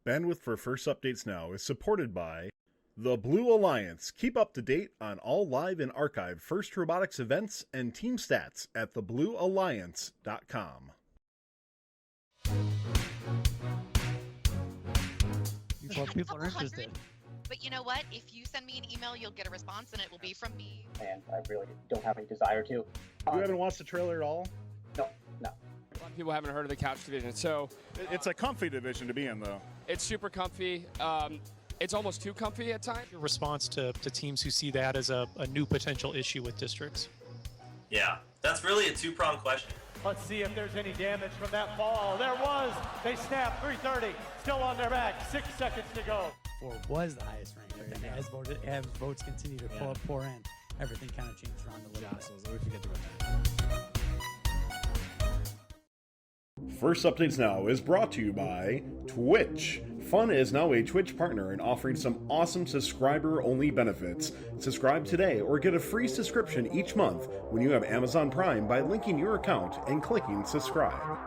Bandwidth for First Updates Now is supported by the Blue Alliance. Keep up to date on all live and archived First Robotics events and team stats at thebluealliance.com. Before people are interested. But you know what? If you send me an email, you'll get a response, and it will be from me. And I really don't have any desire to. You haven't watched the trailer at all? No. A lot of people haven't heard of the couch division, so It's a comfy division to be in, though. it's super comfy. It's almost too comfy at times. Your response to teams who see that as a new potential issue with districts? Yeah, that's really a two-pronged question. Let's see if there's any damage from that fall. There was. They snapped 330. Still on their back. 6 seconds to go. Or was the highest ranked, but then as votes continue to pour in, everything kind of changed around a little bit. So we forget about that. First Updates Now is brought to you by Twitch. Fun is now a Twitch partner and offering some awesome subscriber-only benefits. Subscribe today or get a free subscription each month when you have Amazon Prime by linking your account and clicking subscribe.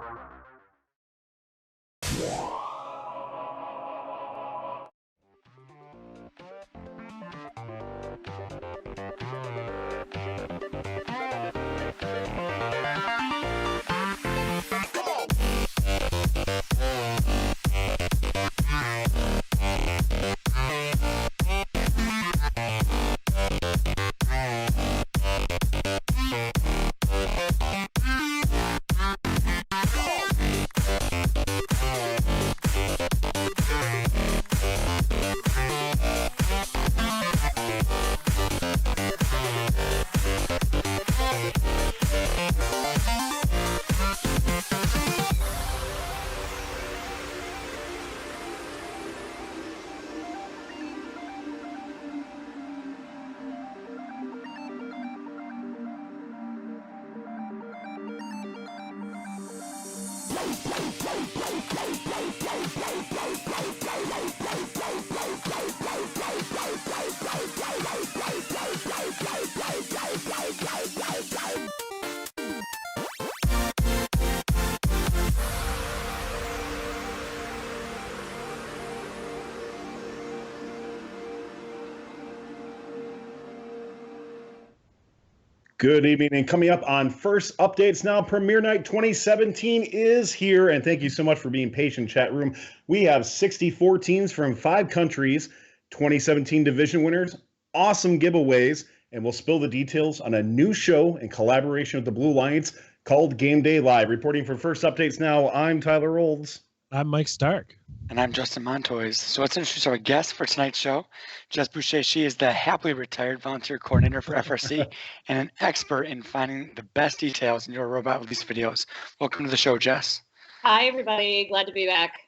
Good evening, and coming up on First Updates Now, Premiere Night 2017 is here, and thank you so much for being patient, chat room. We have 64 teams from 5 countries, 2017 division winners, awesome giveaways, and we'll spill the details on a new show in collaboration with the Blue Alliance called Game Day Live. Reporting for First Updates Now, I'm Tyler Olds. I'm Mike Stark. And I'm Justin Montoys. So let's introduce our guest for tonight's show, Jess Boucher. She is the happily retired volunteer coordinator for FRC and an expert in finding the best details in your robot release videos. Welcome to the show, Jess. Hi, everybody. Glad to be back.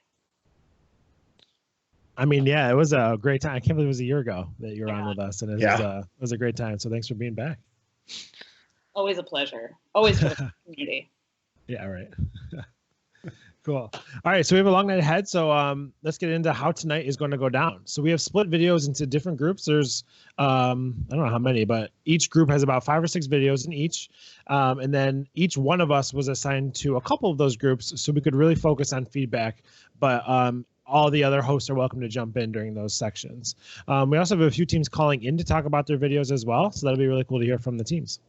I mean, yeah, it was a great time. I can't believe it was a year ago that you were on with us, and it was a great time. So thanks for being back. Always a pleasure. Always for the community. Yeah, right. Cool. All right, so we have a long night ahead, so let's get into how tonight is going to go down. So we have split videos into different groups. There's, I don't know how many, but each group has about 5 or 6 videos in each. And then each one of us was assigned to a couple of those groups so we could really focus on feedback. But all the other hosts are welcome to jump in during those sections. We also have a few teams calling in to talk about their videos as well, so that'll be really cool to hear from the teams.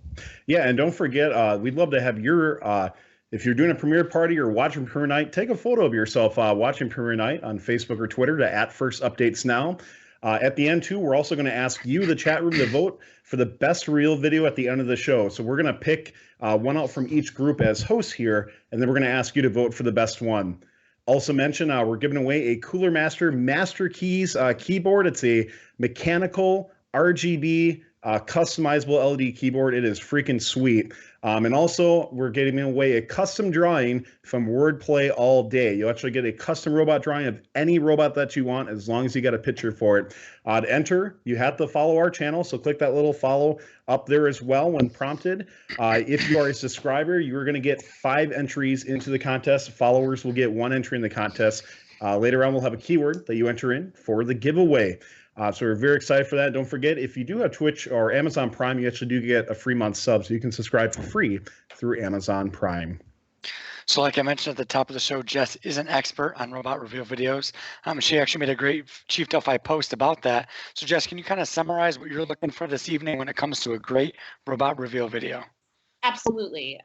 Yeah, and don't forget, we'd love to have your... if you're doing a premiere party or watching premiere night, take a photo of yourself watching premiere night on Facebook or Twitter to @FirstUpdatesNow. At the end, too, we're also going to ask you, the chat room, to vote for the best reel video at the end of the show. So we're going to pick one out from each group as hosts here, and then we're going to ask you to vote for the best one. Also mention, we're giving away a Cooler Master Master Keys keyboard. It's a mechanical RGB customizable LED keyboard. It is freaking sweet. And also, we're getting away a custom drawing from Wordplay All Day. You'll actually get a custom robot drawing of any robot that you want, as long as you got a picture for it. To enter, you have to follow our channel, so click that little follow up there as well when prompted. If you are a subscriber, you are going to get 5 entries into the contest. Followers will get 1 entry in the contest. Later on, we'll have a keyword that you enter in for the giveaway. So we're very excited for that. Don't forget, if you do have Twitch or Amazon Prime, you actually do get a free month sub, so you can subscribe for free through Amazon Prime. So like I mentioned at the top of the show, Jess is an expert on robot reveal videos. She actually made a great Chief Delphi post about that. So Jess, can you kind of summarize what you're looking for this evening when it comes to a great robot reveal video? Absolutely.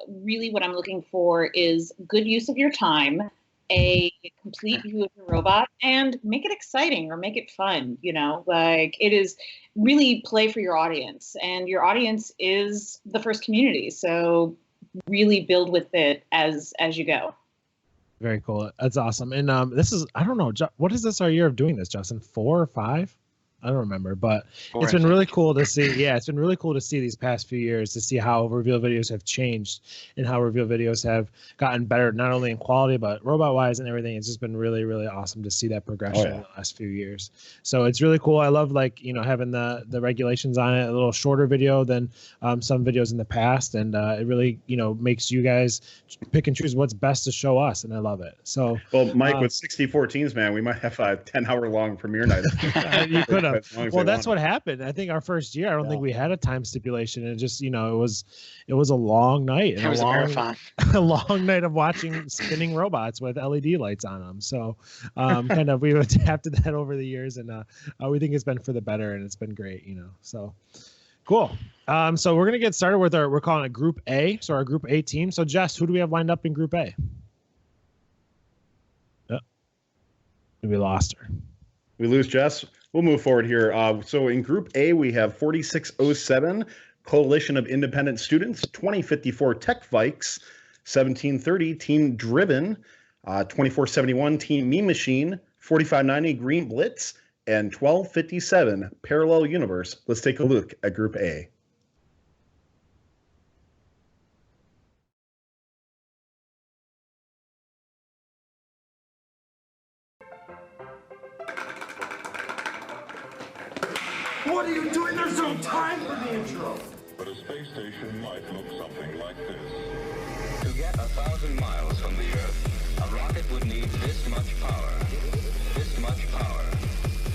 Really what I'm looking for is good use of your time, a complete view of your robot, and make it exciting or make it fun. You know, like it is really play for your audience, and your audience is the first community. So really build with it as you go. Very cool. That's awesome. And this is, I don't know, what is this our year of doing this, Justin? 4 or 5? I don't remember, but it's been really cool to see. Yeah, it's been really cool to see these past few years, to see how reveal videos have changed and how reveal videos have gotten better, not only in quality, but robot wise and everything. It's just been really, really awesome to see that progression in the last few years. So it's really cool. I love, like, you know, having the regulations on it, a little shorter video than some videos in the past. And it really, you know, makes you guys pick and choose what's best to show us. And I love it. So, well, Mike, with 64 teams, man, we might have a 10-hour long premiere night. You could have. Well, that's what happened. I think our first year, I don't think we had a time stipulation. It just, you know, it was a long night. And it was a marathon. A long night of watching spinning robots with LED lights on them. So kind of, we've adapted that over the years, and we think it's been for the better, and it's been great, you know. So cool. So we're going to get started with we're calling it Group A. So our Group A team. So Jess, who do we have lined up in Group A? Oh, we lost her. We lose Jess. We'll move forward here. So in Group A, we have 4607, Coalition of Independent Students, 2054 Tech Vikes, 1730 Team Driven, 2471 Team Meme Machine, 4590 GreenBlitz, and 1257 Parallel Universe. Let's take a look at Group A. What are you doing? There's no time for the intro. But a space station might look something like this. To get 1,000 miles from the Earth, a rocket would need this much power, this much power,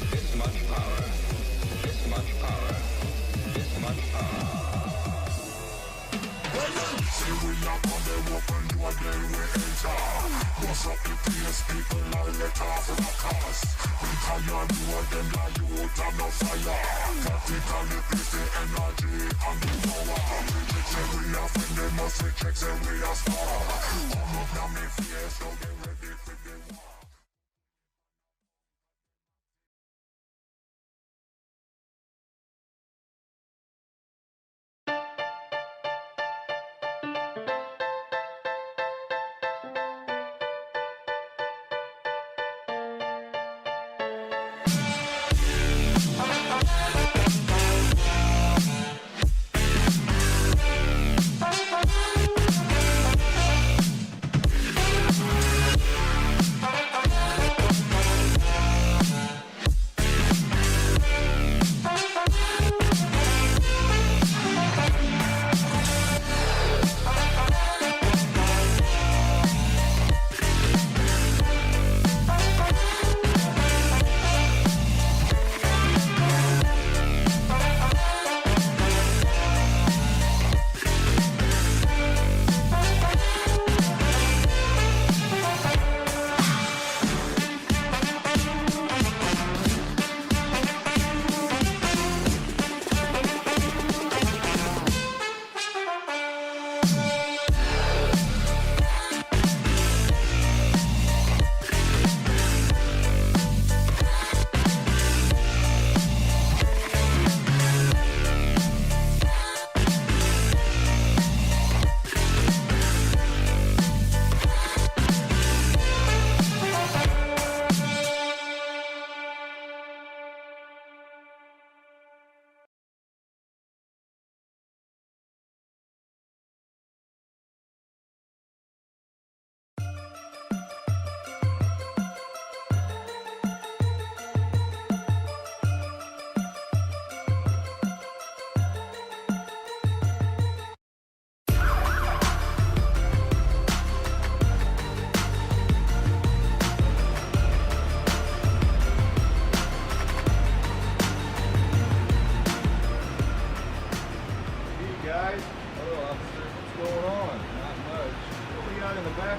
this much power, this much power, this much power. What's up, the PS people are let off in the cars. We tell you more than that you would have no fire. Tactically place the energy and the power. We are friend, they must reject, and we are star. Come up now, me fear, so they ready for the war.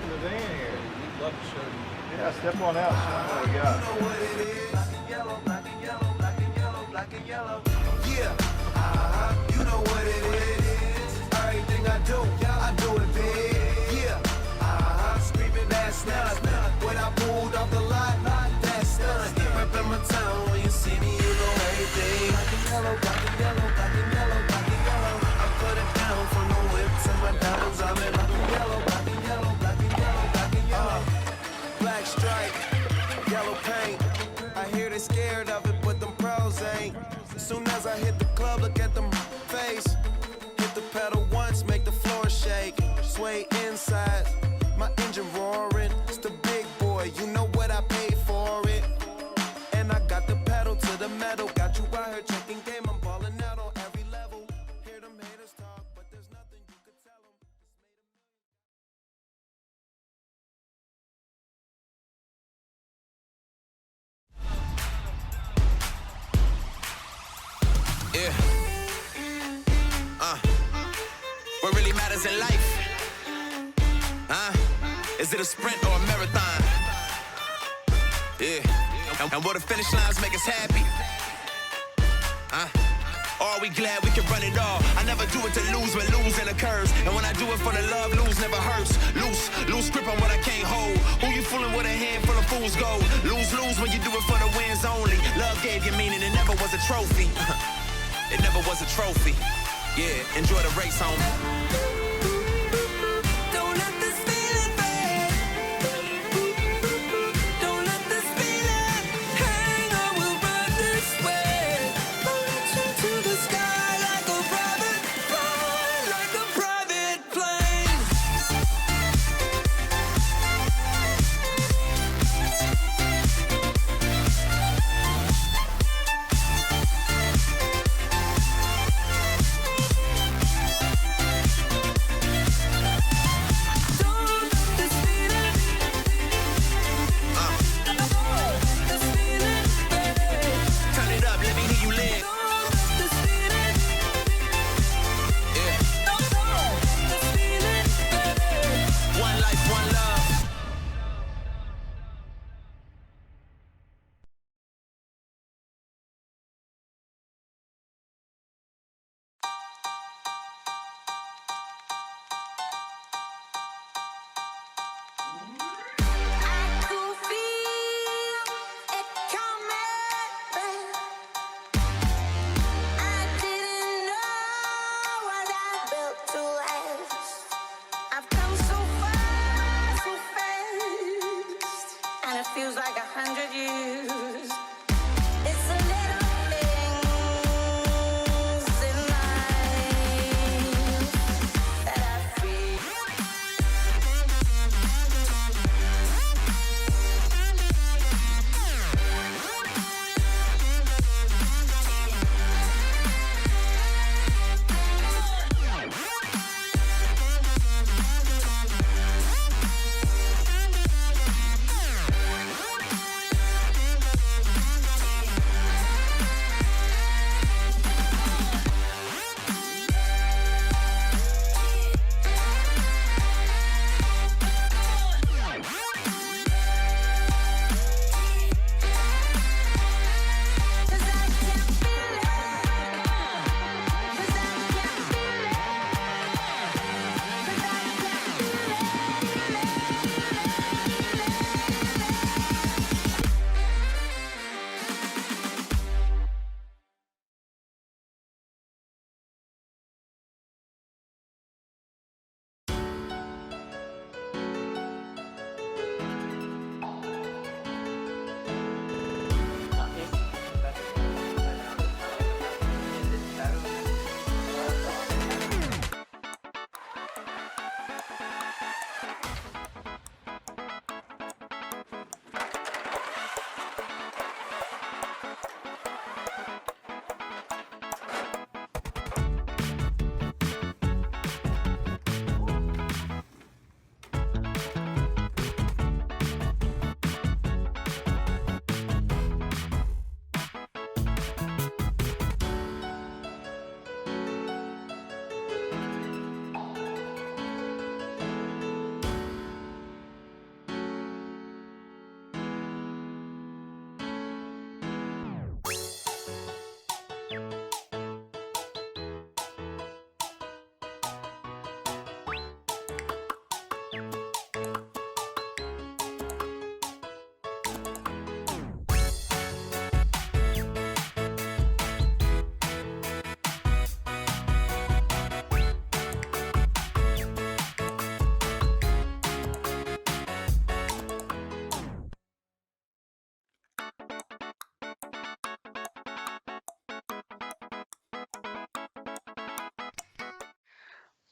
in the van here. We'd love to show you. Yeah, step on out. Show them what we got. You know what it is. Black and yellow, black and yellow, black and yellow, black and yellow. Yeah. You know what it is. Everything I do it big. Yeah. Screaming that's nuts. When I pulled off the lot, that's nuts. Reppin' my town. When you see me, you know everything. Black and yellow, black and yellow, black and yellow, black and yellow. I put it down from the whip to my diamonds. I'm in black and yellow, black and yellow, black and yellow, black and yellow. Black stripe, yellow paint. I hear they scared of it, but them pros ain't. Soon as I hit the club, look at them face. Hit the pedal once, make the floor shake. Sway inside, my engine roaring. It's the big boy, you know what I paid for it. And I got the pedal to the metal. Got you out here checking game, I'm balling out on every level. Hear them haters talk, but there's nothing you could tell them. Yeah. What really matters in life? Is it a sprint or a marathon? Yeah. And will the finish lines make us happy? Or are we glad we can run it all? I never do it to lose when losing occurs. And when I do it for the love, lose never hurts. Lose grip on what I can't hold. Who you fooling with a handful of fool's gold? Lose when you do it for the wins only. Love gave you meaning, it never was a trophy. It never was a trophy. Yeah, enjoy the race, homie.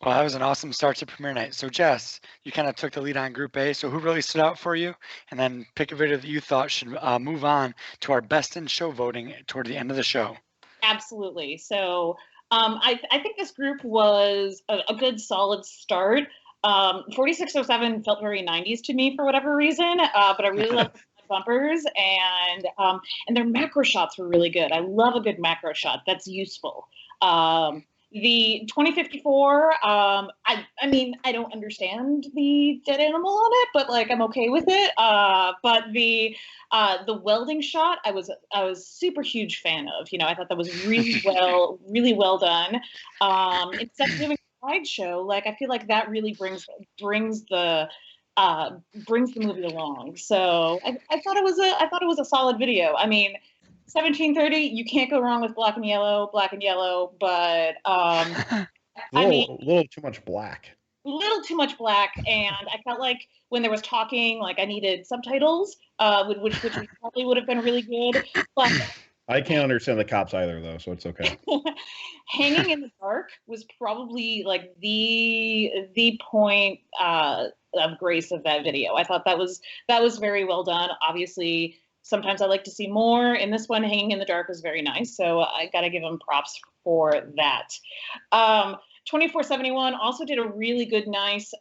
Well, that was an awesome start to premiere night. So Jess, you kind of took the lead on Group A. So who really stood out for you? And then pick a video that you thought should move on to our best in show voting toward the end of the show. Absolutely. So I think this group was a good solid start. 4607 felt very 90s to me for whatever reason, but I really love the bumpers, and their macro shots were really good. I love a good macro shot. That's useful. The 2054, I mean, I don't understand the dead animal on it, but like I'm okay with it. But the welding shot, I was super huge fan of. You know, I thought that was really well done. Instead of doing a slideshow, like I feel like that really brings the movie along. So I thought it was a solid video. I mean, 1730, you can't go wrong with black and yellow, but a little too much black. Little too much black, and I felt like when there was talking, like I needed subtitles, which probably would have been really good. But I can't understand the cops either, though, so it's okay. Hanging in the dark was probably like the point of grace of that video. I thought that was very well done. Obviously, sometimes I like to see more. In this one, Hanging in the Dark was very nice, so I got to give them props for that. 2471 also did a really good, nice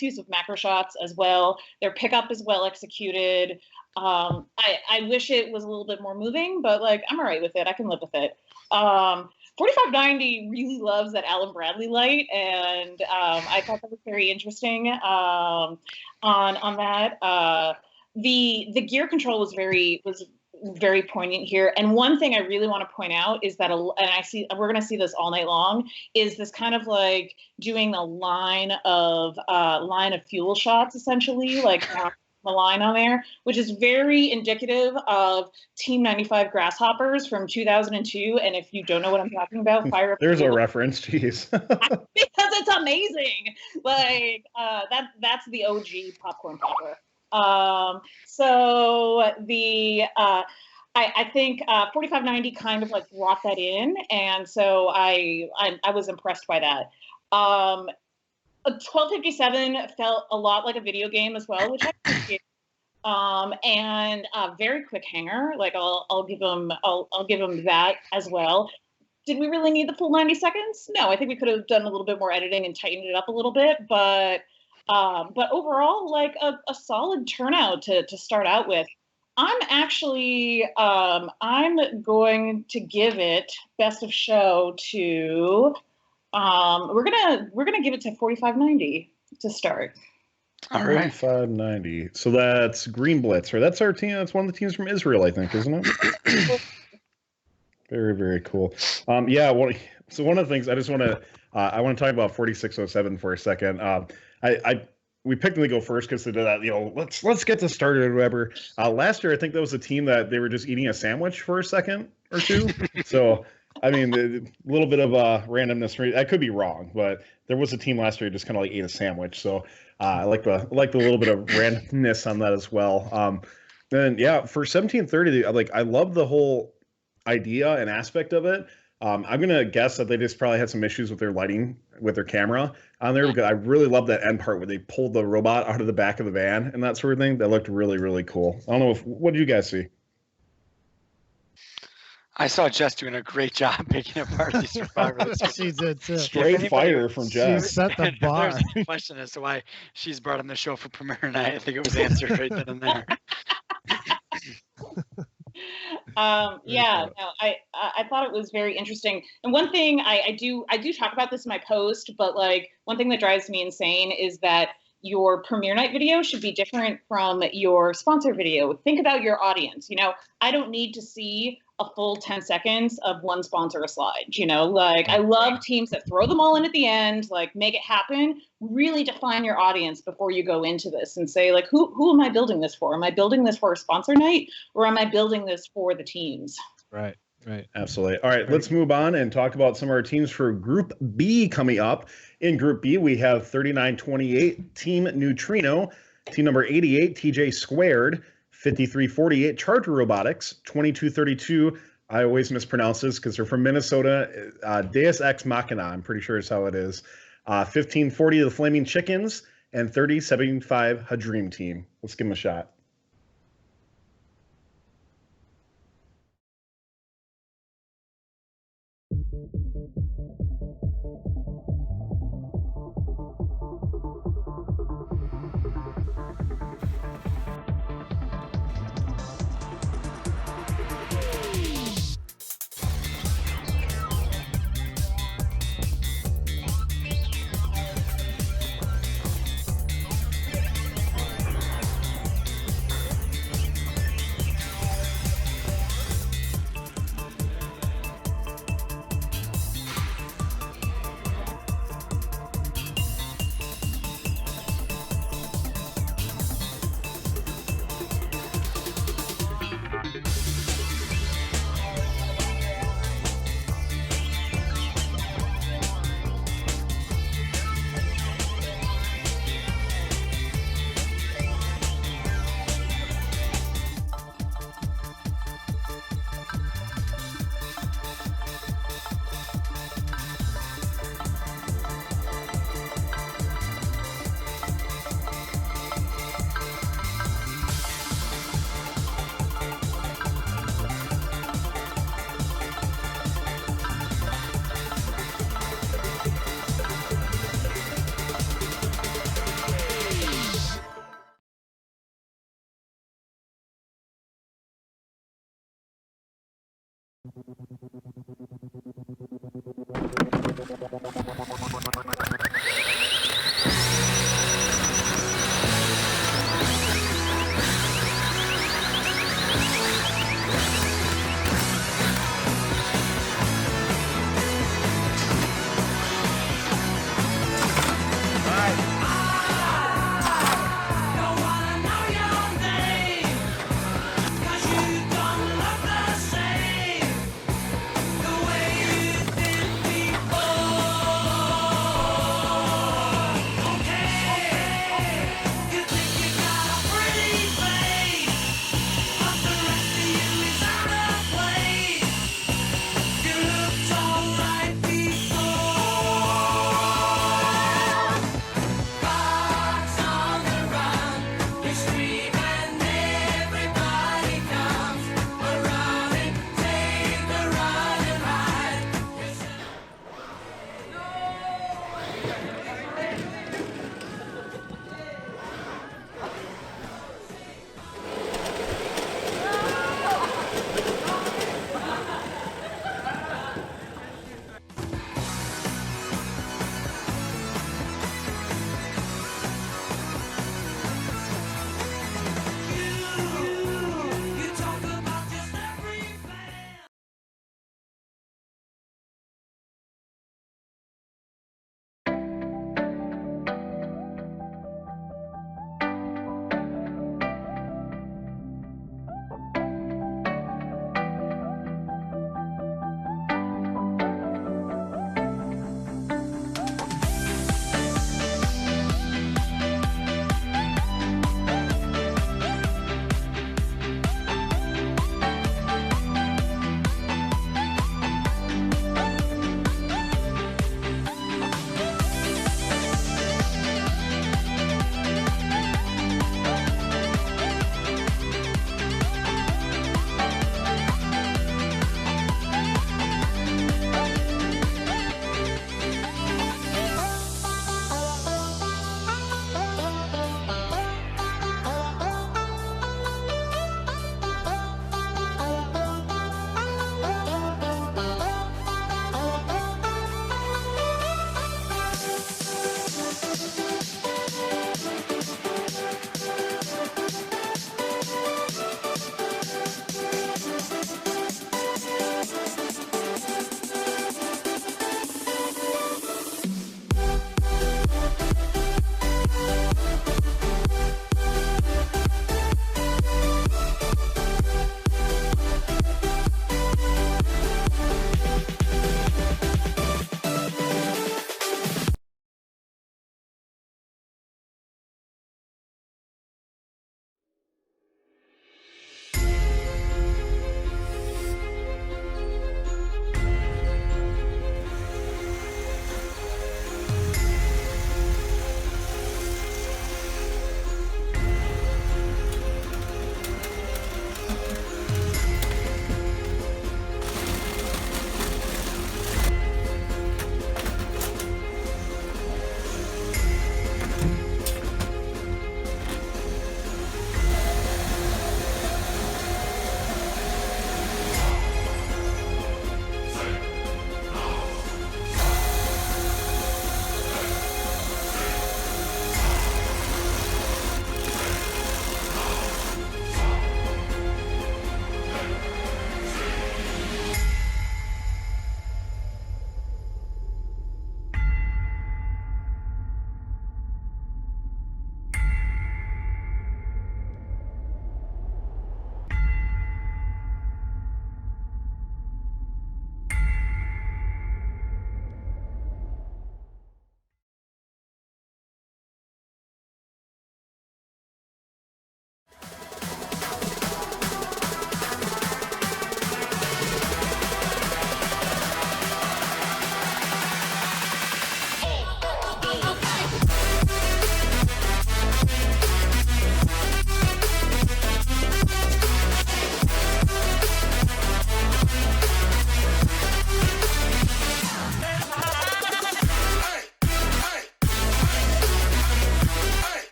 use of macro shots as well. Their pickup is well executed. I wish it was a little bit more moving, but like I'm all right with it. I can live with it. 4590 really loves that Alan Bradley light, and I thought that was very interesting on that. The gear control was very poignant here. And one thing I really want to point out is that, and we're going to see this all night long, is this kind of like doing a line of fuel shots, essentially, like the line on there, which is very indicative of Team 95 Grasshoppers from 2002. And if you don't know what I'm talking about, fire up. There's a reference, jeez. Because it's amazing. Like that's the OG popcorn popper. So the I think 4590 kind of like brought that in, and so I was impressed by that. 1257 felt a lot like a video game as well, which I appreciate. And very quick hanger. Like I'll give them that as well. Did we really need the full 90 seconds? No, I think we could have done a little bit more editing and tightened it up a little bit, but overall, like a solid turnout to start out with. I'm actually I'm going to give it best of show to we're gonna give it to 4590 to start. All right, 4590. So that's GreenBlitz, or that's our team. That's one of the teams from Israel, I think, isn't it? Very, very cool. Yeah. So one of the things I just want to I want to talk about 4607 for a second. We picked them to go first because they did that, let's get this started or whatever. Last year, I think that was a team that they were just eating a sandwich for a second or two. So, I mean, a little bit of randomness. I could be wrong, but there was a team last year who just kind of like ate a sandwich. So I like the little bit of randomness on that as well. Then yeah, for 1730, I love the whole idea and aspect of it. I'm gonna guess that they just probably had some issues with their lighting, with their camera on there, because I really love that end part where they pulled the robot out of the back of the van and that sort of thing. That looked really, really cool. I don't know what did you guys see? I saw Jess doing a great job picking apart these survivors. She did too. Straight fire from Jess. She set the bar. There's a question as to why she's brought on the show for premiere night. I think it was answered right then and there. I thought it was very interesting. And one thing I do talk about this in my post, but like one thing that drives me insane is that your premiere night video should be different from your sponsor video. Think about your audience. I don't need to see a full 10 seconds of one sponsor a slide. Like I love teams that throw them all in at the end, like make it happen. Really define your audience before you go into this and say, like, who am I building this for? Am I building this for a sponsor night, or am I building this for the teams? Right. Absolutely. All right, let's move on and talk about some of our teams for Group B coming up. In Group B, we have 3928 Team Neutrino, team number 88 TJ Squared, 5348 Charger Robotics, 2232 I always mispronounce this because they're from Minnesota. Deus Ex Machina, I'm pretty sure is how it is. 1540 the Flaming Chickens, and 3075 Hadream Team. Let's give them a shot.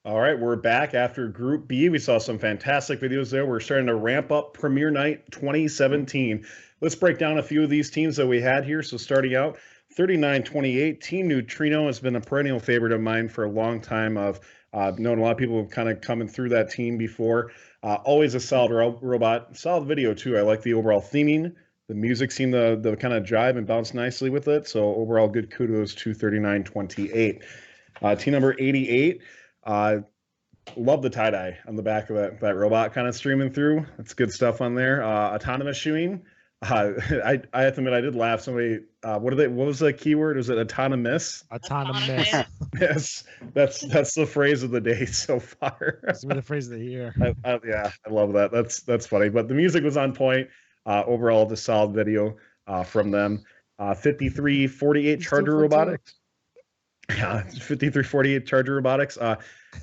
All right, we're back after Group B. We saw some fantastic videos there. We're starting to ramp up Premiere Night 2017. Let's break down a few of these teams that we had here. So starting out, 39-28, Team Neutrino has been a perennial favorite of mine for a long time. I've known a lot of people kind of coming through that team before. Always a solid robot. Solid video, too. I like the overall theming. The music seemed to kind of jive and bounce nicely with it. So overall, good kudos to 39-28. Team number 88. Love the tie-dye on the back of that robot kind of streaming through. That's good stuff on there. Autonomous shoeing. I have to admit, I did laugh. Somebody, what was the keyword? Was it autonomous? Autonomous. Yes, that's the phrase of the day so far. That's the phrase of the year. Yeah, I love that. That's funny. But the music was on point. Overall, just solid video from them. 53-48 Charger Robotics. Yeah, 53-48 Charger Robotics.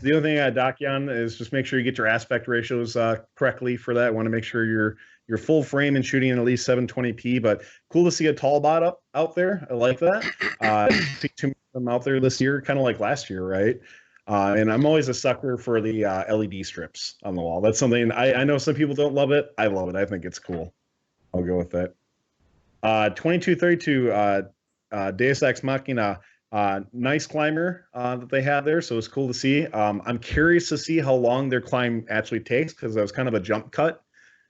The other thing I dock you on is just make sure you get your aspect ratios correctly for that. I want to make sure you're full frame and shooting in at least 720p. But cool to see a tall bot out there. I like that. See two of them out there this year, kind of like last year, right? And I'm always a sucker for the LED strips on the wall. That's something I know some people don't love it. I love it. I think it's cool. I'll go with that. 22-32 Deus Ex Machina. Nice climber that they had there, so it's cool to see. I'm curious to see how long their climb actually takes, because that was kind of a jump cut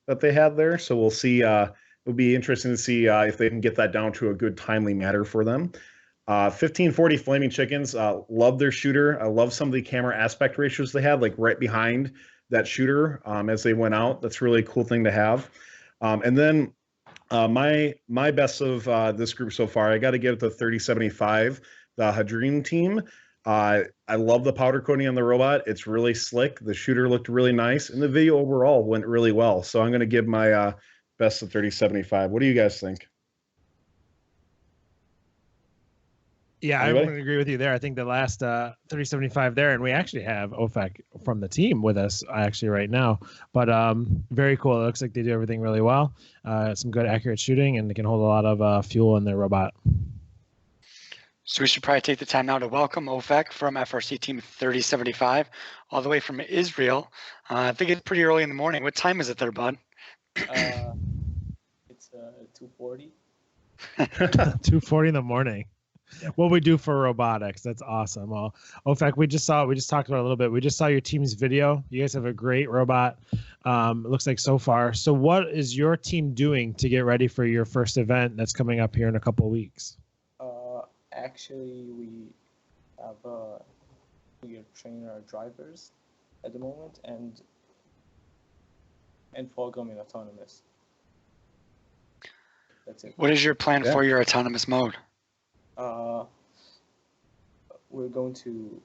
that they had there. So we'll see. It'll be interesting to see if they can get that down to a good timely manner for them. 1540 Flaming Chickens. Love their shooter. I love some of the camera aspect ratios they had, like right behind that shooter as they went out. That's really a cool thing to have. And then my best of this group so far, I got to give it to 3075. The Hadream team. I love the powder coating on the robot. It's really slick. The shooter looked really nice, and the video overall went really well. So I'm going to give my best of 3075. What do you guys think? Yeah, I would agree with you there. I think the last 3075 there, and we actually have OFAC from the team with us actually right now. But very cool. It looks like they do everything really well. Some good accurate shooting, and they can hold a lot of fuel in their robot. So we should probably take the time now to welcome OFAC from FRC Team 3075, all the way from Israel. I think it's pretty early in the morning. What time is it there, bud? It's 2:40. 2:40 in the morning. what we do for robotics. That's awesome. Well, in fact, we just talked about it a little bit. We just saw your team's video. You guys have a great robot. It looks like so far. So what is your team doing to get ready for your first event that's coming up here in a couple of weeks? Actually, we are training our drivers at the moment and programming autonomous. That's it. What is your plan for your autonomous mode? We're going to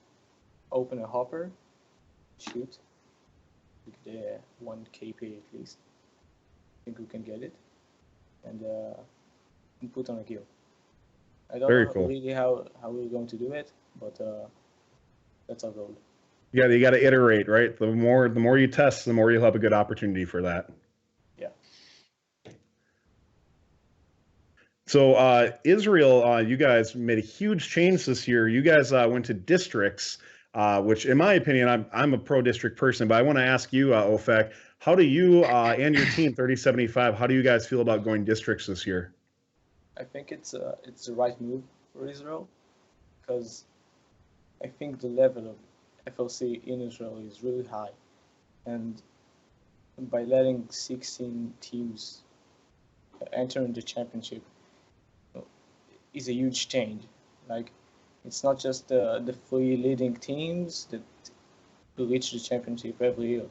open a hopper, shoot, with 1 kp at least. I think we can get it, and put on a gear. I don't know really how we're going to do it, but that's our goal. You got to iterate, right? The more you test, the more you'll have a good opportunity for that. Yeah. So Israel, you guys made a huge change this year. You guys went to districts, which in my opinion, I'm a pro district person, but I want to ask you, Ofek, how do you and your team 3075, how do you guys feel about going districts this year? I think it's the right move for Israel, because I think the level of FLC in Israel is really high, and by letting 16 teams enter in the championship is a huge change. Like, it's not just the 3 leading teams that reach the championship every year.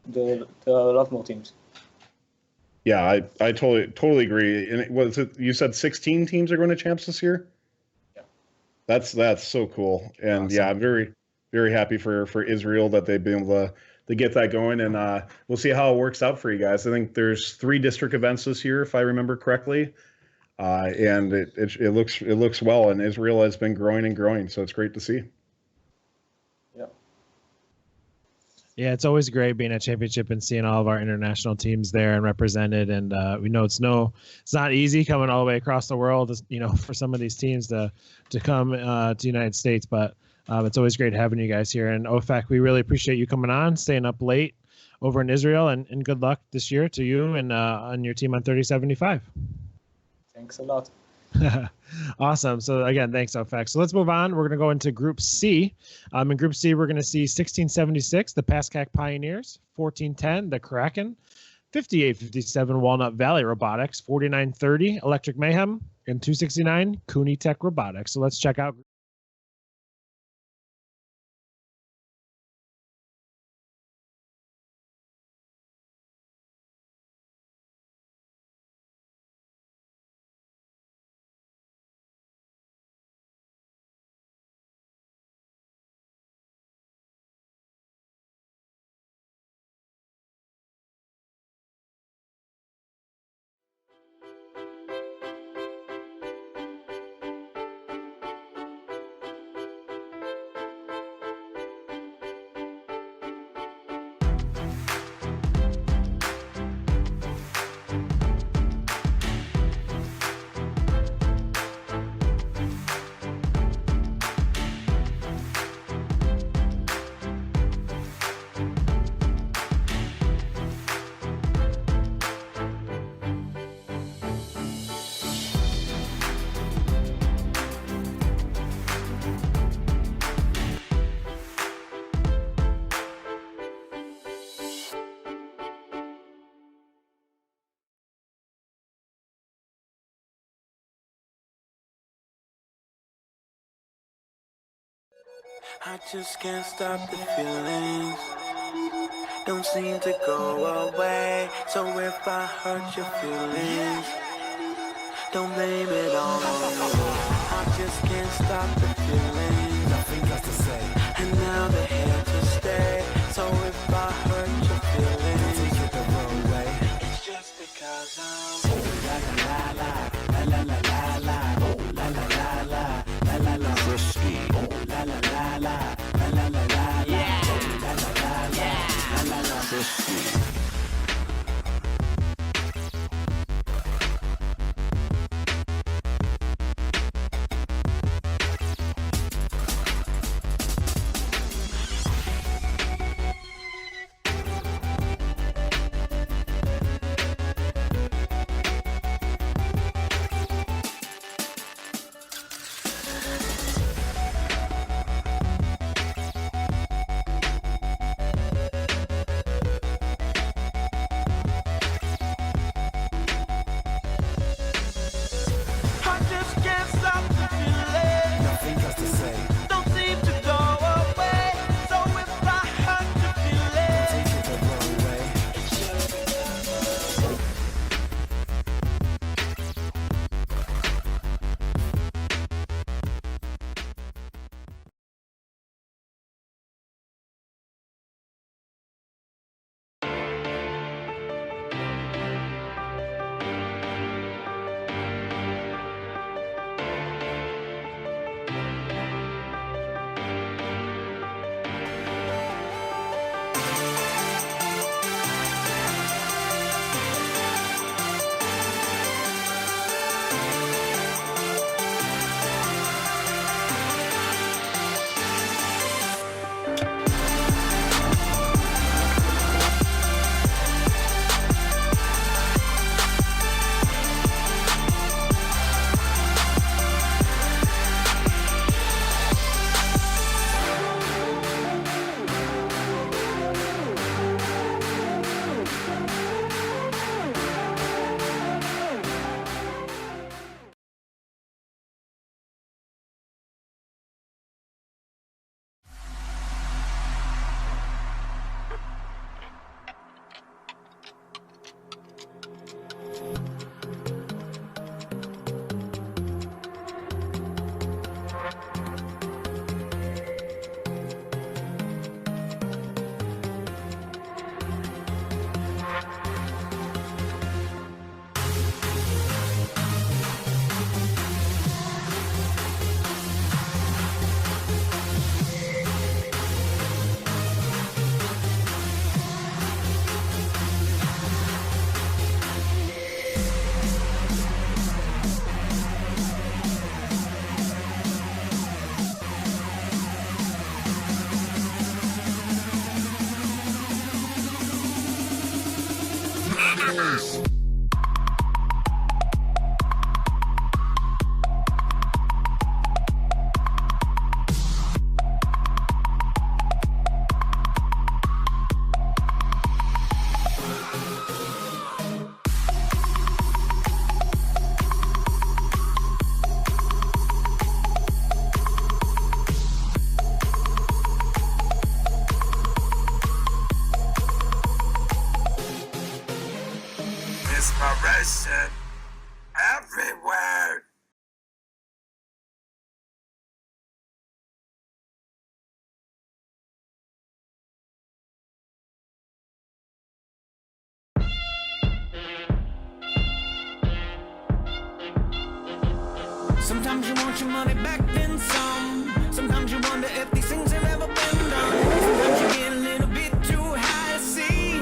There are a lot more teams. Yeah, I totally agree. And you said 16 teams are going to champs this year? Yeah. That's so cool. And awesome. Yeah, I'm very, very happy for Israel that they've been able to get that going. And we'll see how it works out for you guys. I think there's 3 district events this year, if I remember correctly. And it looks well, and Israel has been growing and growing, so it's great to see. Yeah, it's always great being at championship and seeing all of our international teams there and represented. And we know it's not easy coming all the way across the world, for some of these teams to come to the United States. But it's always great having you guys here. And Ofek, we really appreciate you coming on, staying up late over in Israel, and good luck this year to you and on your team on 3075. Thanks a lot. Awesome. So again, thanks, Ofek. So let's move on. We're going to go into Group C. In Group C, we're going to see 1676, the Pascack Pi-oneers, 1410, the Kraken, 5857, Walnut Valley Robotics, 4930, Electric Mayhem, and 269, CooneyTech Robotics. So let's check out. I just can't stop the feelings, don't seem to go away. So if I hurt your feelings, don't blame it all on me. I just can't stop the feelings, nothing else to say, and now they're here to stay. So if I hurt your feelings, don't take it the wrong way. It's just because I'm la la la la la la la la, oh la la la la la la la, frisky, oh la la la la la la la la, yeah, oh la la la la la la, frisky. face. Inspiration everywhere. Sometimes you want your money back, then some. Sometimes you wonder if these things have ever been done. Sometimes you get a little bit too high to see.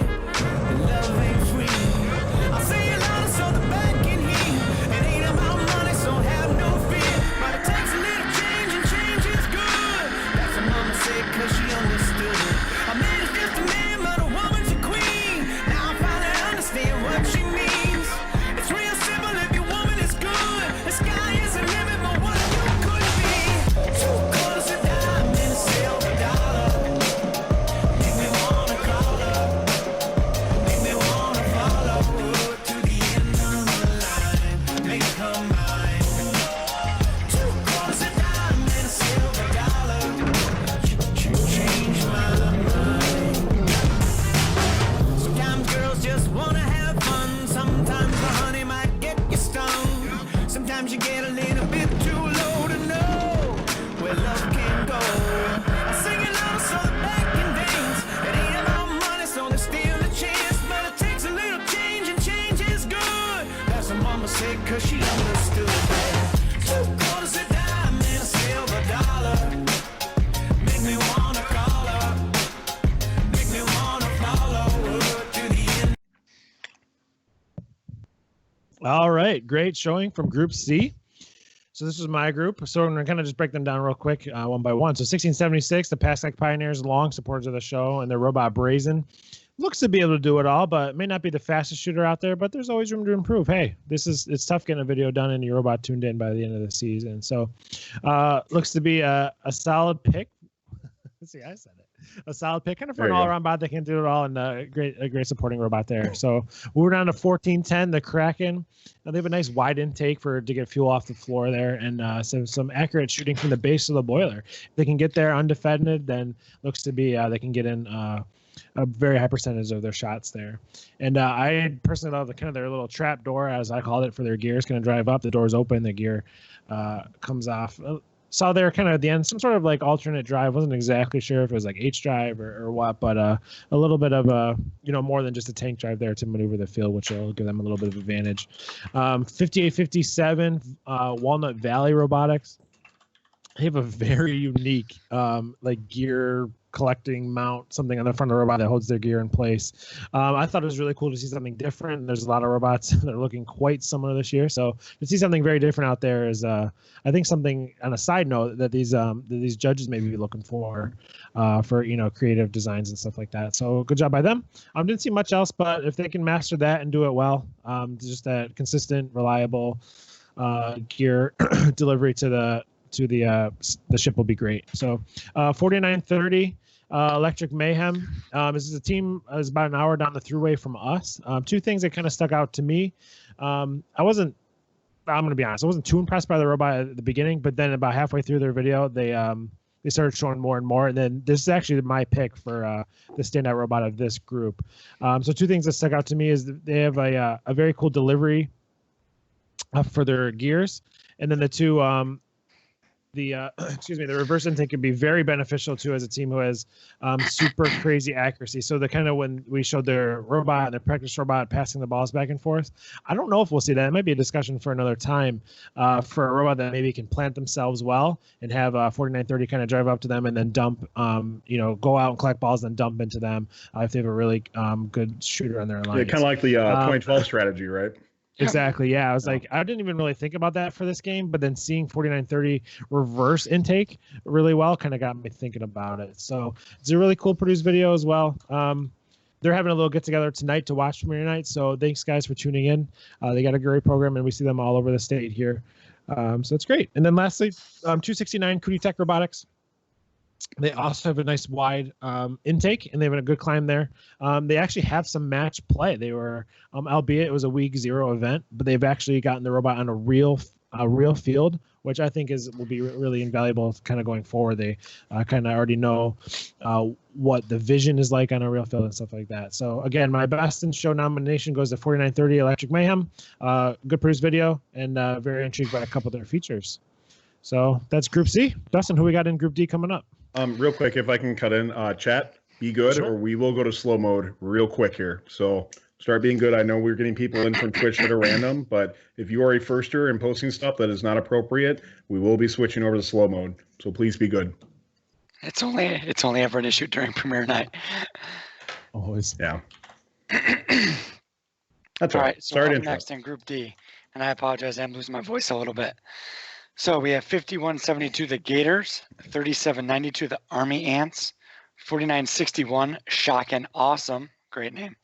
Love ain't free. I'll say it louder so the back can hear. It ain't about money, so have no fear. But it takes a little change, and change is good. That's what mama said, cause she understood. A man is just a man, but a woman's a queen. Now I finally understand what she means. It's real simple if your woman is good. The sky is the limit, but what you could be. 2 quarters a dime and a silver dollar. Make me wanna call her. Make me wanna follow her to the end of the line. Make her mine. 2 quarters a dime and a silver dollar. Change my mind. Sometimes girls just wanna have fun. Sometimes the honey might get you stung. Sometimes you get a little bit too low to know where love can go. I sing it loud so the back can dance. It ain't about money, so there's still a chance. But it takes a little change, and change is good. That's what mama said, cause she understood. 2 quarters a dime and a silver dollar. Make me wanna call her. Make me wanna follow her to the end. All right, great showing from Group C. So this was my group. So I'm going to kind of just break them down real quick, one by one. So 1676, the Pascack Pi-oneers, long supporters of the show, and their robot Brazen. Looks to be able to do it all, but may not be the fastest shooter out there, but there's always room to improve. Hey, it's tough getting a video done and your robot tuned in by the end of the season. So looks to be a solid pick. See, I said it. A solid pick, kind of for an all-around bot that can do it all, and a great supporting robot there. So we're down to 1410, the Kraken. Now they have a nice wide intake to get fuel off the floor there, and some accurate shooting from the base of the boiler. If they can get there undefended, then looks to be they can get in a very high percentage of their shots there. And I personally love their little trap door, as I called it, for their gear. It's going to drive up, the door's open, the gear comes off. Saw there kind of at the end some sort of like alternate drive. Wasn't exactly sure if it was like H drive or what, but a little bit of more than just a tank drive there to maneuver the field, which will give them a little bit of advantage. 5857 Walnut Valley Robotics. They have a very unique gear collecting mount, something on the front of the robot that holds their gear in place. I thought it was really cool to see something different. There's a lot of robots that are looking quite similar this year, so to see something very different out there is I think something on a side note that these judges may be looking for creative designs and stuff like that. So good job by them. Didn't see much else, but if they can master that and do it well, just that consistent, reliable gear delivery to the ship will be great. So 4930 Electric Mayhem. This is a team that is about an hour down the thruway from us. 2 things that kind of stuck out to me. I'm going to be honest, I wasn't too impressed by the robot at the beginning, but then about halfway through their video, they started showing more and more. And then this is actually my pick for the standout robot of this group. So 2 things that stuck out to me is that they have a very cool delivery for their gears. And then the 2, the reverse intake could be very beneficial too as a team who has super crazy accuracy. So the kind of when we showed their robot and their practice robot passing the balls back and forth, I don't know if we'll see that. It might be a discussion for another time for a robot that maybe can plant themselves well and have 4930 kind of drive up to them and then dump, go out and collect balls and dump into them if they have a really good shooter on their line. Yeah, kind of like the 2012 strategy, right? Exactly. Yeah. I was like, I didn't even really think about that for this game, but then seeing 4930 reverse intake really well kind of got me thinking about it. So it's a really cool produced video as well. they're having a little get together tonight to watch premiere night. So thanks guys for tuning in. They got a great program, and we see them all over the state here. So it's great. And then lastly, 269 CooneyTech Robotics. They also have a nice wide intake, and they have a good climb there. They actually have some match play. They were, albeit it was a week 0 event, but they've actually gotten the robot on a real field, which I think will be really invaluable kind of going forward. They kind of already know what the vision is like on a real field and stuff like that. So again, my best in show nomination goes to 4930 Electric Mayhem. Good produced video, and very intrigued by a couple of their features. So that's Group C. Dustin, who we got in Group D coming up? Real quick, if I can cut in, chat, be good, Sure. or we will go to slow mode real quick here. So start being good. I know we're getting people in from Twitch that are random, but if you are a firster and posting stuff that is not appropriate, we will be switching over to slow mode. So please be good. It's only ever an issue during premiere night. Always. Yeah. That's all right. right. So Sorry to up interrupt. next in Group D, and I apologize, I'm losing my voice a little bit. So we have 5172 the Gators, 3792 the Army Ants, 4961 Shock and Awesome, great name,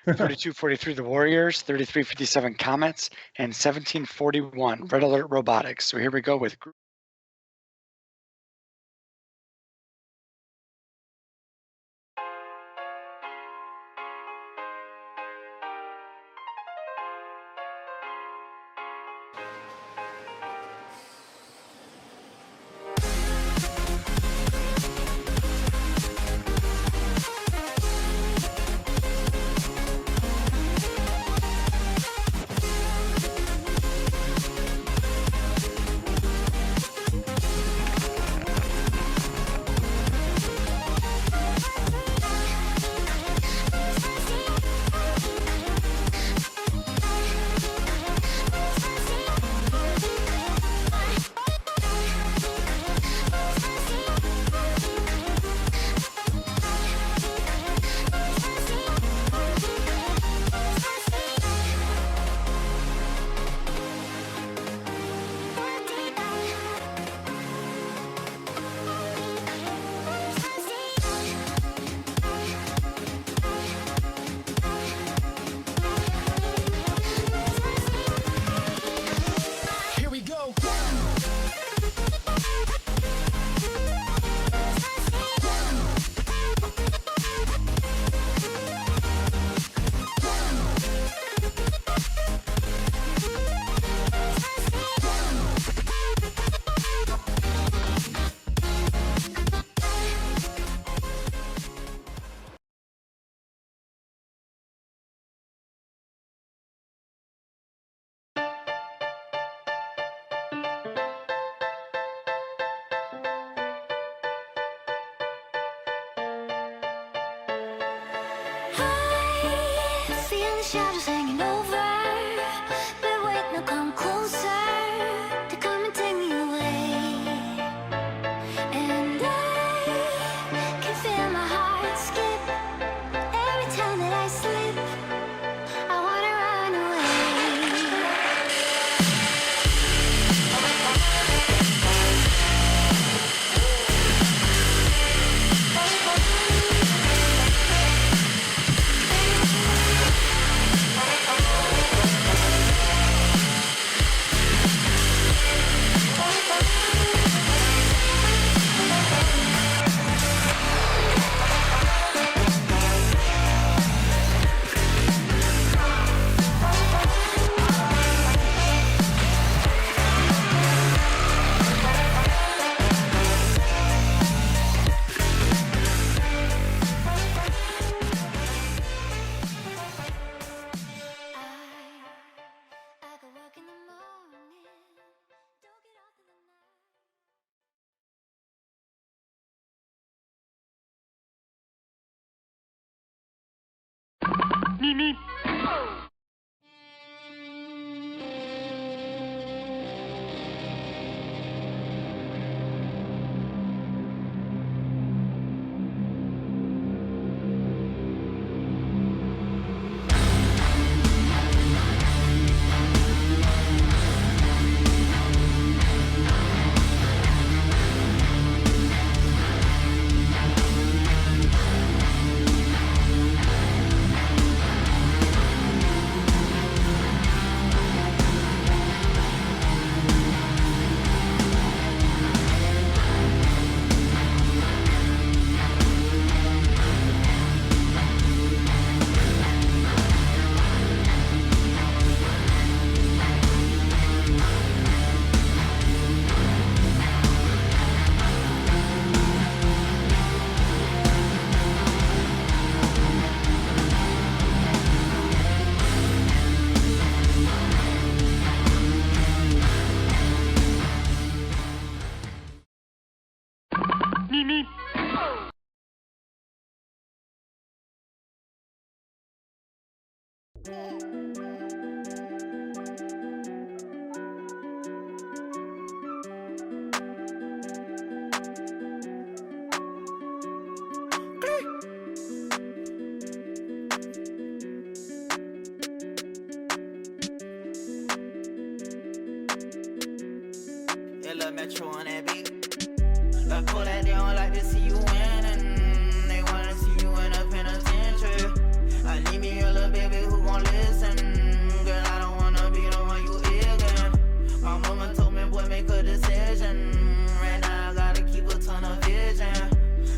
3243 the Warriors, 3357 COMETS, and 1741 Red Alert Robotics. So here we go with Group. shadows hanging over. But wait, now come closer. To come and take me away. And I can feel my heart skip every time that I slip. I wanna run Metro on that beat. I call that they don't like to see you winning. They wanna see you in a penitentiary. I need me a little baby who gon' listen. Girl, I don't wanna be the one you ignorant. My mama told me, boy, make a decision. Right now I gotta keep a ton of vision.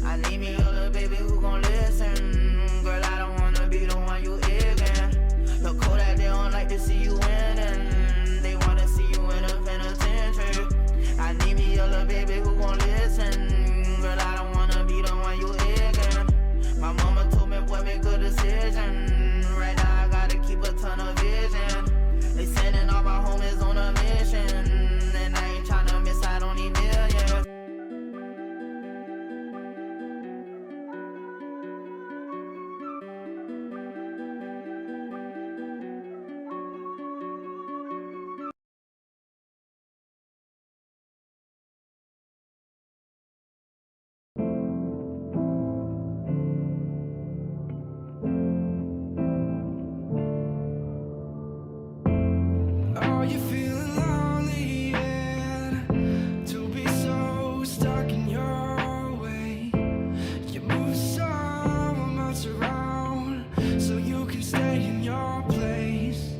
I need me a little baby who gon' listen. Girl, I don't wanna be the one you ignorant. Look, call that they don't like to see you winning. They wanna see you in a penitentiary. I need me a little baby who gon' listen. Girl, I don't wanna be the one you ignorant. My mama told me, boy, make a decision. Right now I gotta keep a ton of vision. They sending all my homies on a mission. And I ain't tryna miss out on these millions. Are you feeling lonely yet? To be so stuck in your way. You move some amounts around so you can stay in your place.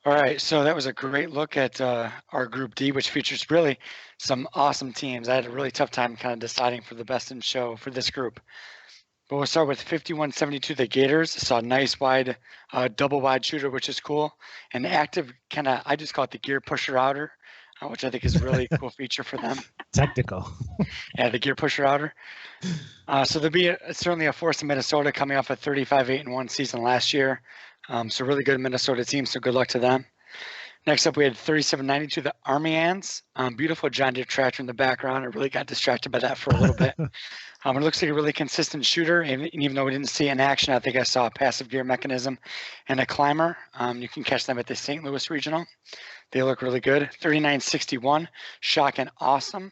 All right, so that was a great look at our Group D, which features really some awesome teams. I had a really tough time kind of deciding for the best in show for this group. But we'll start with 5172, the Gators. Saw a nice wide, double wide shooter, which is cool. An active kind of, I just call it the gear pusher outer, which I think is a really cool feature for them. Technical. Yeah, the gear pusher outer. So there'll be certainly a force in Minnesota coming off a 35-8-1 season last year. So really good Minnesota team, so good luck to them. Next up, we had 3792, the Army Ants. Beautiful John Deere tractor in the background. I really got distracted by that for a little bit. It looks like a really consistent shooter, and even though we didn't see it in action, I think I saw a passive gear mechanism and a climber. You can catch them at the St. Louis Regional. They look really good. 3961, Shock and Awesome,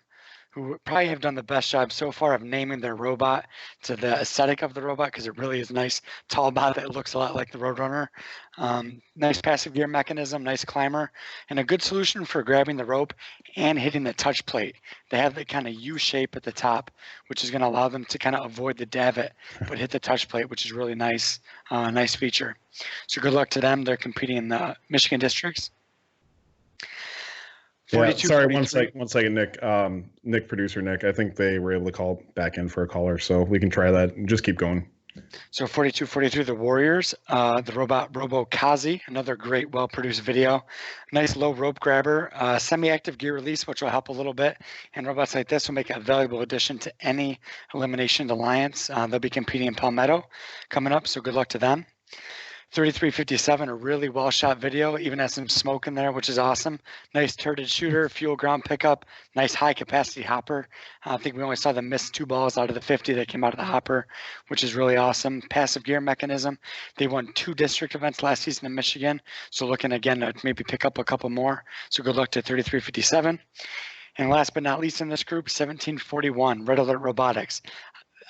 who probably have done the best job so far of naming their robot to the aesthetic of the robot, because it really is a nice tall bot that looks a lot like the Roadrunner. Nice passive gear mechanism, nice climber, and a good solution for grabbing the rope and hitting the touch plate. They have the kind of U shape at the top, which is going to allow them to kind of avoid the davit, but hit the touch plate, which is really nice. Nice feature. So good luck to them. They're competing in the Michigan districts. Yeah, sorry, one second, Nick. Nick, producer Nick, I think they were able to call back in for a caller, so we can try that. Just keep going. So 4243, the Warriors, the robot RoboKazi, another great, well-produced video. Nice low rope grabber, semi-active gear release, which will help a little bit. And robots like this will make a valuable addition to any Elimination Alliance. They'll be competing in Palmetto coming up, so good luck to them. 3357, a really well shot video, even has some smoke in there, which is awesome. Nice turreted shooter, fuel ground pickup, nice high capacity hopper. I think we only saw them miss 2 balls out of the 50 that came out of the hopper, which is really awesome. Passive gear mechanism. They won 2 district events last season in Michigan, so looking again to maybe pick up a couple more. So good luck to 3357. And last but not least in this group, 1741, Red Alert Robotics.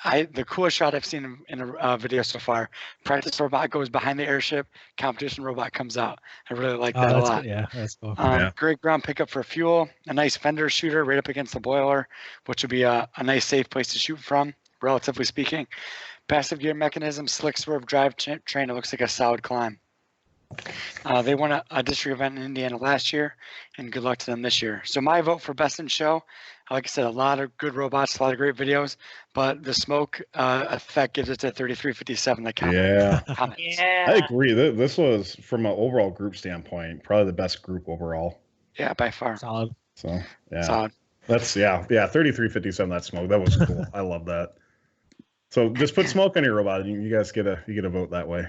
The coolest shot I've seen in a video so far. Practice robot goes behind the airship. Competition robot comes out. I really like that a lot. Good. Yeah, that's cool. Great ground pickup for fuel. A nice fender shooter right up against the boiler, which would be a nice safe place to shoot from, relatively speaking. Passive gear mechanism, slick swerve drive train. It looks like a solid climb. They won a district event in Indiana last year, and good luck to them this year. So my vote for best in show, like I said, a lot of good robots, a lot of great videos, but the smoke effect gives it to 3357. The comments. Yeah, I agree. This was, from an overall group standpoint, probably the best group overall. Yeah, by far. Solid. So yeah, solid. That's 3357. That smoke, that was cool. I love that. So just put smoke on your robot, and you guys get a vote that way.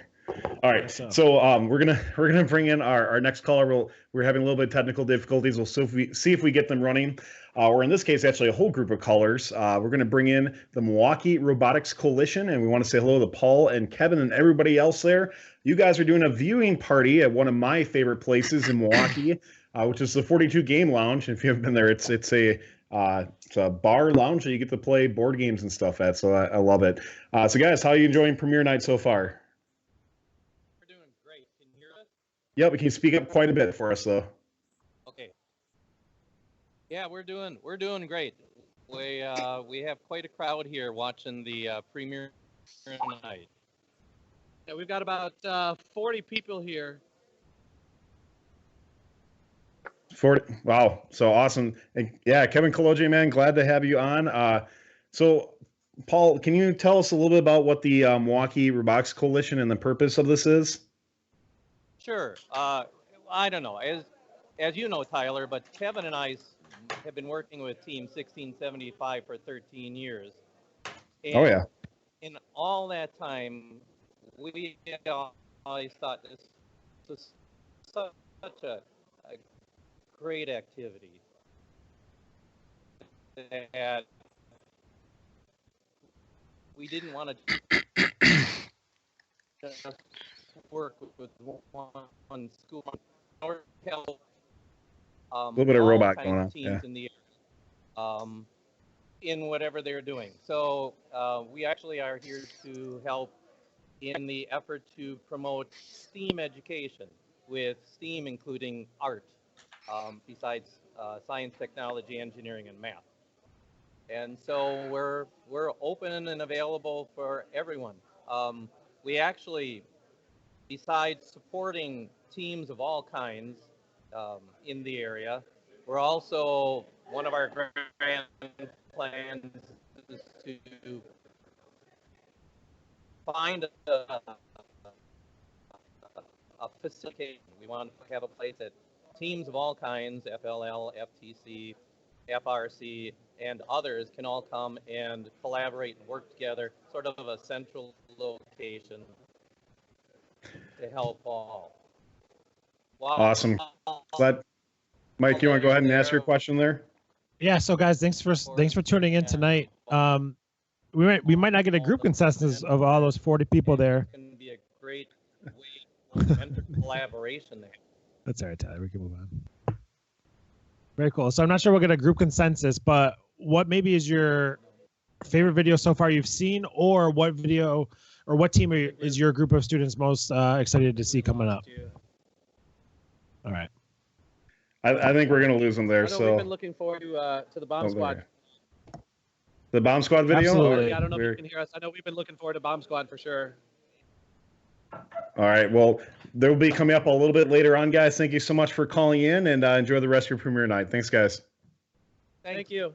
All right, so we're gonna bring in our next caller. We're having a little bit of technical difficulties. We'll see if we get them running. Or in this case, actually a whole group of callers. We're gonna bring in the Milwaukee Robotics Coalition, and we want to say hello to Paul and Kevin and everybody else there. You guys are doing a viewing party at one of my favorite places in Milwaukee, which is the 42 Game Lounge. If you haven't been there, it's a bar lounge that you get to play board games and stuff at. So I love it. So guys, how are you enjoying premiere night so far? Yep, we can speak up quite a bit for us though. Okay. Yeah, we're doing great. We have quite a crowd here watching the premiere tonight. Yeah, we've got about 40 people here. 40. Wow, so awesome. And yeah, Kevin Koloje, man, glad to have you on. So Paul, can you tell us a little bit about what the Milwaukee Robotics Coalition and the purpose of this is? Sure. I don't know, as you know, Tyler, but Kevin and I have been working with Team 1675 for 13 years. And oh yeah. In all that time, we always thought this was such a great activity that we didn't want to just work with one school or help a little bit of robot going on. Teams in the in whatever they're doing. So we actually are here to help in the effort to promote STEAM education, with STEAM including art, besides science, technology, engineering, and math. And so we're open and available for everyone. We actually, besides supporting teams of all kinds in the area, we're also, one of our grand plans is to find a facility. We want to have a place that teams of all kinds, FLL, FTC, FRC, and others can all come and collaborate and work together, sort of a central location to help all. Awesome. But Mike, you want to go ahead and ask your question there? Yeah. So guys, thanks for tuning in tonight. We might not get a group consensus of all those 40 people there. Can be a great way to enter collaboration there. That's all right, Tyler. We can move on. Very cool. So I'm not sure we'll get a group consensus, but what maybe is your favorite video so far you've seen, or what video or what team is your group of students most excited to see coming up? All right. I think we're going to lose them there. I know So we've been looking forward to the Bomb Squad. The Bomb Squad video? Absolutely. Yeah, I don't know if you can hear us. I know we've been looking forward to Bomb Squad for sure. All right. Well, they'll be coming up a little bit later on, guys. Thank you so much for calling in, and enjoy the rest of your premiere night. Thanks, guys. Thank you.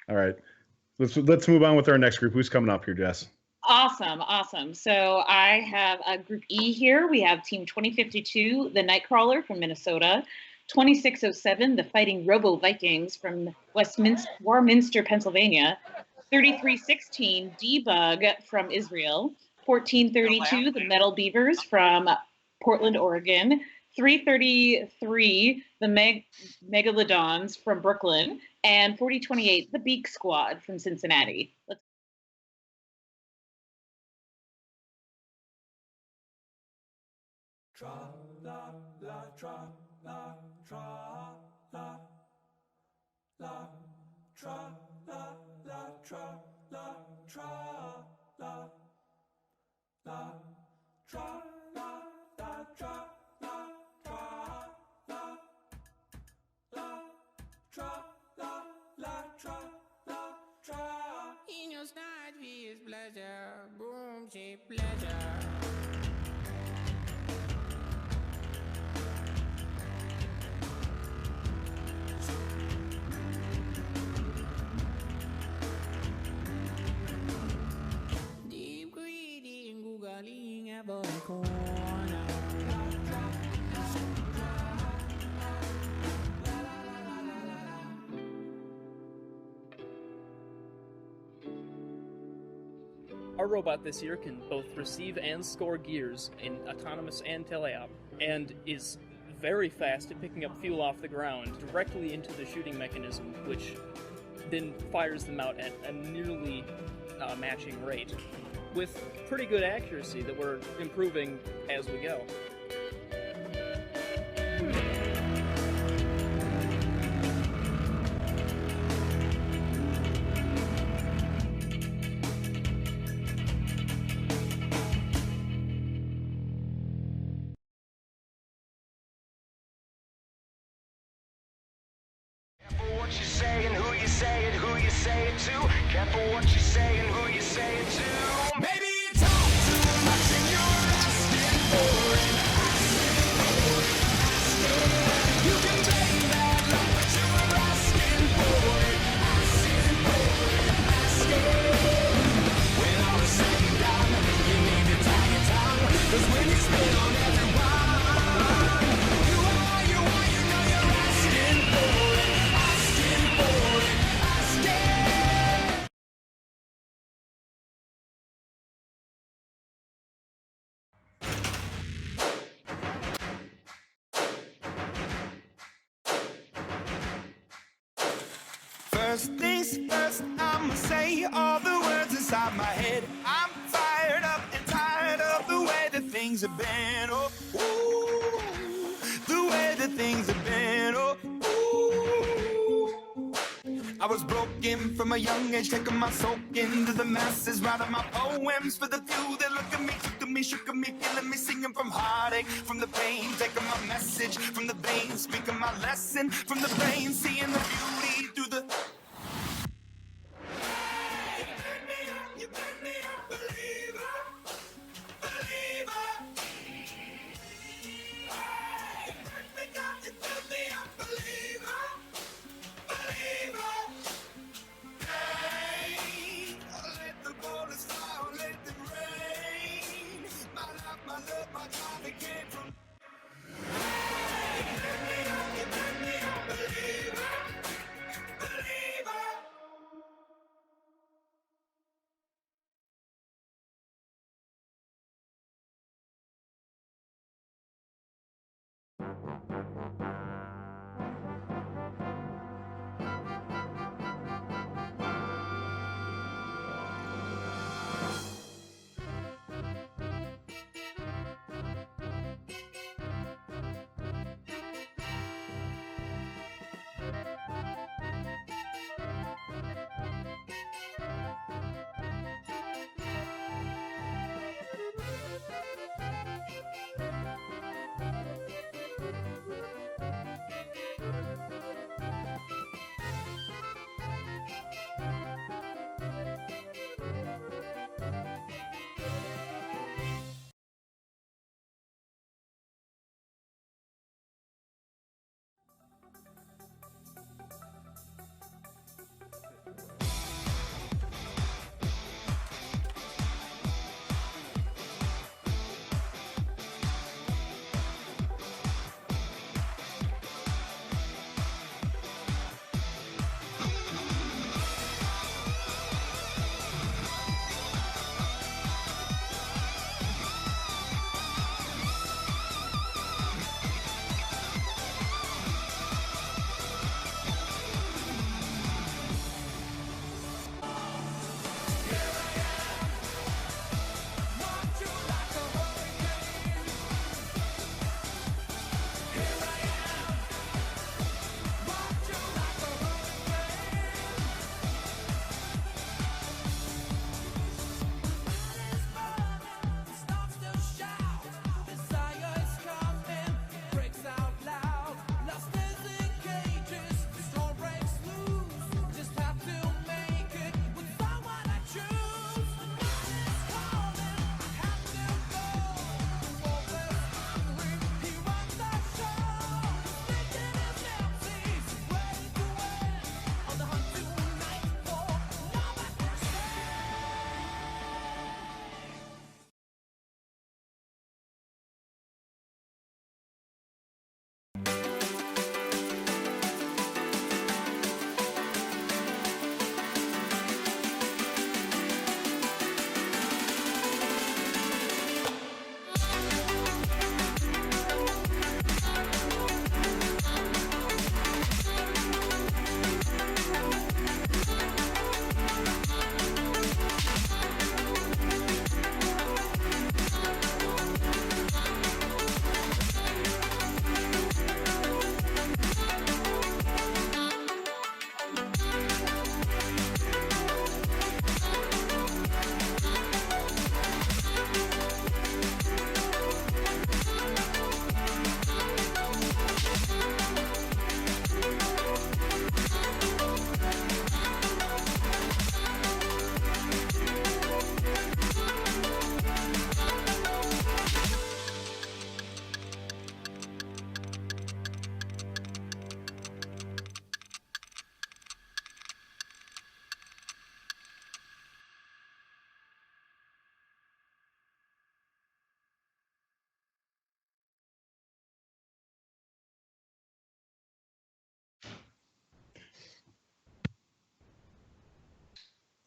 All right. Let's move on with our next group. Who's coming up here, Jess? Awesome. So I have a Group E here. We have Team 2052, the KnightKrawler from Minnesota, 2607, the Fighting RoboVikings from Warminster, Pennsylvania, 3316, Debug from Israel, 1432, the Metal Beavers from Portland, Oregon, 333, the Megalodons from Brooklyn, and 4028, the Beak Squad from Cincinnati. Let's Tra la la tra la tra la la tra la la tra la tra la la tra la la tra la tra la la tra la la tra la tra. In your side is pleasure, boom, she pleasure. Our robot this year can both receive and score gears in autonomous and teleop, and is very fast at picking up fuel off the ground directly into the shooting mechanism, which then fires them out at a nearly matching rate, with pretty good accuracy that we're improving as we go. What you say and who you say it, who you say it to. Careful what you say and who you say it to. Maybe you talk too much and you're asking for it. You can take that love, but you're asking for it. When all is said and done, you need to tie your tongue. 'Cause when you spit on everyone, you know you're asking for it. First things first, I'ma say all the words inside my head. I'm fired up and tired of the way that things have been. Oh, ooh, the way that things have been. Oh, ooh. I was broken from a young age, taking my soak into the masses, writing my poems for the few that look at me, took to me, shook at me, feeling me, singing from heartache, from the pain, taking my message from the veins, speaking my lesson from the brain, seeing the beauty through the. You make me a believer, believer. You make me a believer, believer. Hey, let the bullets fly, let them rain. My life, my love, my drive, it came from. You make me a believer.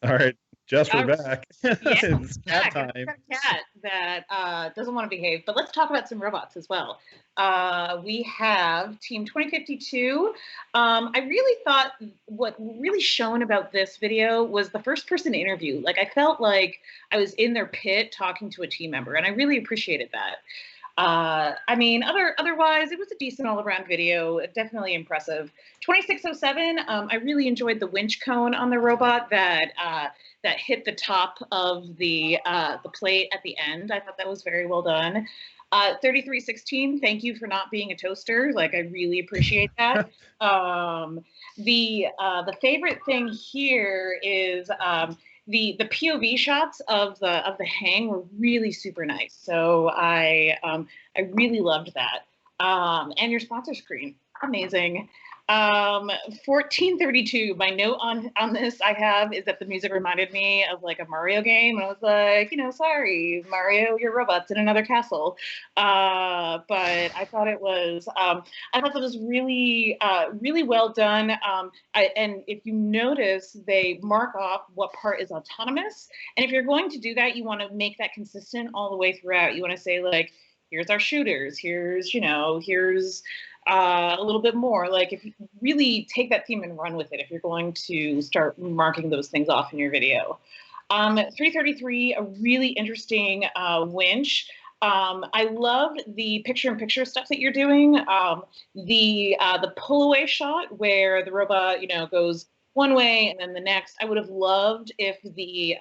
All right, Jess, we're Yeah, back. Yeah, It's cat I've time. got a cat that doesn't want to behave, but let's talk about some robots as well. We have Team 2052. I really thought what really shone about this video was the first person interview. Like, I felt like I was in their pit talking to a team member, and I really appreciated that. I mean, otherwise, it was a decent all-around video. Definitely impressive. 2607. I really enjoyed the winch cone on the robot that hit the top of the plate at the end. I thought that was very well done. 3316. Thank you for not being a toaster. Like, I really appreciate that. The favorite thing here is the POV shots of the hang were really super nice. So I really loved that. And your sponsor screen, amazing. 1432. My note on this I have is that the music reminded me of like a Mario game, and I was like, sorry, Mario, your robot's in another castle. But I thought it was really really well done. And if you notice, they mark off what part is autonomous, and if you're going to do that, you want to make that consistent all the way throughout. You want to say, like, here's our shooters, here's a little bit more. Like, if you really take that theme and run with it, if you're going to start marking those things off in your video. 333, a really interesting winch. I loved the picture-in-picture stuff that you're doing. The pull-away shot where the robot, goes one way and then the next. I would have loved if the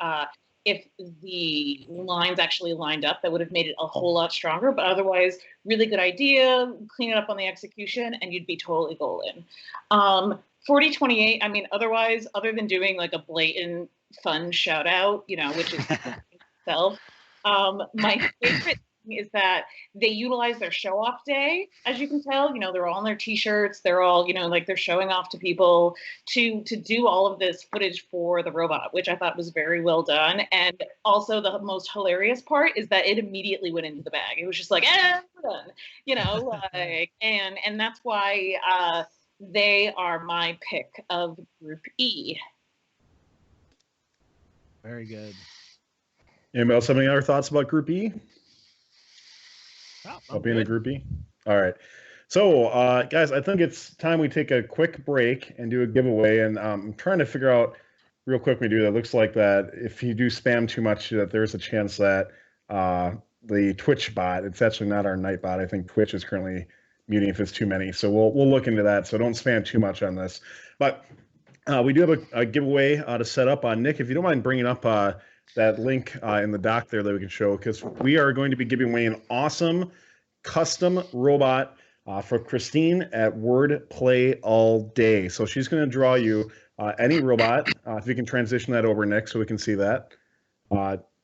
lines actually lined up. That would have made it a whole lot stronger, but otherwise, really good idea. Clean it up on the execution, and you'd be totally golden. 4028, I mean, otherwise, other than doing like a blatant fun shout out, which is itself, my favorite thing is that they utilize their show off day. As you can tell, they're all in their t-shirts. They're all, like they're showing off to people to do all of this footage for the robot, which I thought was very well done. And also the most hilarious part is that it immediately went into the bag. It was just like, we're done, and that's why they are my pick of Group E. Very good. Anybody else have any other thoughts about Group E? I'm being a good. Group E? All right. So, guys, I think it's time we take a quick break and do a giveaway. And I'm trying to figure out real quick when we do that. It looks like that if you do spam too much, that there's a chance that the Twitch bot, it's actually not our night bot. I think Twitch is currently muting if it's too many. So we'll look into that. So don't spam too much on this. But we do have a giveaway to set up. Nick, if you don't mind bringing up that link in the doc there that we can show, because we are going to be giving away an awesome custom robot for Christine at Word Play All Day. So she's going to draw you any robot. If you can transition that over, Nick, so we can see that.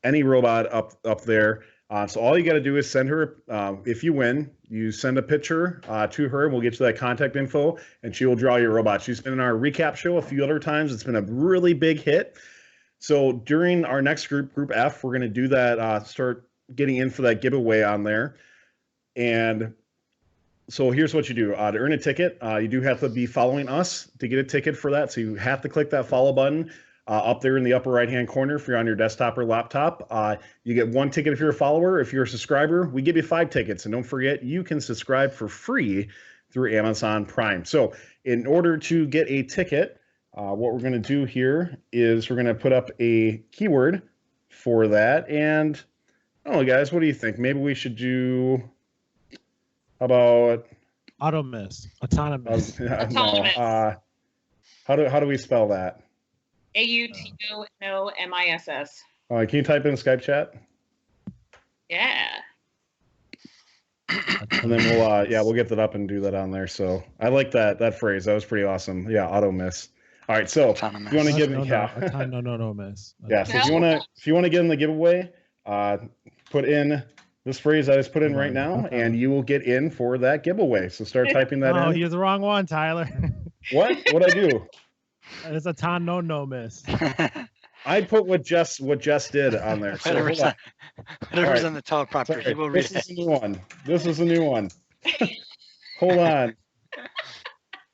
Any robot up there. So all you got to do is send her, if you win, you send a picture to her, and we'll get you that contact info, and she will draw your robot. She's been in our recap show a few other times. It's been a really big hit. So during our next group, Group F, we're going to do that, start getting in for that giveaway on there. And so here's what you do. To earn a ticket, you do have to be following us to get a ticket for that. So you have to click that follow button up there in the upper right-hand corner if you're on your desktop or laptop. You get one ticket if you're a follower. If you're a subscriber, we give you 5 tickets. And don't forget, you can subscribe for free through Amazon Prime. So in order to get a ticket, what we're going to do here is we're going to put up a keyword for that. And I don't know, guys, what do you think? Maybe we should do, how about autonomous? Autonomous. No, how do we spell that? AUTONOMISS. Can you type in Skype chat? Yeah. And then we'll get that up and do that on there. So I like that phrase. That was pretty awesome. Yeah, auto miss. All right, so if you want to give no, miss. Yeah, so if you want to get in the giveaway, put in this phrase I just put in right now, and you will get in for that giveaway. So start typing that in. Oh, you're the wrong one, Tyler. What? What'd I do? It's a no miss. I put what Jess did on there. So whatever's on the teleprompter, he will read it. This is a new one. This is a new one. Hold on.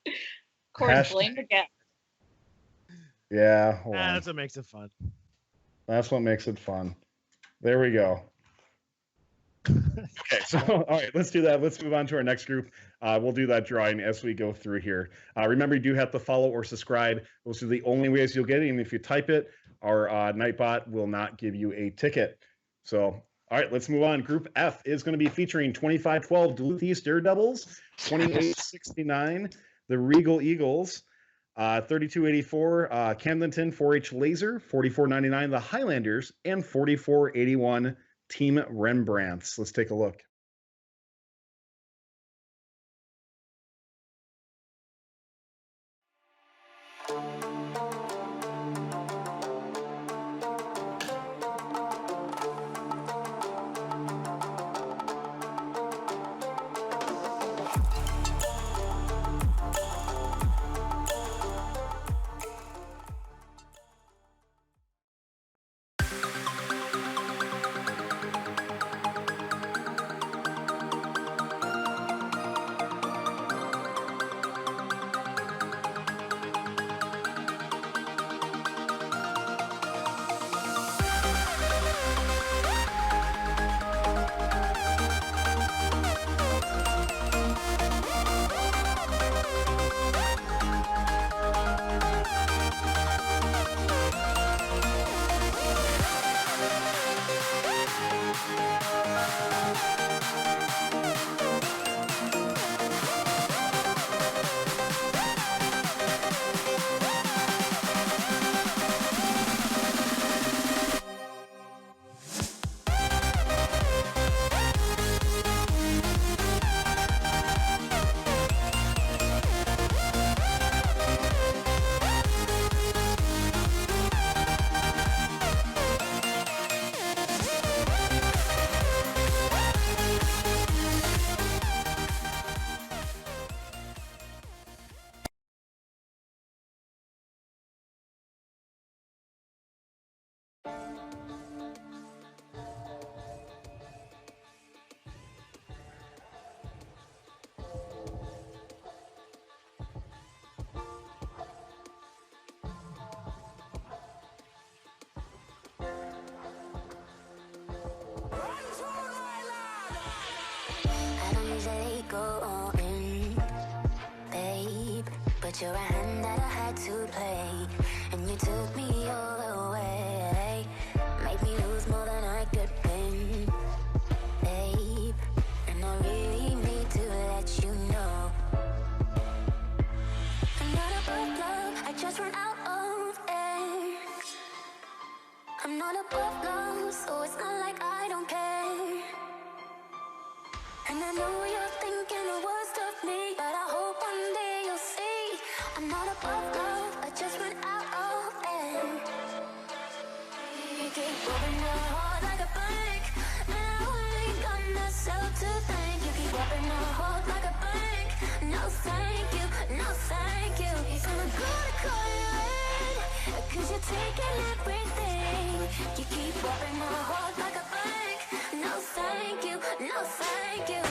Of course, blame the guest. Yeah, hold on. That's what makes it fun. That's what makes it fun. There we go. Okay, so all right, let's do that. Let's move on to our next group. We'll do that drawing as we go through here. Remember, you do have to follow or subscribe. Those are the only ways you'll get it. And if you type it, our Nightbot will not give you a ticket. So, all right, let's move on. Group F is going to be featuring 2512 Duluth East Daredevils, 2869 the Regal Eagles, 3284 Camdenton 4-H Laser, 4499 the Highlanders, and 4481 Team Rembrandts. Let's take a look. But you're a hand that I had to play, and you took me all away, made me lose more than I could win, babe, and I really need to let you know I'm not above love, I just run out of air. I'm not above love, so it's not like I don't care. And I know you're thinking the worst of me, but I hope one day you'll see I'm not above love, I just run out of air. You keep rubbing your heart like a bank, and I ain't got myself to thank. You keep rubbing your heart like a bank. No thank you, no thank you. You feeling good to call you in, 'cause you're taking everything. You keep rubbing your heart like a bank. No thank you, no thank you.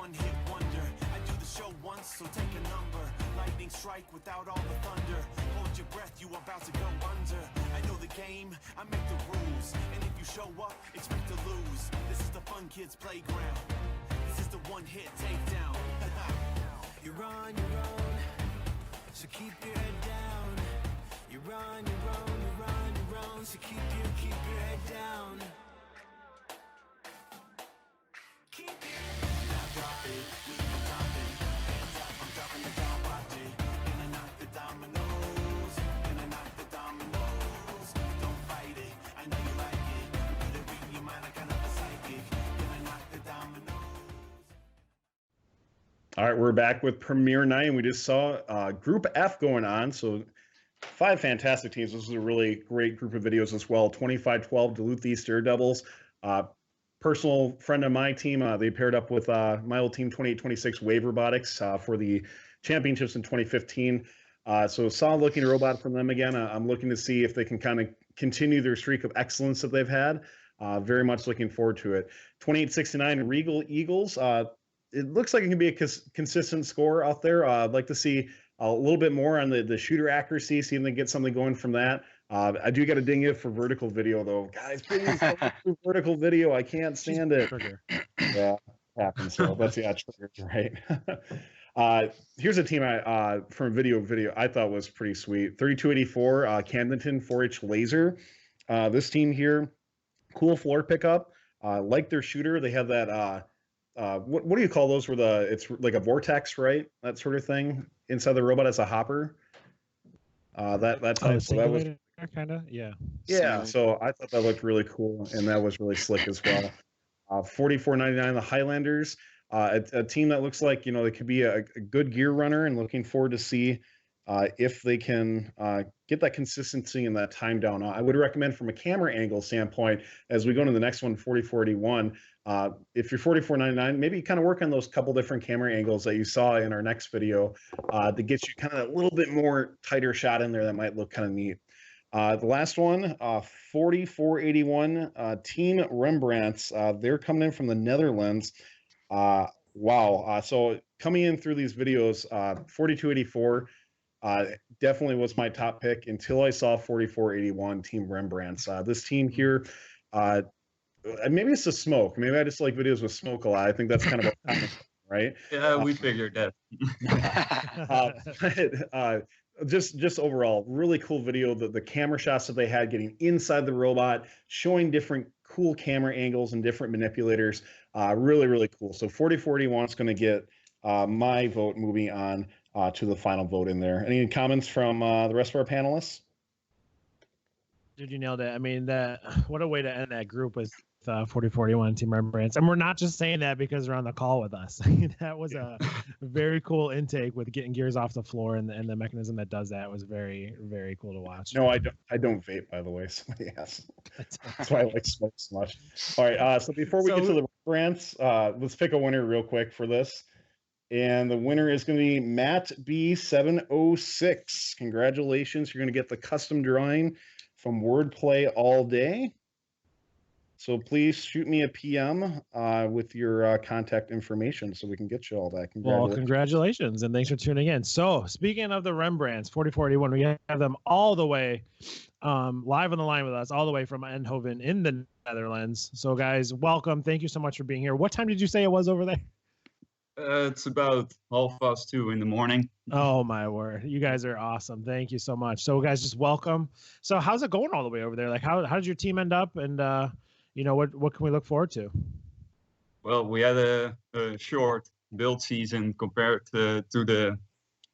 one-hit wonder. I do the show once, so take a number. Lightning strike without all the thunder. Hold your breath, you about to go under. I know the game, I make the rules. And if you show up, expect to lose. This is the fun kids playground. This is the one-hit takedown. You're on your own, so keep your head down. You're on your own, you're on your own, so keep your head down. Keep your Now drop it, keep it dropping. Hands up, I'm dropping the down, watch it. Gonna knock the dominoes, gonna knock the dominoes. Don't fight it, I know you like it. Let it read your mind like another psychic. Gonna knock the dominoes. All right, we're back with Premiere Night, and we just saw Group F going on. So 5 fantastic teams. This was a really great group of videos as well. 25-12 Duluth East Daredevils. Personal friend of my team, they paired up with my old team, 28-26 Wave Robotics, for the championships in 2015. So solid looking robot from them again. I'm looking to see if they can kind of continue their streak of excellence that they've had. Very much looking forward to it. 28-69 Regal Eagles. It looks like it can be a consistent score out there. I'd like to see a little bit more on the shooter accuracy, see if they get something going from that. I do got to ding it for vertical video, though. Guys, please don't do vertical video. I can't stand it. Yeah, it happens. So that's triggers, right? Here's a team from video I thought was pretty sweet. 3284 Camdenton 4H Laser. This team here, cool floor pickup. Like their shooter, they have that. What do you call those? Where it's like a vortex, right? That sort of thing inside the robot as a hopper. That type. So that was kind of, yeah. Yeah. So I thought that looked really cool, and that was really slick as well. 44.99 the Highlanders. A team that looks like they could be a good gear runner, and looking forward to see if they can get that consistency and that time down. I would recommend from a camera angle standpoint, as we go into the next one, 4481, if you're 44.99, maybe kind of work on those couple different camera angles that you saw in our next video to get you kind of a little bit more tighter shot in there that might look kind of neat. The last one, 4481, Team Rembrandts. They're coming in from the Netherlands. Wow. So coming in through these videos, 4284 definitely was my top pick until I saw 4481 Team Rembrandts. This team here, maybe it's the smoke. Maybe I just like videos with smoke a lot. I think that's kind of a common, right? Yeah, we figured that. Just overall, really cool video. The camera shots that they had getting inside the robot, showing different cool camera angles and different manipulators. Really, really cool. So 4481 is going to get my vote moving on to the final vote in there. Any comments from the rest of our panelists? Dude, you nailed it. I mean, what a way to end that group with 4041 Team Rembrandts. And we're not just saying that because they're on the call with us. That was a very cool intake with getting gears off the floor, and the mechanism that does that was very, very cool to watch. No, I don't vape, by the way. So yes, that's why I like smoke so much. All right, so before we get to the Rembrandts, let's pick a winner real quick for this. And the winner is going to be Matt B706. Congratulations. You're going to get the custom drawing from Wordplay All Day. So please shoot me a PM with your contact information so we can get you all that. Well, congratulations, and thanks for tuning in. So speaking of the Rembrandts, 4481, we have them all the way live on the line with us, all the way from Eindhoven in the Netherlands. So guys, welcome. Thank you so much for being here. What time did you say it was over there? It's about 2:30 in the morning. Oh my word, you guys are awesome. Thank you so much. So guys, just welcome. So how's it going all the way over there? Like how did your team end up, and what can we look forward to? Well, we had a short build season compared to the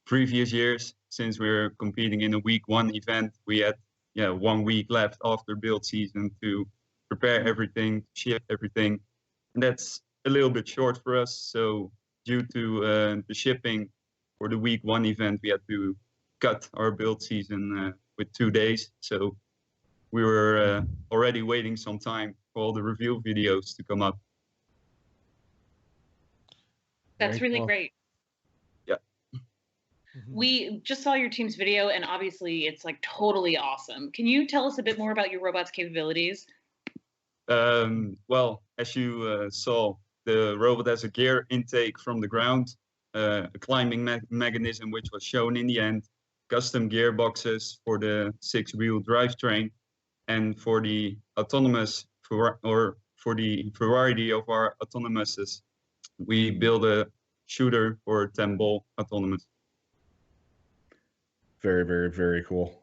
previous years. Since we're competing in a week 1 event, we had 1 week left after build season to prepare everything, ship everything, and that's a little bit short for us. So due to the shipping for the week 1 event, we had to cut our build season with 2 days. So we were already waiting some time for all the review videos to come up. That's really great. Yeah. We just saw your team's video, and obviously it's like totally awesome. Can you tell us a bit more about your robot's capabilities? Well, as you saw The robot has a gear intake from the ground, a climbing mechanism which was shown in the end, custom gearboxes for the 6-wheel drivetrain, and for the autonomous for the variety of our autonomouses, we build a shooter for 10-ball autonomous. Very, very, very cool.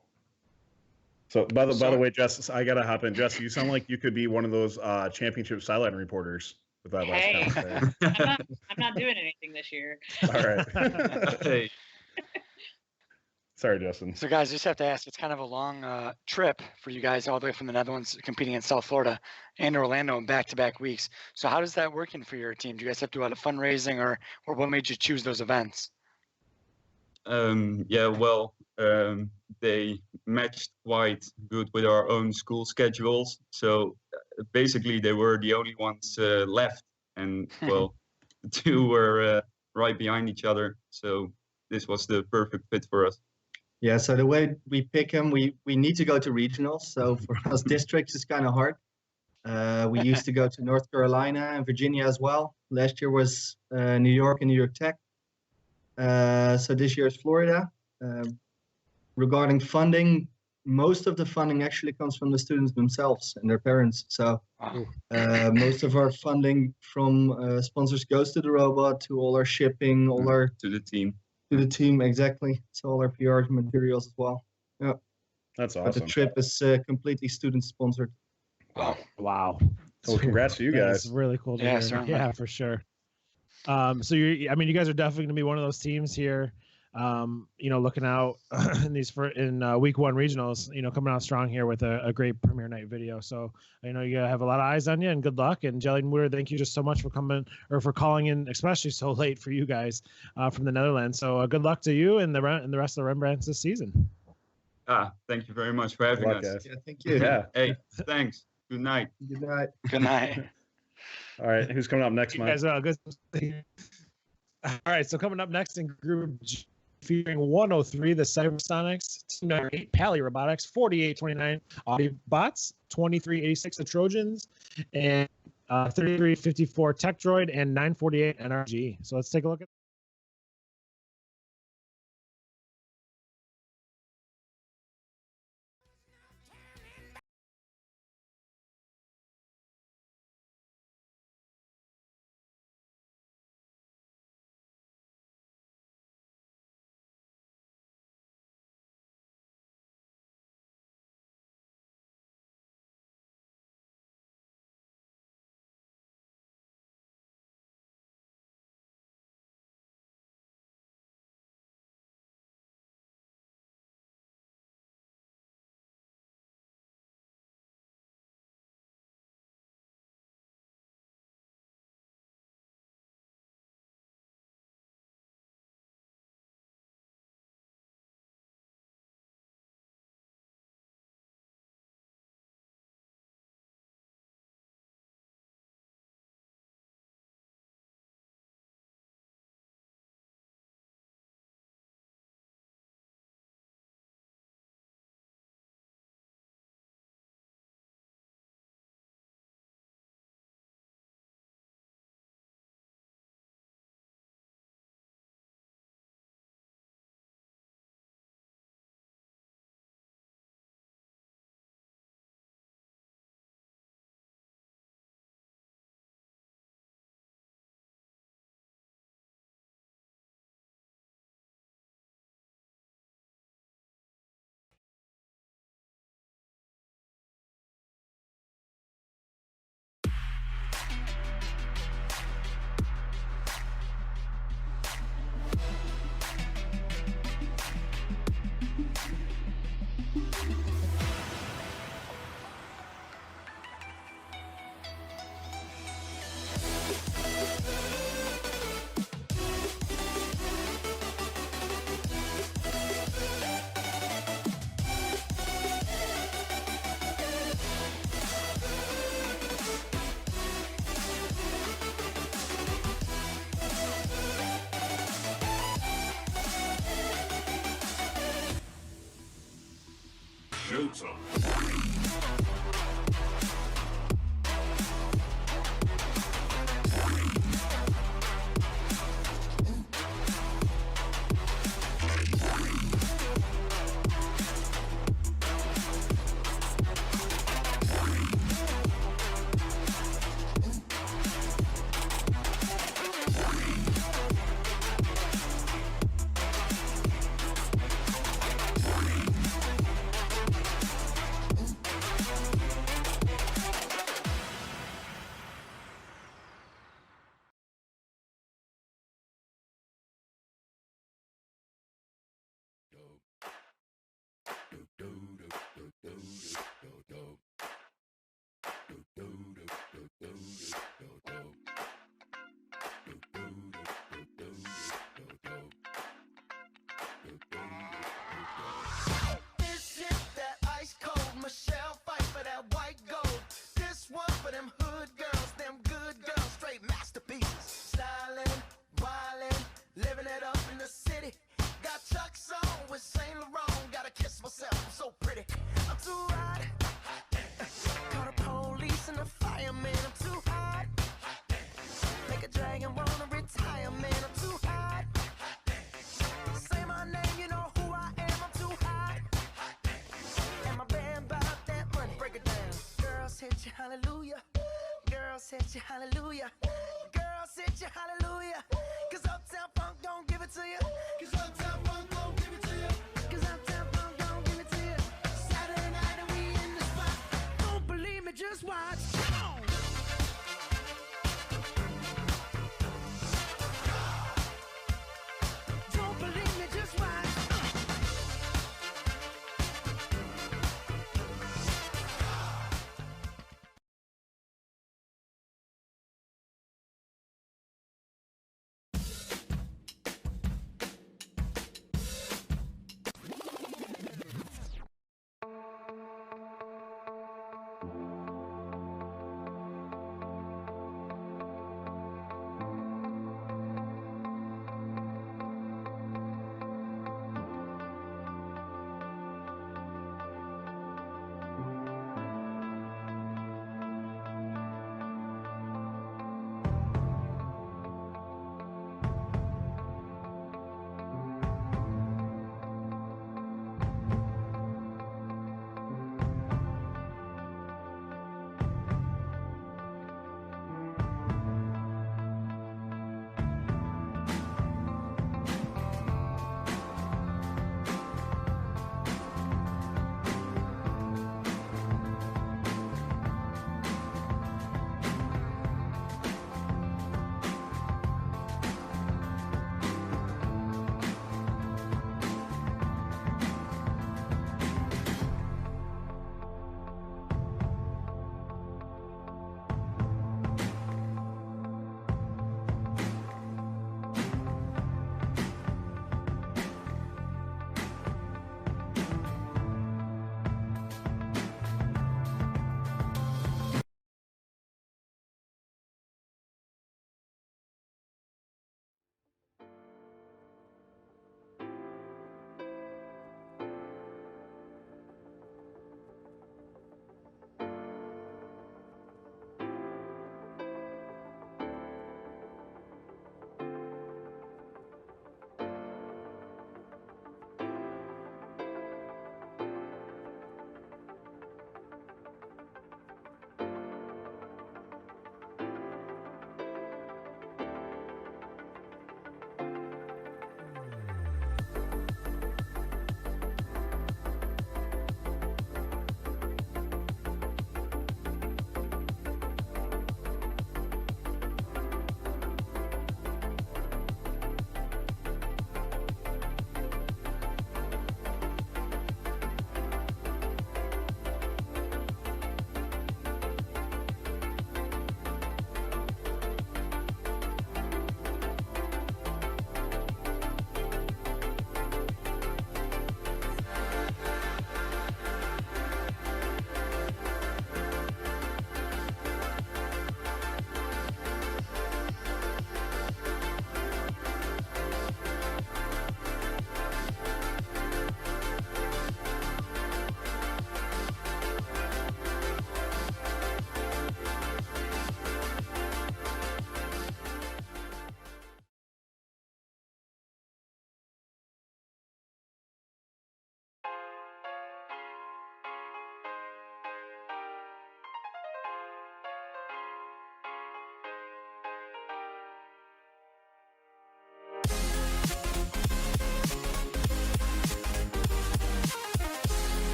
So by the way, Jess, I gotta hop in. Jess, you sound like you could be one of those championship sideline reporters with that last comment there. I'm not doing anything this year. All right. Hey. Sorry, Justin. So guys, I just have to ask, it's kind of a long trip for you guys all the way from the Netherlands competing in South Florida and Orlando in back-to-back weeks. So how does that work in for your team? Do you guys have to do a lot of fundraising or what made you choose those events? Yeah, well, they matched quite good with our own school schedules. So basically they were the only ones left, and well, the two were right behind each other. So this was the perfect fit for us. Yeah, so the way we pick them, we need to go to regionals. So for us, districts is kind of hard. We used to go to North Carolina and Virginia as well. Last year was New York and New York Tech. So this year is Florida. Regarding funding, most of the funding actually comes from the students themselves and their parents. So most of our funding from sponsors goes to the robot, to all our shipping, all our to the team. To the team, exactly. So all our PR materials as well. Yeah, that's awesome. But the trip is completely student sponsored. Wow. So congrats to you guys. That's really cool to Yeah, hear. certainly. Yeah, for sure. So you guys are definitely going to be one of those teams here. Looking out in week 1 regionals, coming out strong here with a great premiere night video. So I know you have a lot of eyes on you, and good luck. And Jelly and Moore, thank you just so much for for calling in, especially so late for you guys from the Netherlands. So good luck to you and the rest of the Rembrandts this season. Thank you very much for having us. Guys. Yeah, thank you. Yeah. Hey, thanks. Good night. Good night. Good night. All right, who's coming up next, You Mike? guys, good. All right, so coming up next in Group G, featuring 103, the Cybersonics, Team 8, Paly Robotics, 4829, Audi Bots, 2386, the Trojans, and 3354 Tech Droid, and 948 NRG. So let's take a look at. Showtime. said you hallelujah. Girl said you hallelujah. Girl said you hallelujah. Cause Uptown Funk don't give it to you. Cause Uptown Funk don't give it to you. Cause Uptown Funk don't give it to you. Saturday night and we in the spot. Don't believe me, just watch. Come on. Don't believe me, just watch.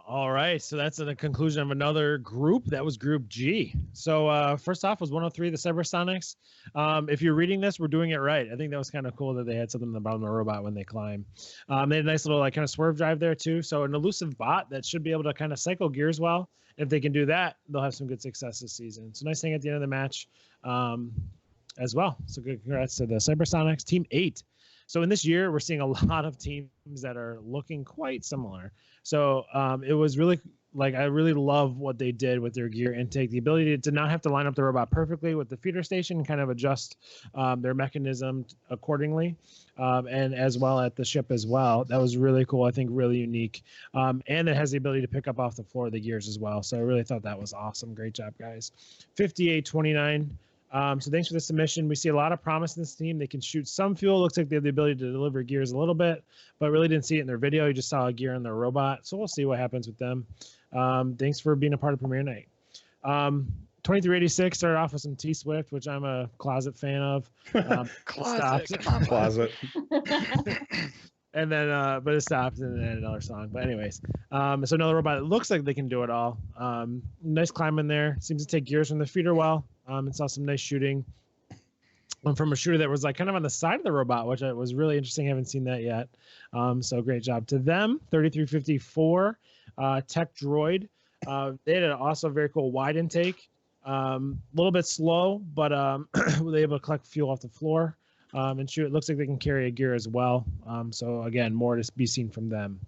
All right, so that's the conclusion of another group. That was Group G. So first off was 103, the Cybersonics. If you're reading this, we're doing it right. I think that was kind of cool that they had something on the bottom of the robot when they climb. They had a nice little like kind of swerve drive there too. So an elusive bot that should be able to kind of cycle gears well if they can do that, they'll have some good success this season. So nice thing at the end of the match as well. So good congrats to the Cybersonics Team 8. So in this year, we're seeing a lot of teams that are looking quite similar. So it was really I really love what they did with their gear intake, the ability to not have to line up the robot perfectly with the feeder station and kind of adjust their mechanism accordingly, and as well at the ship as well. That was really cool. I think really unique. And it has the ability to pick up off the floor of the gears as well. So I really thought that was awesome. Great job, guys. 58-29. So thanks for the submission. We see a lot of promise in this team. They can shoot some fuel. Looks like they have the ability to deliver gears a little bit, but really didn't see it in their video. You just saw a gear in their robot. So we'll see what happens with them. Thanks for being a part of Premiere Night. 2386 started off with some T-Swift, which I'm a closet fan of. Closet. And then, but it stopped and then another song. But anyways, so another robot. It looks like they can do it all. Nice climb in there. Seems to take gears from the feeder well. And saw some nice shooting from a shooter that was kind of on the side of the robot, which was really interesting. I haven't seen that yet. So great job to them. 3354 Tech Droid. They had also a very cool wide intake. A little bit slow, but they were able to collect fuel off the floor and shoot. It looks like they can carry a gear as well. So again, more to be seen from them.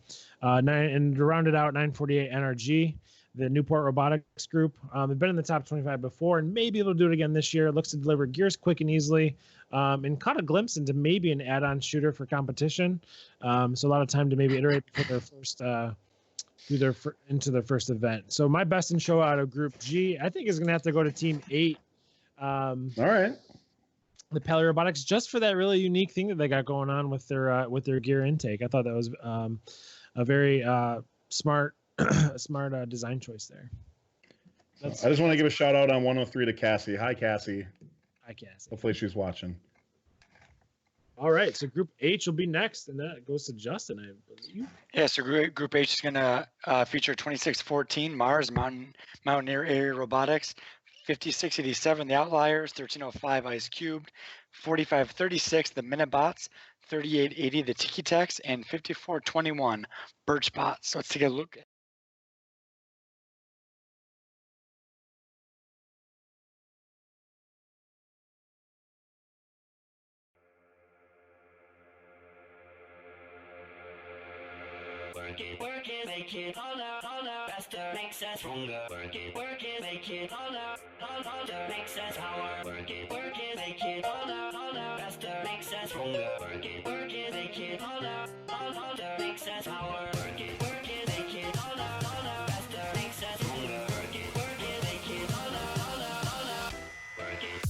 And to round it out, 948 NRG. The Newport Robotics group. They've been in the top 25 before, and maybe they'll do it again this year. It looks to deliver gears quick and easily, and caught a glimpse into maybe an add-on shooter for competition. So a lot of time to maybe iterate for their first into their first event. So my best in show out of Group G, I think is going to have to go to Team 8. All right. The Paly Robotics, just for that really unique thing that they got going on with their gear intake. I thought that was a very smart design choice there. I just want to give a shout out on 103 to Cassie. Hi, Cassie. Hi, Cassie. Hopefully she's watching. All right, so Group H will be next, and that goes to Justin, I believe. Yeah, so Group H is going to feature 2614 Mars Mountaineer Area Robotics, 5687 the Outliers, 1305 Ice Cubed, 4536 the Minibots, 3880 the Tiki Techs, and 5421 Birch Bots. So let's take a look. Work it, make it harder, faster, makes us stronger. Work it, make it harder, makes us power. Work it, make it harder, faster, makes us stronger. Work it, make it harder, makes us power. Work it, make it harder, faster, makes us stronger. Work it, make it harder, work it.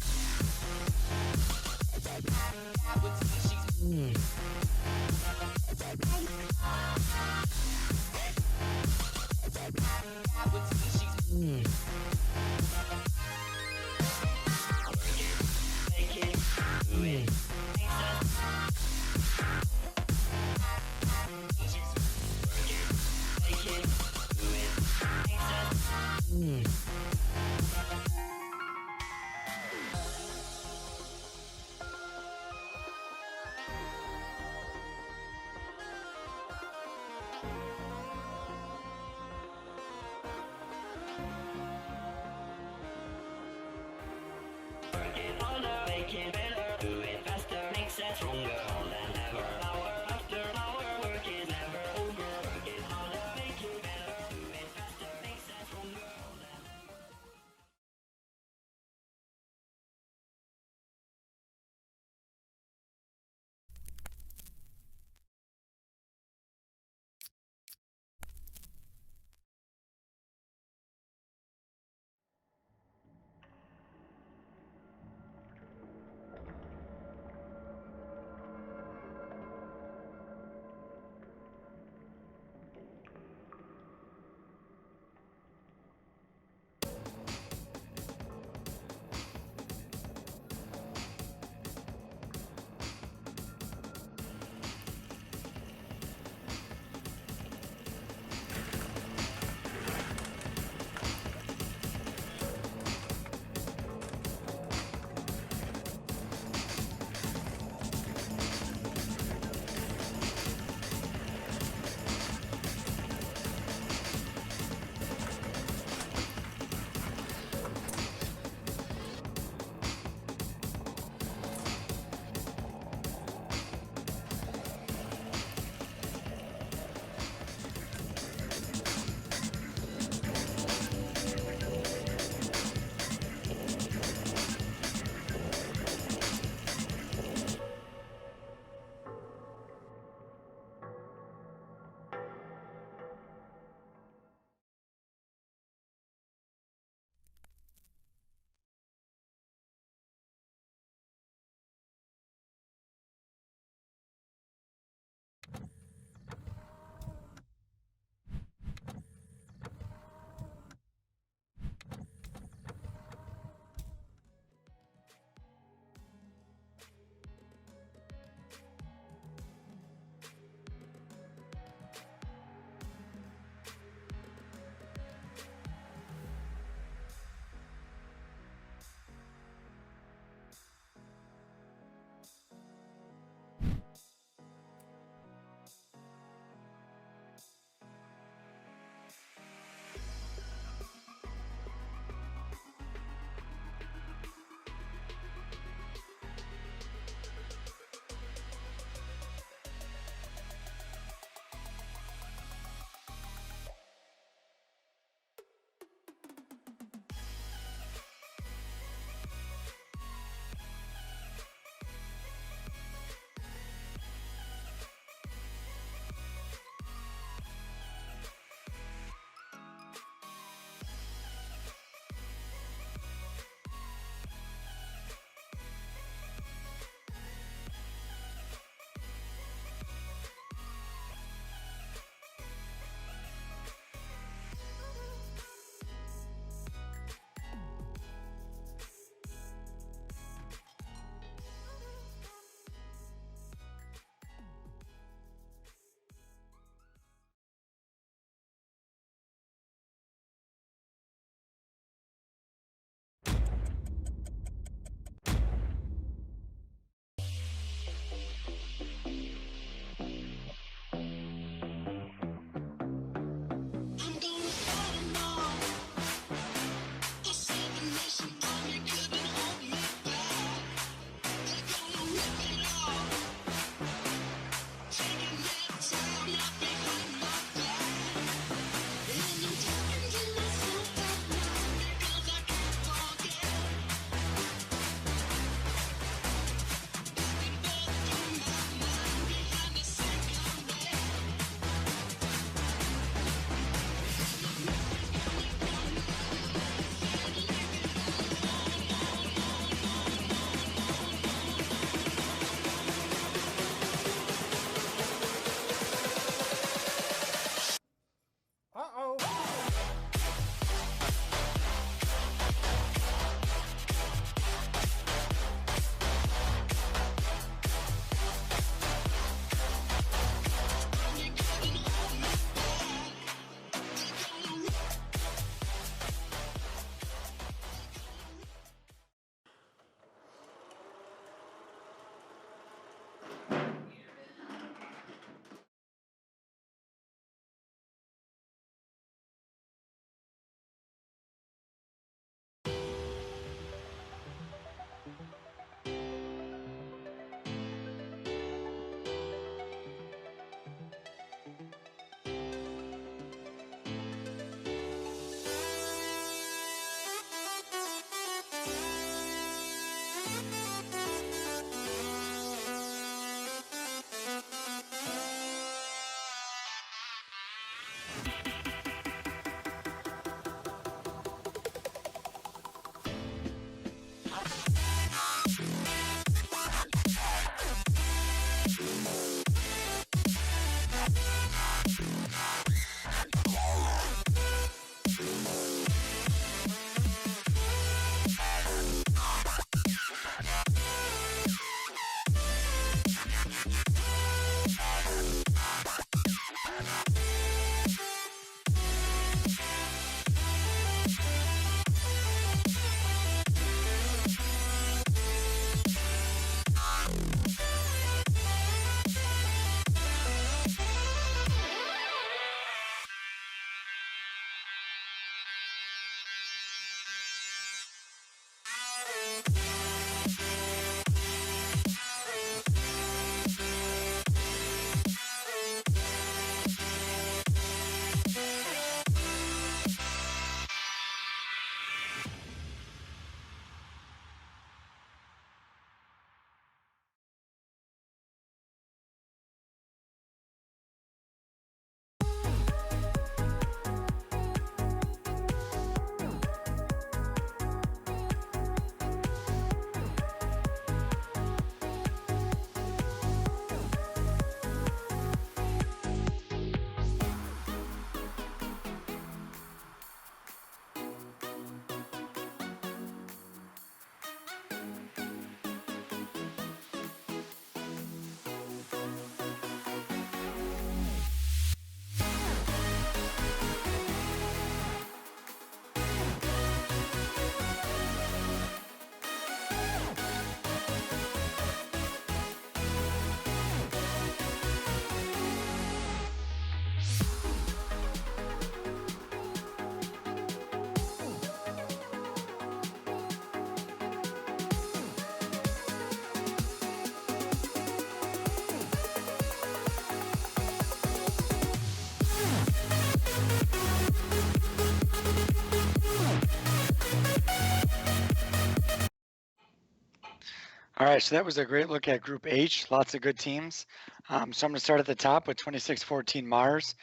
All right, so that was a great look at Group H. Lots of good teams. So I'm going to start at the top with 2614 Mars.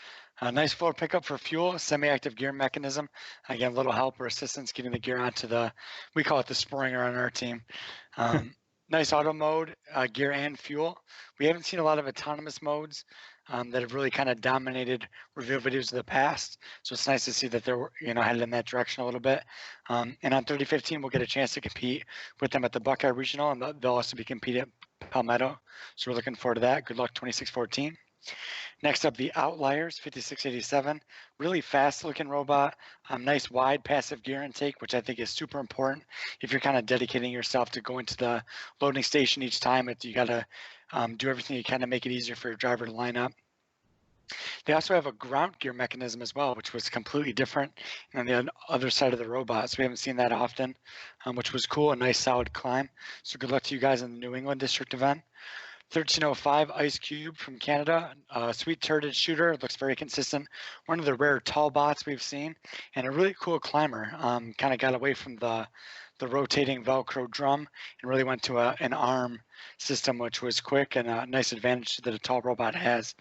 A nice floor pickup for fuel, semi-active gear mechanism. Again, a little help or assistance getting the gear onto the, we call it the Springer on our team. Nice auto mode, gear and fuel. We haven't seen a lot of autonomous modes that have really kind of dominated review videos of the past. So it's nice to see that they're headed in that direction a little bit. And on 3015, we'll get a chance to compete with them at the Buckeye Regional, and they'll also be competing at Palmetto. So we're looking forward to that. Good luck, 2614. Next up, the Outliers, 5687. Really fast-looking robot. Nice wide passive gear intake, which I think is super important. If you're kind of dedicating yourself to going to the loading station each time, you got to do everything you can to make it easier for your driver to line up. They also have a ground gear mechanism as well, which was completely different on the other side of the robot. So we haven't seen that often, which was cool. A nice solid climb. So good luck to you guys in the New England District event. 1305 Ice Cube from Canada, sweet turreted shooter, looks very consistent. One of the rare tall bots we've seen, and a really cool climber. Kind of got away from the rotating Velcro drum and really went to an arm system, which was quick and a nice advantage that a tall robot has.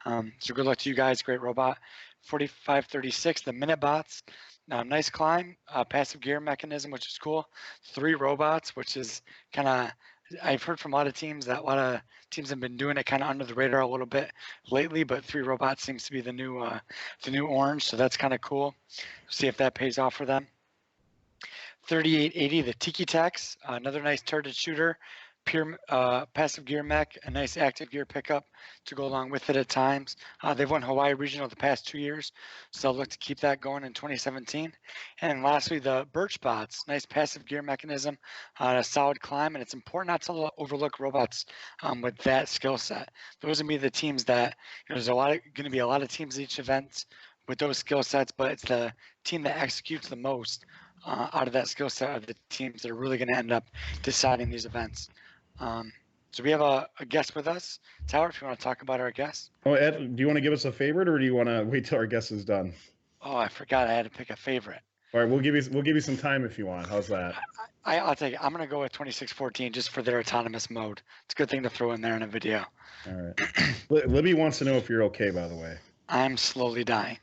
So good luck to you guys, great robot. 4536, the Minute Bots. Nice climb, passive gear mechanism, which is cool. 3 robots, which is kind of, I've heard from a lot of teams that a lot of teams have been doing it kind of under the radar a little bit lately, but 3 robots seems to be the new orange, so that's kind of cool. See if that pays off for them. 3880, the Tiki Techs, another nice turreted shooter, pure passive gear mech, a nice active gear pickup to go along with it at times. They've won Hawaii Regional the past 2 years, so I'll look to keep that going in 2017. And lastly, the Birch Bots, nice passive gear mechanism, a solid climb, and it's important not to overlook robots with that skill set. Those would be the teams that, there's going to be a lot of teams at each event with those skill sets, but it's the team that executes the most out of that skill set are the teams that are really going to end up deciding these events. So we have a guest with us. Tower, if you want to talk about our guest. Oh, Ed, do you want to give us a favorite, or do you want to wait till our guest is done? Oh, I forgot I had to pick a favorite. All right, we'll give you some time if you want. How's that? I'll take it. I'm going to go with 2614 just for their autonomous mode. It's a good thing to throw in there in a video. All right. Libby wants to know if you're okay, by the way. I'm slowly dying.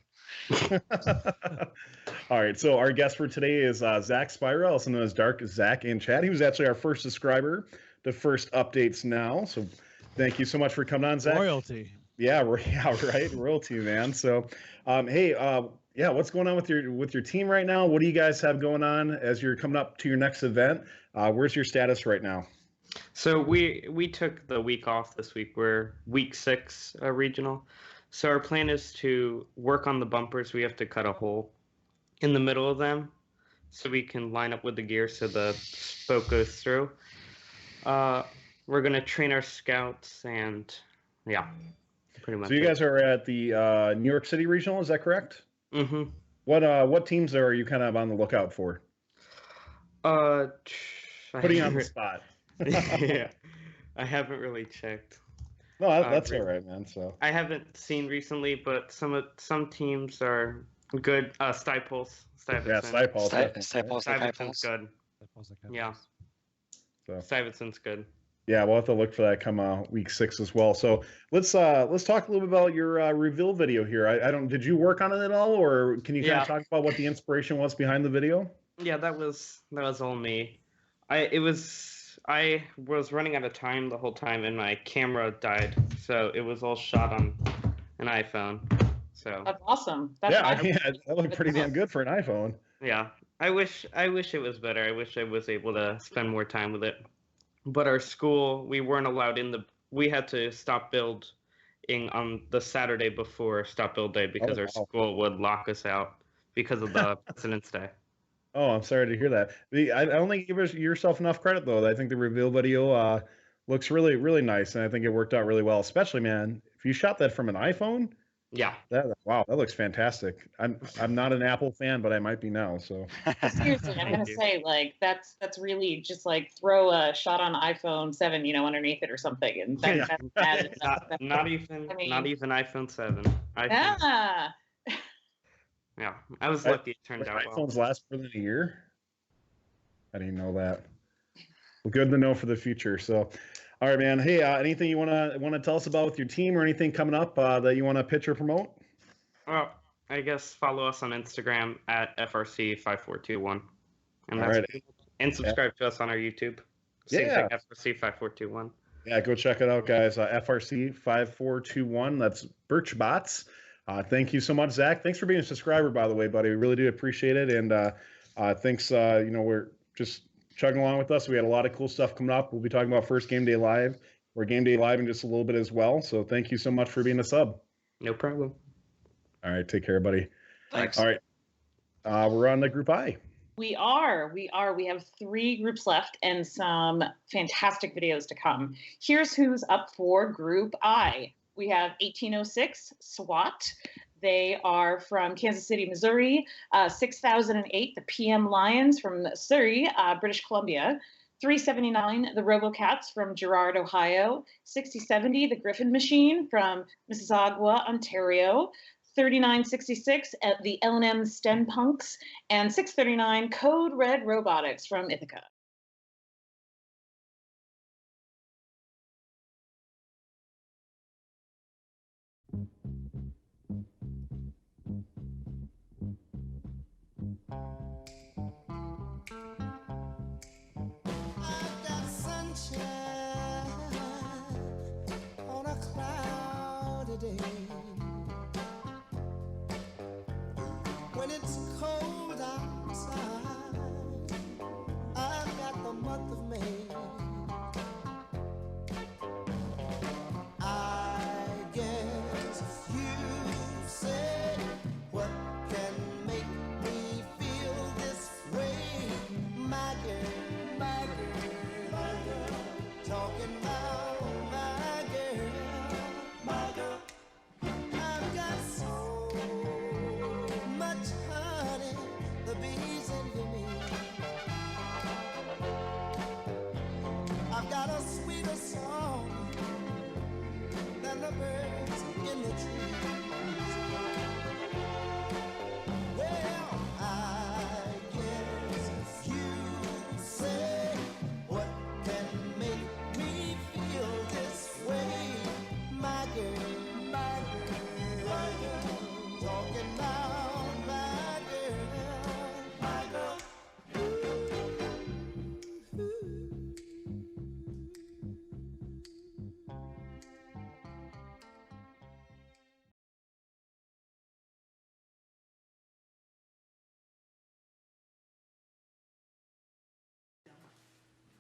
All right, so our guest for today is Zach Spira, also known as Dark Zach in chat. He was actually our first subscriber to First Updates Now, so thank you so much for coming on, Zach. Royalty. Yeah, right, royalty, man. So, hey, what's going on with your team right now? What do you guys have going on as you're coming up to your next event? Where's your status right now? So we took the week off this week. We're week 6 regional. So our plan is to work on the bumpers. We have to cut a hole in the middle of them so we can line up with the gear so the spoke goes through. We're going to train our scouts and yeah, pretty much. So you guys are at the New York City Regional, is that correct? Mm-hmm. What teams are you kind of on the lookout for? Putting you on the spot. Yeah, I haven't really checked. No, that's all right, man. So I haven't seen recently, but some teams are good. Stuypulse. Yeah, Stuypulse's good. Yeah. So Stuyvesant's good. Yeah, we'll have to look for that come week 6 as well. So let's talk a little bit about your reveal video here. Did you work on it at all, or can you kind of talk about what the inspiration was behind the video? Yeah, that was all me. I was running out of time the whole time, and my camera died, so it was all shot on an iPhone. So that's awesome. That looked pretty damn good for an iPhone. Yeah, I wish it was better. I wish I was able to spend more time with it. But our school, we weren't allowed we had to stop building on the Saturday before Stop Build Day because our school would lock us out because of the President's Day. Oh, I'm sorry to hear that. I don't think you give yourself enough credit, though. I think the reveal video looks really, really nice, and I think it worked out really well. Especially, man, if you shot that from an iPhone, yeah, wow, that looks fantastic. I'm not an Apple fan, but I might be now. So seriously, I'm gonna say that's really just like throw a shot on iPhone 7, underneath it or something, and not even iPhone 7. Yeah. Yeah, I was lucky it turned out well. iPhones last more than a year? I didn't know that. Well, good to know for the future. So, all right, man. Hey, anything you wanna tell us about with your team, or anything coming up that you want to pitch or promote? Well, I guess follow us on Instagram at FRC5421. And All right. And subscribe to us on our YouTube. Same Yeah. thing, FRC5421. Yeah, go check it out, guys. FRC5421. That's Birch Bots. Thank you so much, Zach. Thanks for being a subscriber, by the way, buddy. We really do appreciate it. And thanks. We're just chugging along with us. We had a lot of cool stuff coming up. We'll be talking about First Game Day Live or Game Day Live in just a little bit as well. So thank you so much for being a sub. No problem. All right, take care, buddy. Thanks. All right, we're on the Group I. We are. We have 3 groups left and some fantastic videos to come. Here's who's up for Group I. We have 1806 SWAT. They are from Kansas City, Missouri. 6008, the PM Lions from Surrey, British Columbia. 379, the RoboCats from Girard, Ohio. 6070, the Gryphon Machine from Mississauga, Ontario. 3966 at the L&N STEMPunks, and 639 Code Red Robotics from Ithaca. On a cloudy day, when it's cold outside, I've got the month of May. I guess you say, what can make me feel this way? My girl, my girl, my girl, talking about my girl, my girl. I've got so much honey, the bees envy me. I've got a sweeter song than the birds in the trees. Well, I guess you say, what can make me feel this way? My girl, my girl, my girl, talking about my girl, my girl.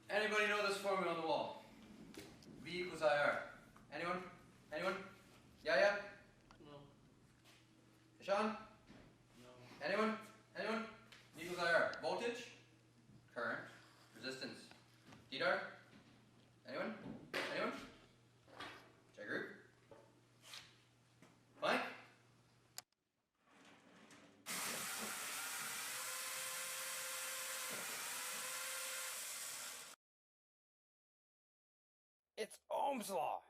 Anybody know this formula on the wall? V equals IR. Anyone? Anyone? Yeah? No. Sean? No. Anyone? Anyone? V equals IR. Voltage? Current? Resistance? Didar? Anyone? Anyone? Check group? Mike? It's Ohm's Law.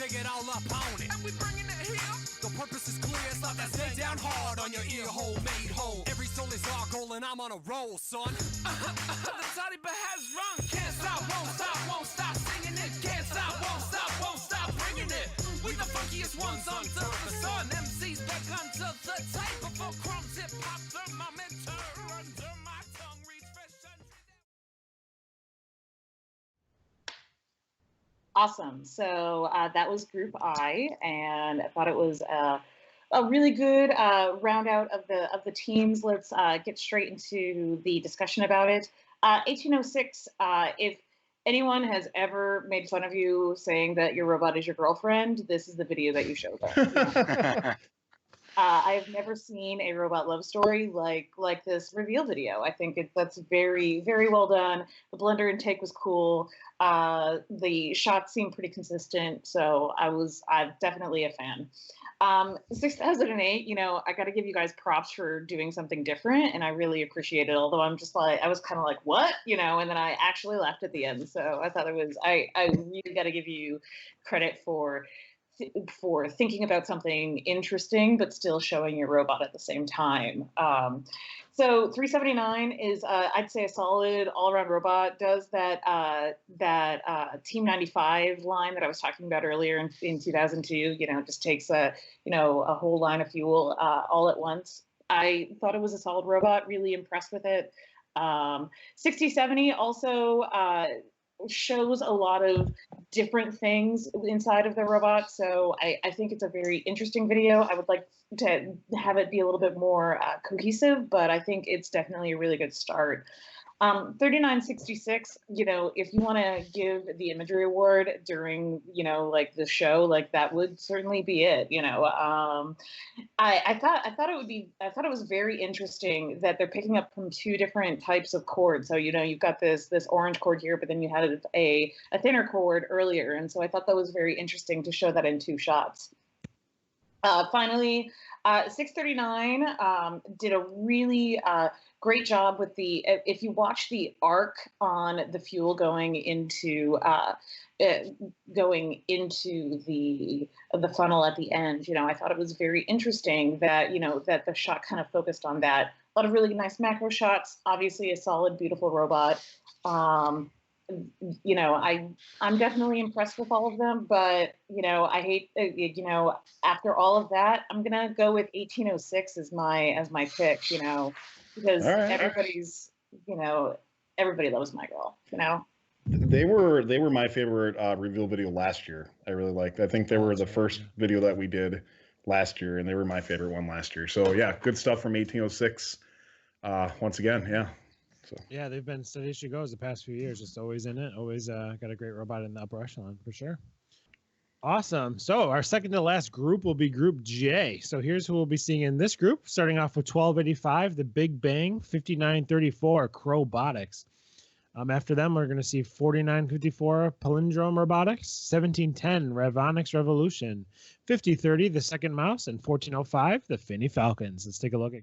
bring it all up on it. And we bringing it here. The purpose is clear, it's not that stay down hard on your ear hole made whole. Every soul is our goal and I'm on a roll, son. The Taliban has run. Can't stop, won't stop singing it. Can't stop, won't stop bringing it. We the funkiest ones under the sun. MCs back onto the tape before crumbs hip hop thermometer under my tongue reach fresh and Awesome. So that was Group I, and I thought it was a really good round out of the teams. Let's get straight into the discussion about it. 1806. If anyone has ever made fun of you saying that your robot is your girlfriend, this is the video that you show them. I have never seen a robot love story like this reveal video. I think that's very, very well done. The blender intake was cool. The shots seemed pretty consistent, so I'm definitely a fan. 6008, you know, I got to give you guys props for doing something different, and I really appreciate it. Although I was kind of like, what, you know, and then I actually laughed at the end. So I thought I really got to give you credit for thinking about something interesting, but still showing your robot at the same time. So 379 is, I'd say, a solid all-around robot. Does that Team 95 line that I was talking about earlier in 2002. You know, just takes a whole line of fuel all at once. I thought it was a solid robot. Really impressed with it. 6070 also shows a lot of different things inside of the robot, so I think it's a very interesting video. I would like to have it be a little bit more cohesive, but I think it's definitely a really good start. 3966, you know, if you want to give the imagery award during, you know, like the show, like that would certainly be it. You know, I thought it was very interesting that they're picking up from two different types of cord. So, you know, you've got this orange cord here, but then you had a thinner cord earlier, and so I thought that was very interesting to show that in two shots. Finally, 639 did a really great job with if you watch the arc on the fuel going into the funnel at the end, you know, I thought it was very interesting that, you know, that the shot kind of focused on that. A lot of really nice macro shots, obviously a solid, beautiful robot. You know, I'm definitely impressed with all of them, but, you know, I hate, you know, after all of that, I'm gonna go with 1806 as my pick, you know, because everybody's, you know, everybody loves my girl, you know. They were my favorite reveal video last year. I really liked. I think they were the first video that we did last year, and they were my favorite one last year. So yeah, good stuff from 1806. Once again, yeah. So. Yeah, they've been steady as she goes the past few years. Just always in it. Always got a great robot in the upper echelon for sure. Awesome. So our second to last group will be Group J. So here's who we'll be seeing in this group. Starting off with 1285, the Big Bang, 5934, Robotics. After them, we're going to see 4954, Palindrome Robotics, 1710, Revonics Revolution, 5030, the Second Mouse, and 1405, the Finney Falcons. Let's take a look at.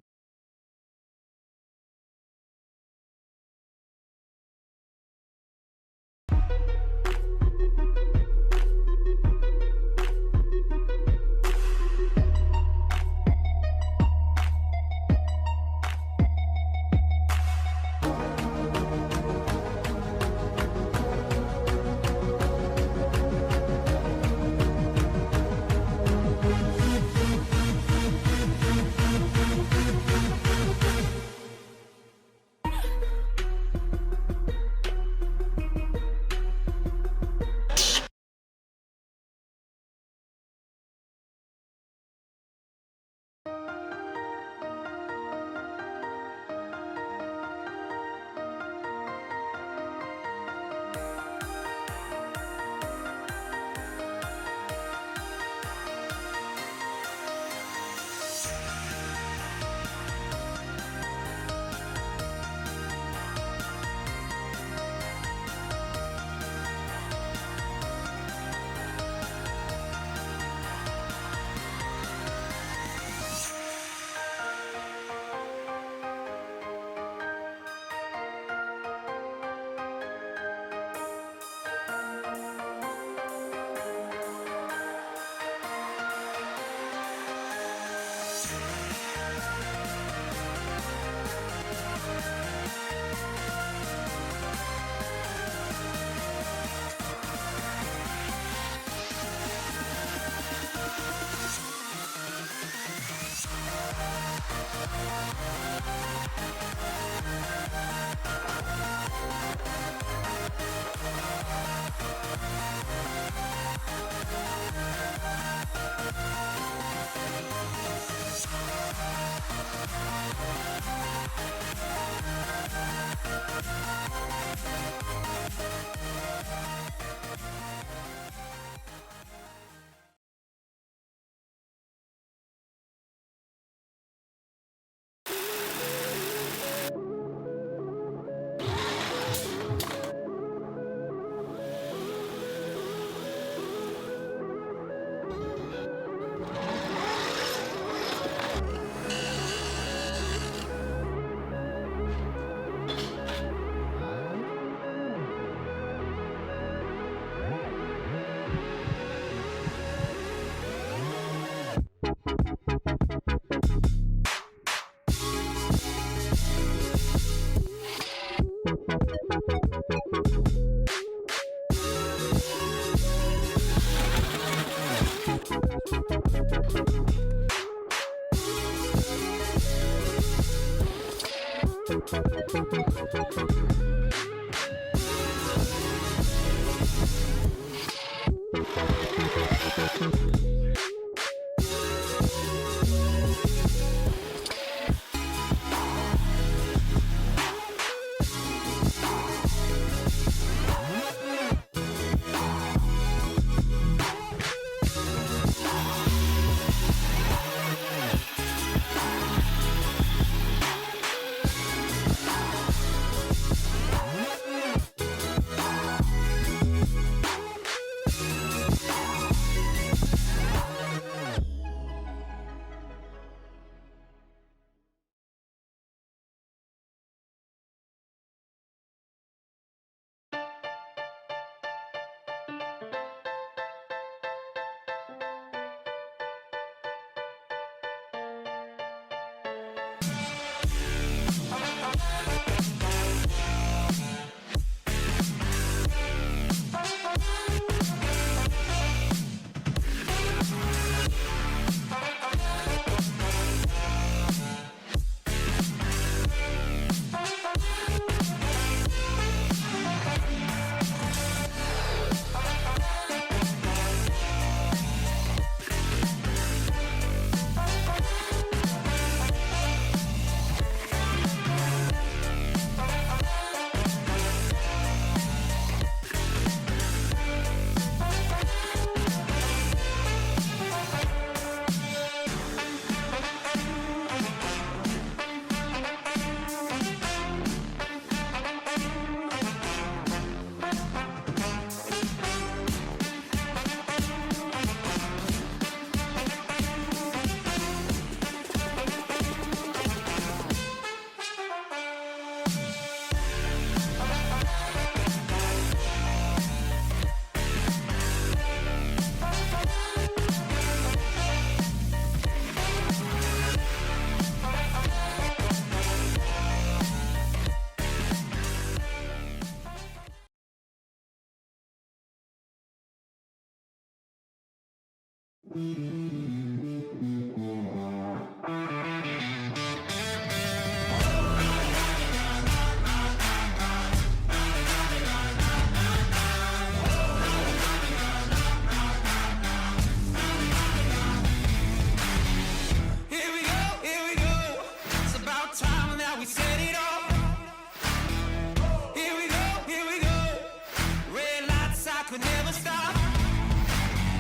could never stop.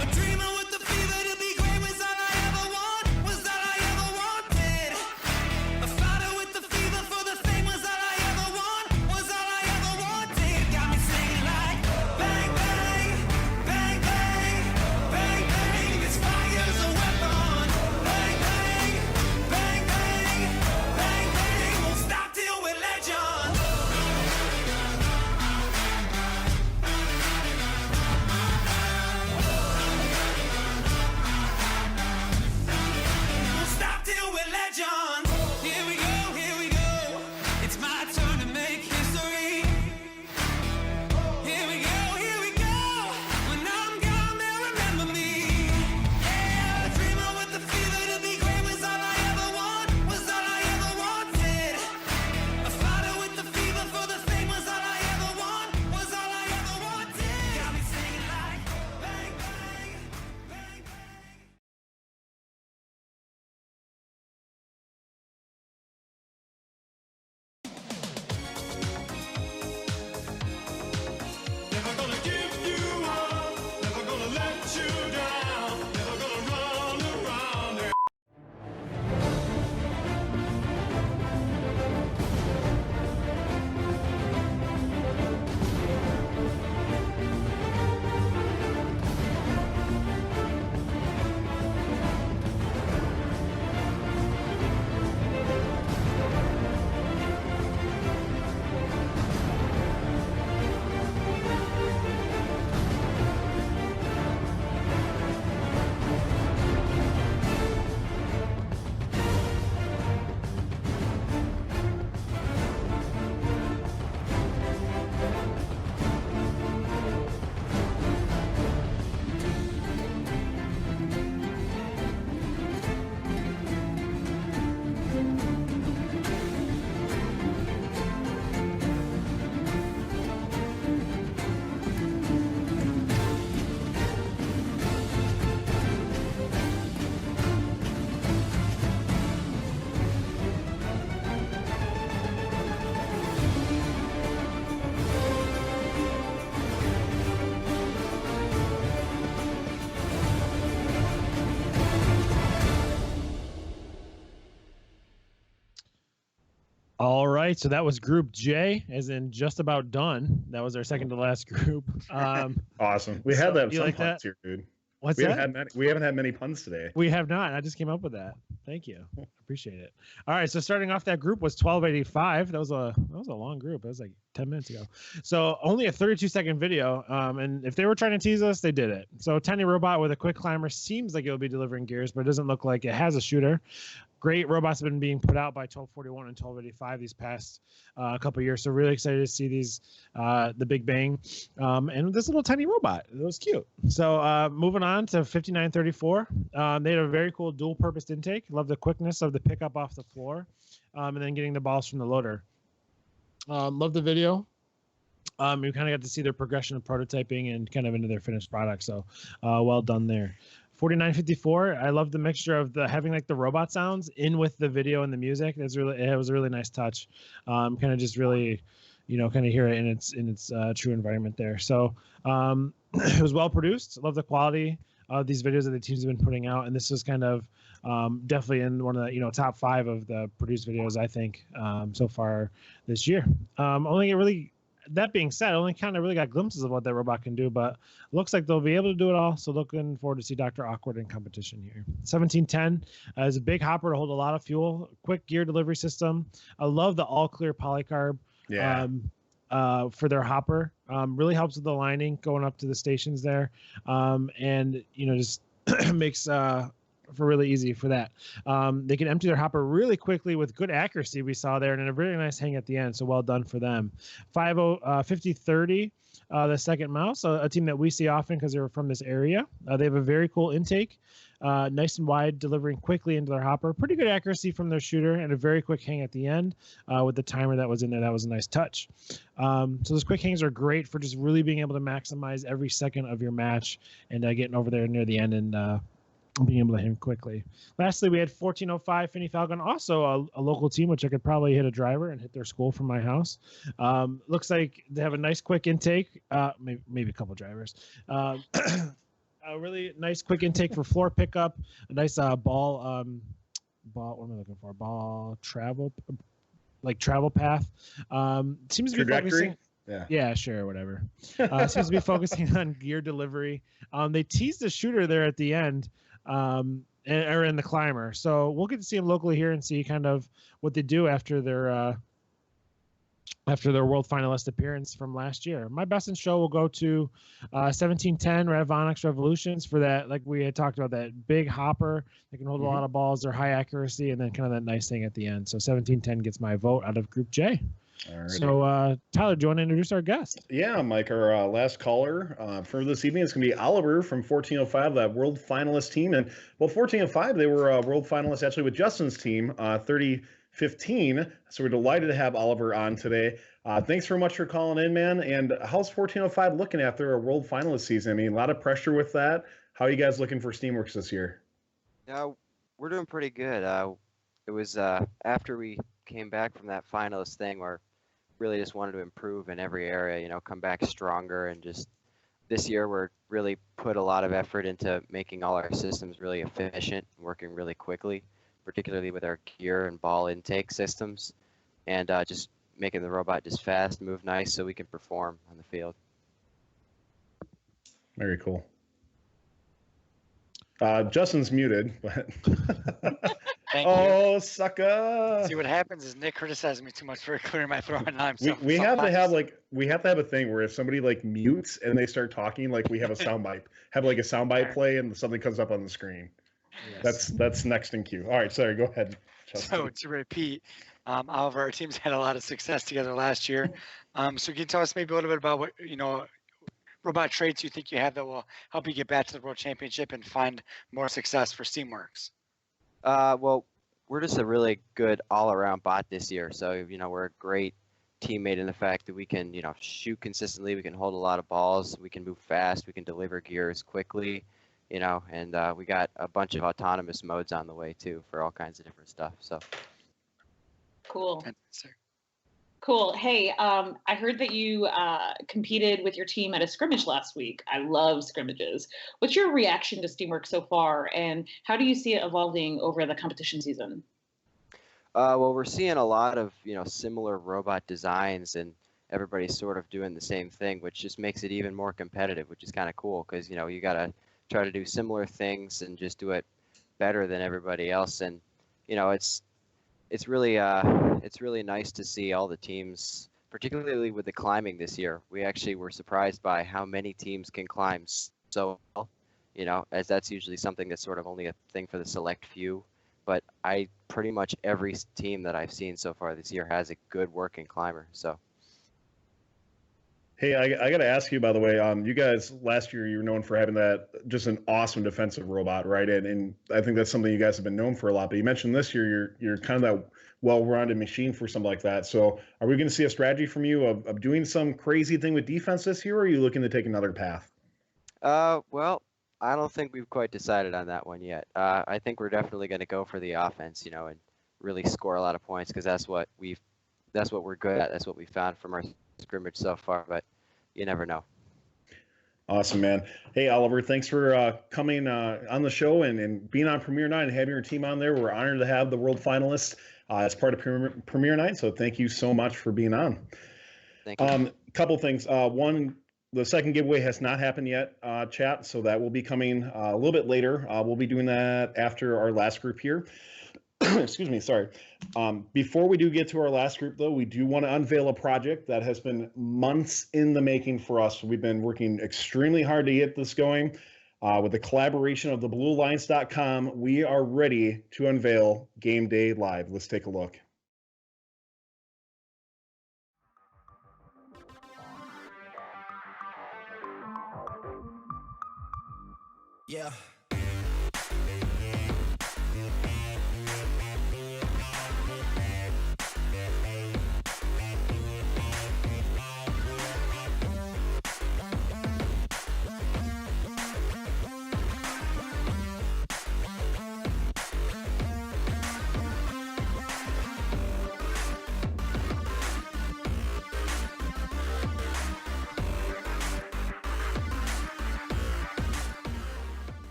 A dreamer with the fever to be great was all All right, so that was Group J, as in just about done. That was our second to last group. Awesome. We so had you some like puns that? here, dude. What's we that? Haven't had many puns today. We have not. I just came up with that. Thank you. Appreciate it. All right. So starting off that group was 1285. That was a long group. That was like 10 minutes ago. So only a 32-second video. And if they were trying to tease us, they did it. So tiny robot with a quick climber seems like it'll be delivering gears, but it doesn't look like it has a shooter. Great robots have been being put out by 1241 and 1285 these past couple years. So really excited to see these, the Big Bang, and this little tiny robot. It was cute. So moving on to 5934, they had a very cool dual-purpose intake. Love the quickness of the pickup off the floor, and then getting the balls from the loader. Love the video. You kind of got to see their progression of prototyping and kind of into their finished product. So well done there. 4954. I love the mixture of the having like the robot sounds in with the video and the music. It was a really nice touch. Kind of just really, kind of hear it in its true environment there. So it was well produced. Love the quality of these videos that the teams have been putting out, and this was kind of definitely in one of the top 5 of the produced videos I think so far this year. That being said, I only kind of really got glimpses of what that robot can do, but looks like they'll be able to do it all. So looking forward to see Dr. Awkward in competition here. 1710 is a big hopper to hold a lot of fuel, quick gear delivery system. I love the all clear polycarb for their hopper. Really helps with the lining going up to the stations there. And just makes for really easy for that. They can empty their hopper really quickly with good accuracy, we saw there, and a really nice hang at the end. So well done for them. 5030, the second mouse, a team that we see often because they're from this area. They have a very cool intake, nice and wide, delivering quickly into their hopper. Pretty good accuracy from their shooter and a very quick hang at the end with the timer that was in there. That was a nice touch. So those quick hangs are great for just really being able to maximize every second of your match and getting over there near the end and being able to hit him quickly. Lastly, we had 1405 Finney Falcon, also a local team, which I could probably hit a driver and hit their school from my house. Looks like they have a nice quick intake, maybe a couple drivers. A really nice quick intake for floor pickup, a nice ball, what am I looking for? Ball travel, like travel path. Seems to be focusing. Yeah, sure, whatever. Seems to be focusing on gear delivery. They teased the shooter there at the end, or in the climber. So we'll get to see them locally here and see kind of what they do after their world finalist appearance from last year. My best in show will go to 1710 Ravonics Revolutions for that, like we had talked about, that big hopper. They can hold a lot of balls. They're high accuracy, and then kind of that nice thing at the end. So 1710 gets my vote out of Group J. Alrighty. So, Tyler, do you want to introduce our guest? Yeah, Mike, our last caller for this evening is going to be Oliver from 1405, that world finalist team. And, 1405, they were world finalists actually with Justin's team, 3015. So we're delighted to have Oliver on today. Thanks very much for calling in, man. And how's 1405 looking after a world finalist season? I mean, a lot of pressure with that. How are you guys looking for Steamworks this year? Yeah, we're doing pretty good. It was after we came back from that finalist thing where really just wanted to improve in every area, come back stronger, and just this year we're really put a lot of effort into making all our systems really efficient, working really quickly, particularly with our gear and ball intake systems, and just making the robot just fast, move nice so we can perform on the field. Very cool. Justin's muted, but Thank you. Sucker! See, what happens is Nick criticizes me too much for clearing my throat, and I'm we have to have a thing where if somebody mutes and they start talking, we have a soundbite, have a soundbite play, and something comes up on the screen. Yes. That's next in queue. All right, sorry, go ahead, Justin. So to repeat, Oliver, our teams had a lot of success together last year. So can you tell us maybe a little bit about what robot traits you think you have that will help you get back to the World Championship and find more success for Steamworks? Well, we're just a really good all-around bot this year. So, we're a great teammate in the fact that we can, shoot consistently. We can hold a lot of balls. We can move fast. We can deliver gears quickly, and we got a bunch of autonomous modes on the way, too, for all kinds of different stuff. So cool. Cool. Hey, I heard that you competed with your team at a scrimmage last week. I love scrimmages. What's your reaction to Steamworks so far, and how do you see it evolving over the competition season? Well, we're seeing a lot of similar robot designs, and everybody's sort of doing the same thing, which just makes it even more competitive, which is kind of cool because you gotta try to do similar things and just do it better than everybody else. And it's really nice to see all the teams, particularly with the climbing this year. We actually were surprised by how many teams can climb so well, as that's usually something that's sort of only a thing for the select few. But pretty much every team that I've seen so far this year has a good working climber. So. Hey, I got to ask you, by the way, you guys last year you were known for having that just an awesome defensive robot, right? And I think that's something you guys have been known for a lot. But you mentioned this year you're kind of that well-rounded machine for something like that. So are we going to see a strategy from you of doing some crazy thing with defense this year, or are you looking to take another path? Well, I don't think we've quite decided on that one yet. I think we're definitely going to go for the offense, and really score a lot of points because that's what we're good at. That's what we found from our scrimmage so far, but you never know. Awesome, man. Hey, Oliver, thanks for coming on the show and being on Premiere Night and having your team on there. We're honored to have the world finalists as part of Premiere Night, so thank you so much for being on. Thank you. Couple things. One, the second giveaway has not happened yet, chat, so that will be coming a little bit later. We'll be doing that after our last group here. Excuse me, sorry. Before we do get to our last group, though, we do want to unveil a project that has been months in the making for us. We've been working extremely hard to get this going. With the collaboration of thebluealliance.com, we are ready to unveil Game Day Live. Let's take a look. Yeah.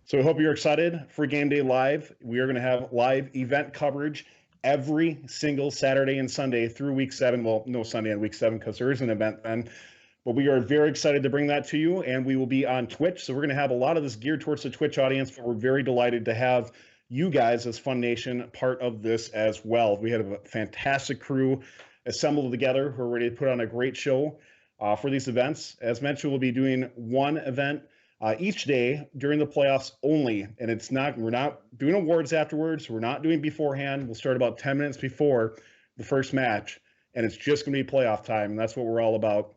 So we hope you're excited for Game Day Live. We are going to have live event coverage every single Saturday and Sunday through week 7. Well, no Sunday on week 7 because there is an event then. But we are very excited to bring that to you, and we will be on Twitch. So we're going to have a lot of this geared towards the Twitch audience, but we're very delighted to have you guys as Fun Nation part of this as well. We had a fantastic crew assembled together who are ready to put on a great show for these events. As mentioned, we'll be doing one event each day during the playoffs only, and we're not doing awards afterwards. We're not doing beforehand. We'll start about 10 minutes before the first match, and it's just going to be playoff time, and that's what we're all about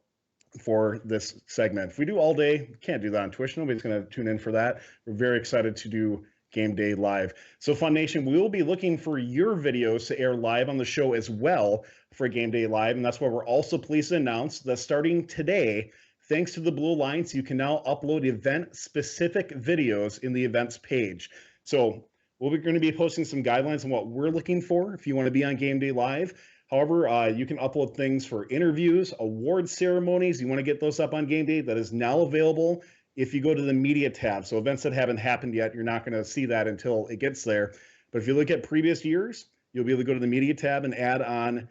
for this segment. If we do all day, can't do that on Twitch. Nobody's going to tune in for that. We're very excited to do Game Day Live. So Fun Nation, we will be looking for your videos to air live on the show as well for Game Day Live, and that's why we're also pleased to announce that starting today, thanks to the Blue Alliance, you can now upload event-specific videos in the events page. So we're going to be posting some guidelines on what we're looking for if you want to be on Game Day Live. However, you can upload things for interviews, award ceremonies. You want to get those up on Game Day. That is now available if you go to the media tab. So events that haven't happened yet, you're not going to see that until it gets there. But if you look at previous years, you'll be able to go to the media tab and add on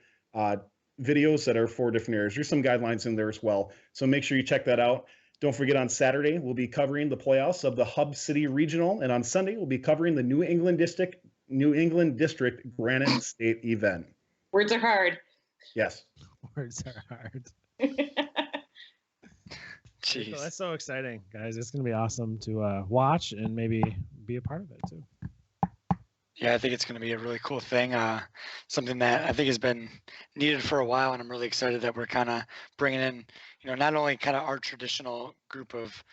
videos that are for different areas. There's some guidelines in there as well. So make sure you check that out. Don't forget, on Saturday, we'll be covering the playoffs of the Hub City Regional. And on Sunday, we'll be covering the New England District Granite State event. Words are hard. Yes. Words are hard. Jeez. So that's so exciting, guys. It's going to be awesome to watch and maybe be a part of it too. Yeah, I think it's going to be a really cool thing. Something that I think has been needed for a while, and I'm really excited that we're kind of bringing in, not only kind of our traditional group of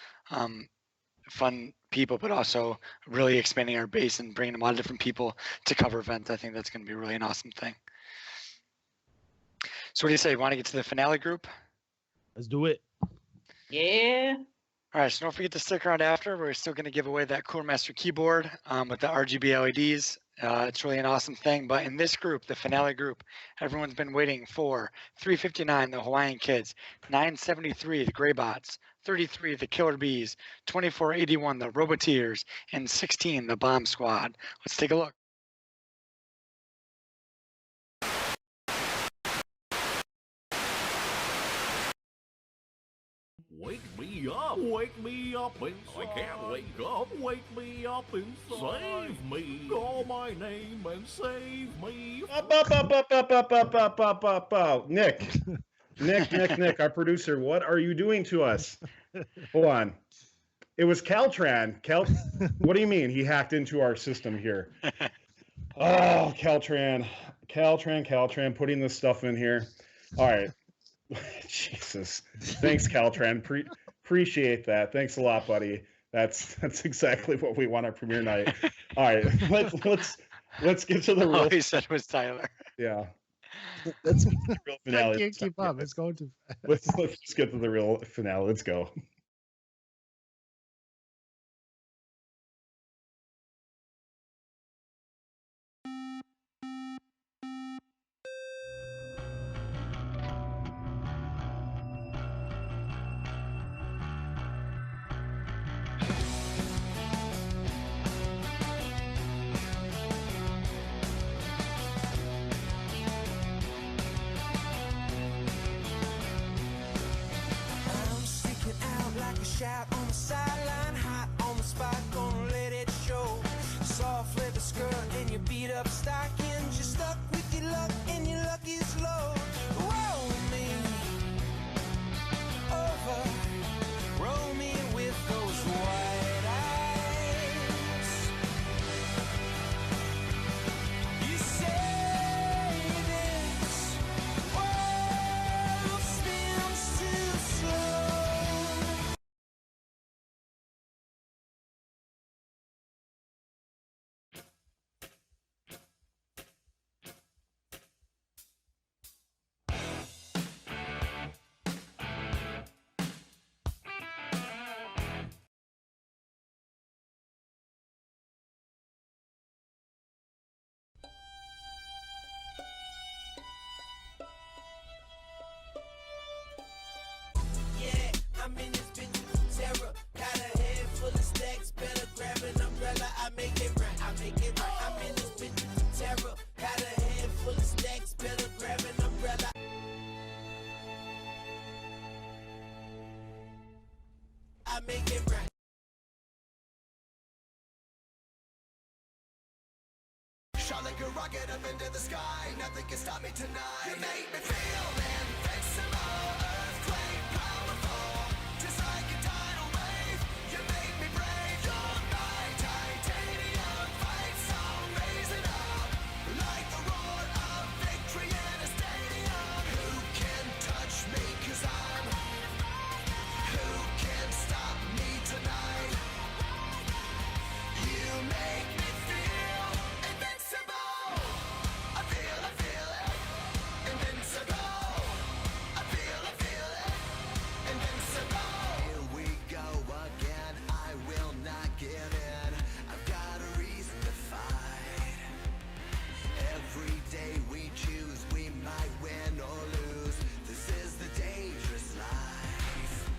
fun people, but also really expanding our base and bringing a lot of different people to cover events. I think that's going to be really an awesome thing. So what do you say? Want to get to the finale group? Let's do it. Yeah. All right, so don't forget to stick around after. We're still going to give away that Cooler Master keyboard with the RGB LEDs It's really an awesome thing. But in this group, the finale group, everyone's been waiting for 359, the Hawaiian Kids, 973, the Gray Bots, 33, the Killer Bees, 2481, the Roboteers, and 16, the Bomb Squad. Let's take a look. Wake me up inside. I can't wake up inside. Save me, call my name and save me. Up. Nick, our producer, what are you doing to us? Hold on. It was Caltran. What do you mean? He hacked into our system here. Oh, Caltran, putting this stuff in here. All right. Jesus. Thanks, Caltran. Appreciate that. Thanks a lot, buddy. That's exactly what we want our premiere night. All right. Let's get to the real. All he said was Tyler. Yeah. Let's get to the real finale. I can't keep up. It's going too fast. Let's just get to the real finale. Let's go. I'm sticking out like a shout on the sideline, hot on the spot, gonna let it show. Soft leather skirt and your beat up stockings, you're stuck with your luck and your luck is low. Roll me over, roll me with those white eyes. You say this world spins too slow. Yeah, I'm in this bitch with terror. Got a head full of stacks, better grab an umbrella. I make it right. I'm in this bitch with terror. Got a head full of stacks, better grab an umbrella. I make it right. Shot like a rocket up into the sky. Nothing can stop me tonight. You make me feel invincible. Earthquake powerful. Just like a tidal wave. You make me brave. You're my titanium fight song. Raising up like the roar of victory in a stadium. Who can touch me? 'Cause I'm. Who can stop me tonight? You make me feel invincible. I feel it. Invincible. I feel it. Invincible. Here we go again. I will not give in. I've got a reason to fight. Every day we choose, we might win or lose. This is the dangerous life.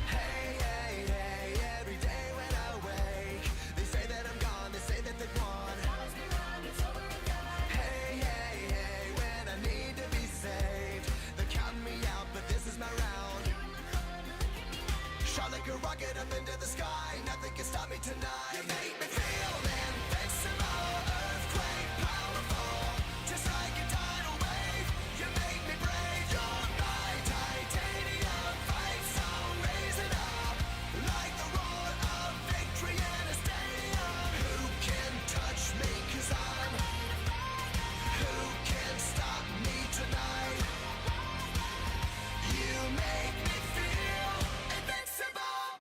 Hey, every day when I wake, they say that I'm gone, they say that they've won. Hey, when I need to be saved, they're counting me out, but this is my round. Shot like a rocket up into the sky, nothing can stop me tonight. You make me feel invincible, earthquake powerful, just like a tidal wave. You make me brave, you're my titanium fight song, raising up like the roar of victory in a stadium. Who can touch me? 'Cause I'm. Who can stop me tonight? You make me feel invincible.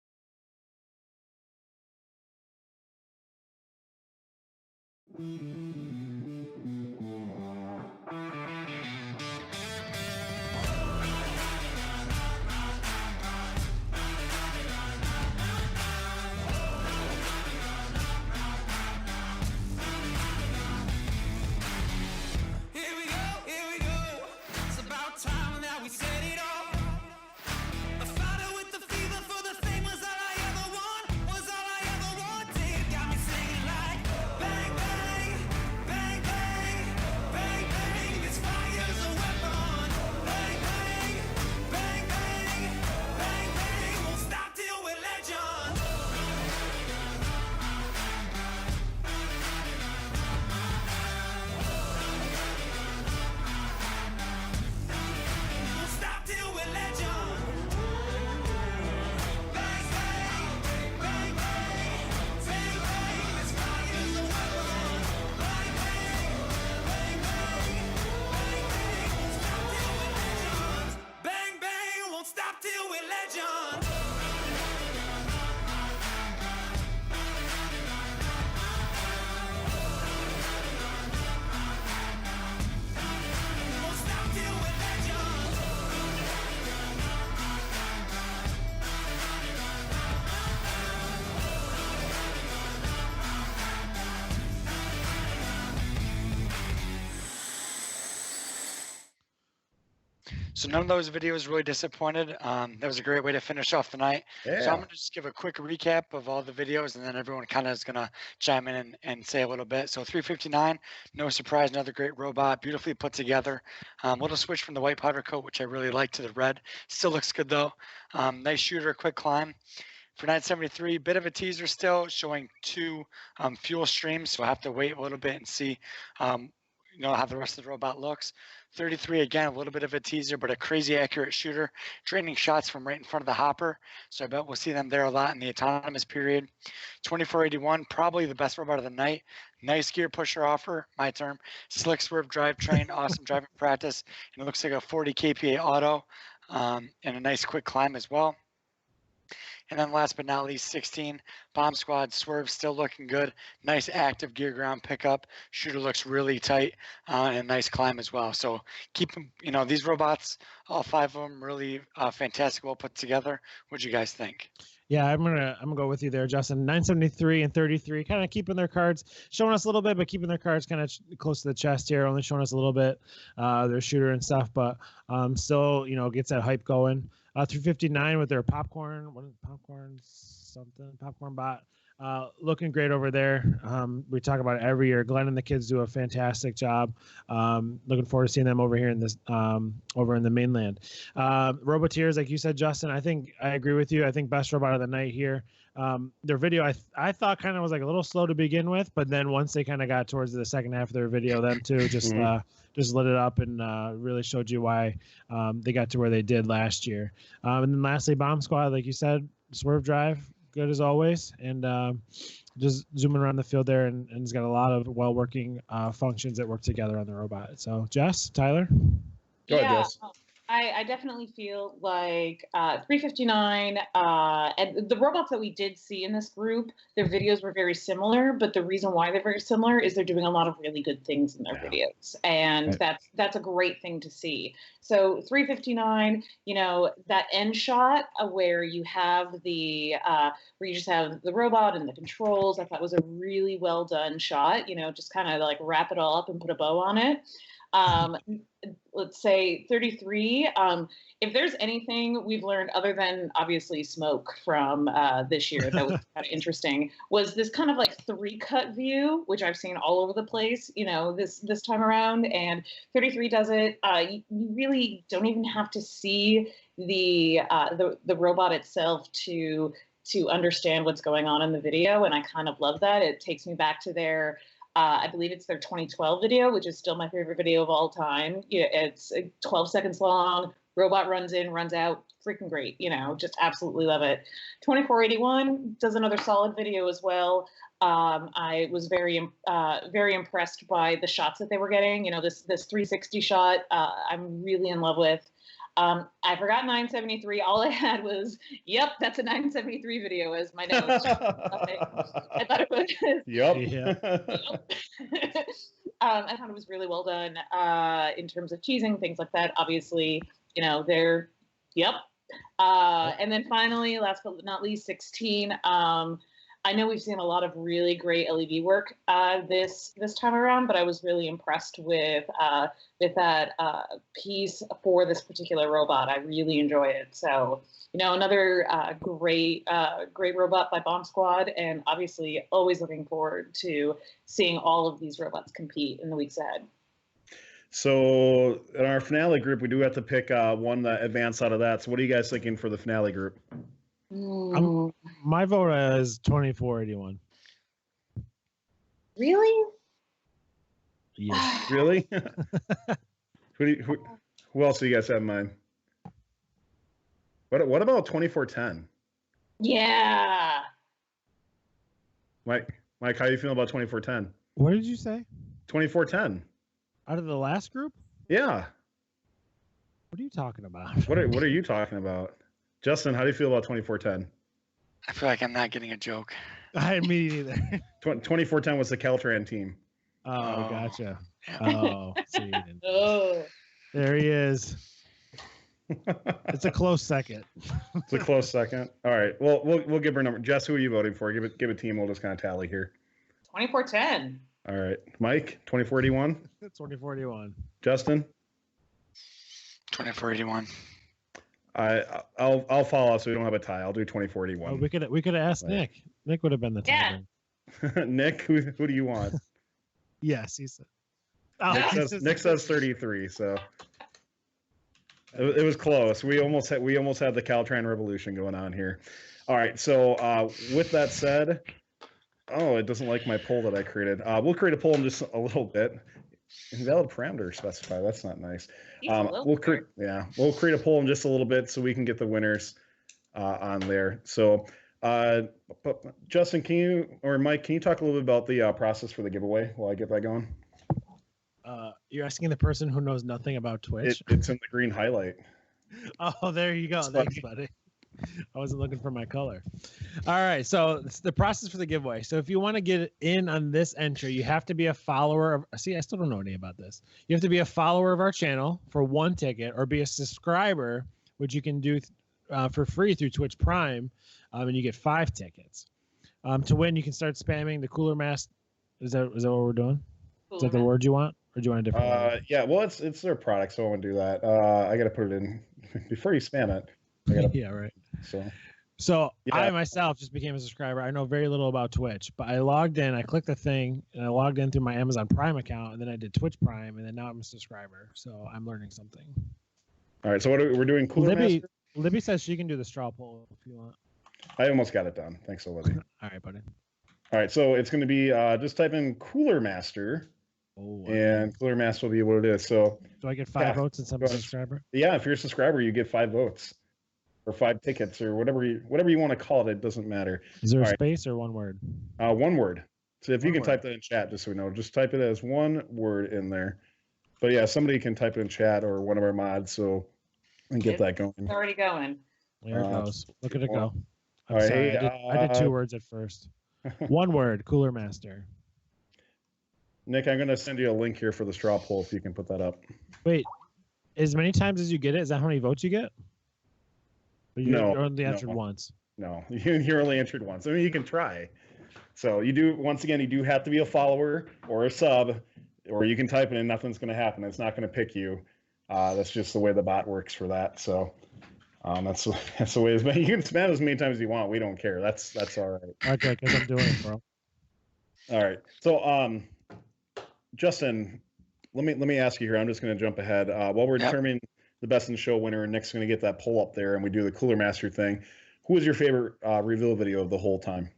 So none of those videos really disappointed. That was a great way to finish off the night. Yeah. So I'm going to just give a quick recap of all the videos, and then everyone kind of is going to chime in and say a little bit. So 359, no surprise, another great robot, beautifully put together. Little switch from the white powder coat, which I really like, to the red. Still looks good though. Nice shooter, quick climb. For 973, bit of a teaser still, showing 2 fuel streams, so I have to wait a little bit and see how the rest of the robot looks. 33, again, a little bit of a teaser, but a crazy accurate shooter, draining shots from right in front of the hopper, so I bet we'll see them there a lot in the autonomous period. 2481, probably the best robot of the night. Nice gear pusher offer, my term. Slick swerve drivetrain, awesome driving practice, and it looks like a 40 kPa auto, and a nice quick climb as well. And then last but not least, 16, Bomb Squad Swerve, still looking good. Nice active gear ground pickup. Shooter looks really tight, and a nice climb as well. So keep them, these robots, all 5 of them, really fantastic, well put together. What'd you guys think? Yeah, I'm gonna go with you there, Justin. 973 and 33, kind of keeping their cards, showing us a little bit, but keeping their cards kind of close to the chest here, only showing us a little bit, their shooter and stuff, but still, gets that hype going. 359 with their popcorn bot, looking great over there. We talk about it every year. Glenn and the kids do a fantastic job. Looking forward to seeing them over here in this over in the mainland. Roboteers, like you said, Justin, I agree with you. I think best robot of the night here. Their video I thought kind of was like a little slow to begin with, but then once they kind of got towards the second half of their video, them too just lit it up and really showed you why they got to where they did last year. And then lastly, Bomb Squad, like you said, swerve drive, good as always, and just zooming around the field there, and it's got a lot of well-working functions that work together on the robot. So Jess, Tyler? Go ahead, Jess. I definitely feel like 359 and the robots that we did see in this group, their videos were very similar, but the reason why they're very similar is they're doing a lot of really good things in their videos, and that's a great thing to see. So 359, that end shot where you have the where you just have the robot and the controls, I thought was a really well done shot. Just kind of like wrap it all up and put a bow on it. Let's say 33. If there's anything we've learned other than obviously smoke from this year that was kind of interesting, was this kind of like 3-cut view, which I've seen all over the place, this time around. And 33 does it. You really don't even have to see the robot itself to understand what's going on in the video, and I kind of love that. It takes me back to their I believe it's their 2012 video, which is still my favorite video of all time. It's 12 seconds long. Robot runs in, runs out. Freaking great. Just absolutely love it. 2481 does another solid video as well. I was very impressed by the shots that they were getting. This 360 shot, I'm really in love with. I forgot 973. All I had was, yep, that's a 973 video as my notes. I thought it was. Yep. I thought it was really well done in terms of teasing, things like that. Obviously, they're, yep. And then finally, last but not least, 16. I know we've seen a lot of really great LED work this time around, but I was really impressed with that piece for this particular robot. I really enjoy it. So, another great robot by Bomb Squad, and obviously always looking forward to seeing all of these robots compete in the weeks ahead. So in our finale group, we do have to pick one that advance out of that. So what are you guys thinking for the finale group? My vote is 2481. Really? Yeah. Really? Who else do you guys have in mind? What about 2410? Yeah. Mike, how are you feeling about 2410? What did you say? 2410. Out of the last group? Yeah. What are you talking about? What are you talking about? Justin, how do you feel about 2410? I feel like I'm not getting a joke. Me neither. 2410 was the Caltran team. Oh, gotcha. There he is. It's a close second. It's a close second. All right. Well, we'll give her a number. Jess, who are you voting for? Give a team. We'll just kind of tally here. 2410. All right. Mike, 2481? 2481. Justin? 2481. I'll follow so we don't have a tie. I'll do 2481. Oh, we could have asked Nick. Nick would have been the tie. Nick, who do you want? Yes, he said. Nick says 33. So it was close. We almost had the Caltran Revolution going on here. All right. So with that said, it doesn't like my poll that I created. We'll create a poll in just a little bit. Invalid parameter specified. That's not nice. We'll create a poll in just a little bit so we can get the winners on there. So, Justin, Mike, can you talk a little bit about the process for the giveaway while I get that going? You're asking the person who knows nothing about Twitch. It's in the green highlight. Oh, there you go. Thanks, buddy. I wasn't looking for my color. All right, so it's the process for the giveaway. So if you want to get in on this entry, you have to be a follower of. See, I still don't know anything about this. You have to be a follower of our channel for 1 ticket, or be a subscriber, which you can do for free through Twitch Prime, and you get 5 tickets. To win, you can start spamming the Cooler Mask. Is that what we're doing? Is that the word you want, or do you want a different word? Yeah, well, it's their product, so I won't do that. I got to put it in before you spam it. Yeah, right. So yeah. I myself just became a subscriber. I know very little about Twitch, but I logged in, I clicked the thing, and I logged in through my Amazon Prime account, and then I did Twitch Prime, and then now I'm a subscriber. So I'm learning something. All right, so we're doing Cooler Master? Libby says she can do the straw poll if you want. I almost got it done. Thanks, Libby. All right, buddy. All right, so it's going to be just type in Cooler Master, and Cooler Master will be what it is. So do I get 5 votes since I'm a subscriber? Yeah, if you're a subscriber, you get 5 votes. Or 5 tickets, or whatever you want to call it. It doesn't matter. Is there a space or one word? One word. So if you can type that in chat, just so we know, just type it as one word in there. But yeah, somebody can type it in chat or one of our mods, so and get that going. It's already going. There it goes. Look at it go. I'm All sorry. right, I did 2 words at first. One word. Cooler Master. Nick, I'm going to send you a link here for the straw poll if you can put that up. Wait, as many times as you get it, is that how many votes you get? You only answered once. No, you're only answered once. I mean, you can try. So you do have to be a follower or a sub, or you can type it in. Nothing's going to happen. It's not going to pick you. That's just the way the bot works for that. So that's the way. You can spam as many times as you want. We don't care. That's all right. Okay, because I'm doing it, bro. All right. So Justin, let me ask you here. I'm just going to jump ahead while we're determining the best in show winner, and Nick's going to get that poll up there, and we do the Cooler Master thing. Who was your favorite reveal video of the whole time?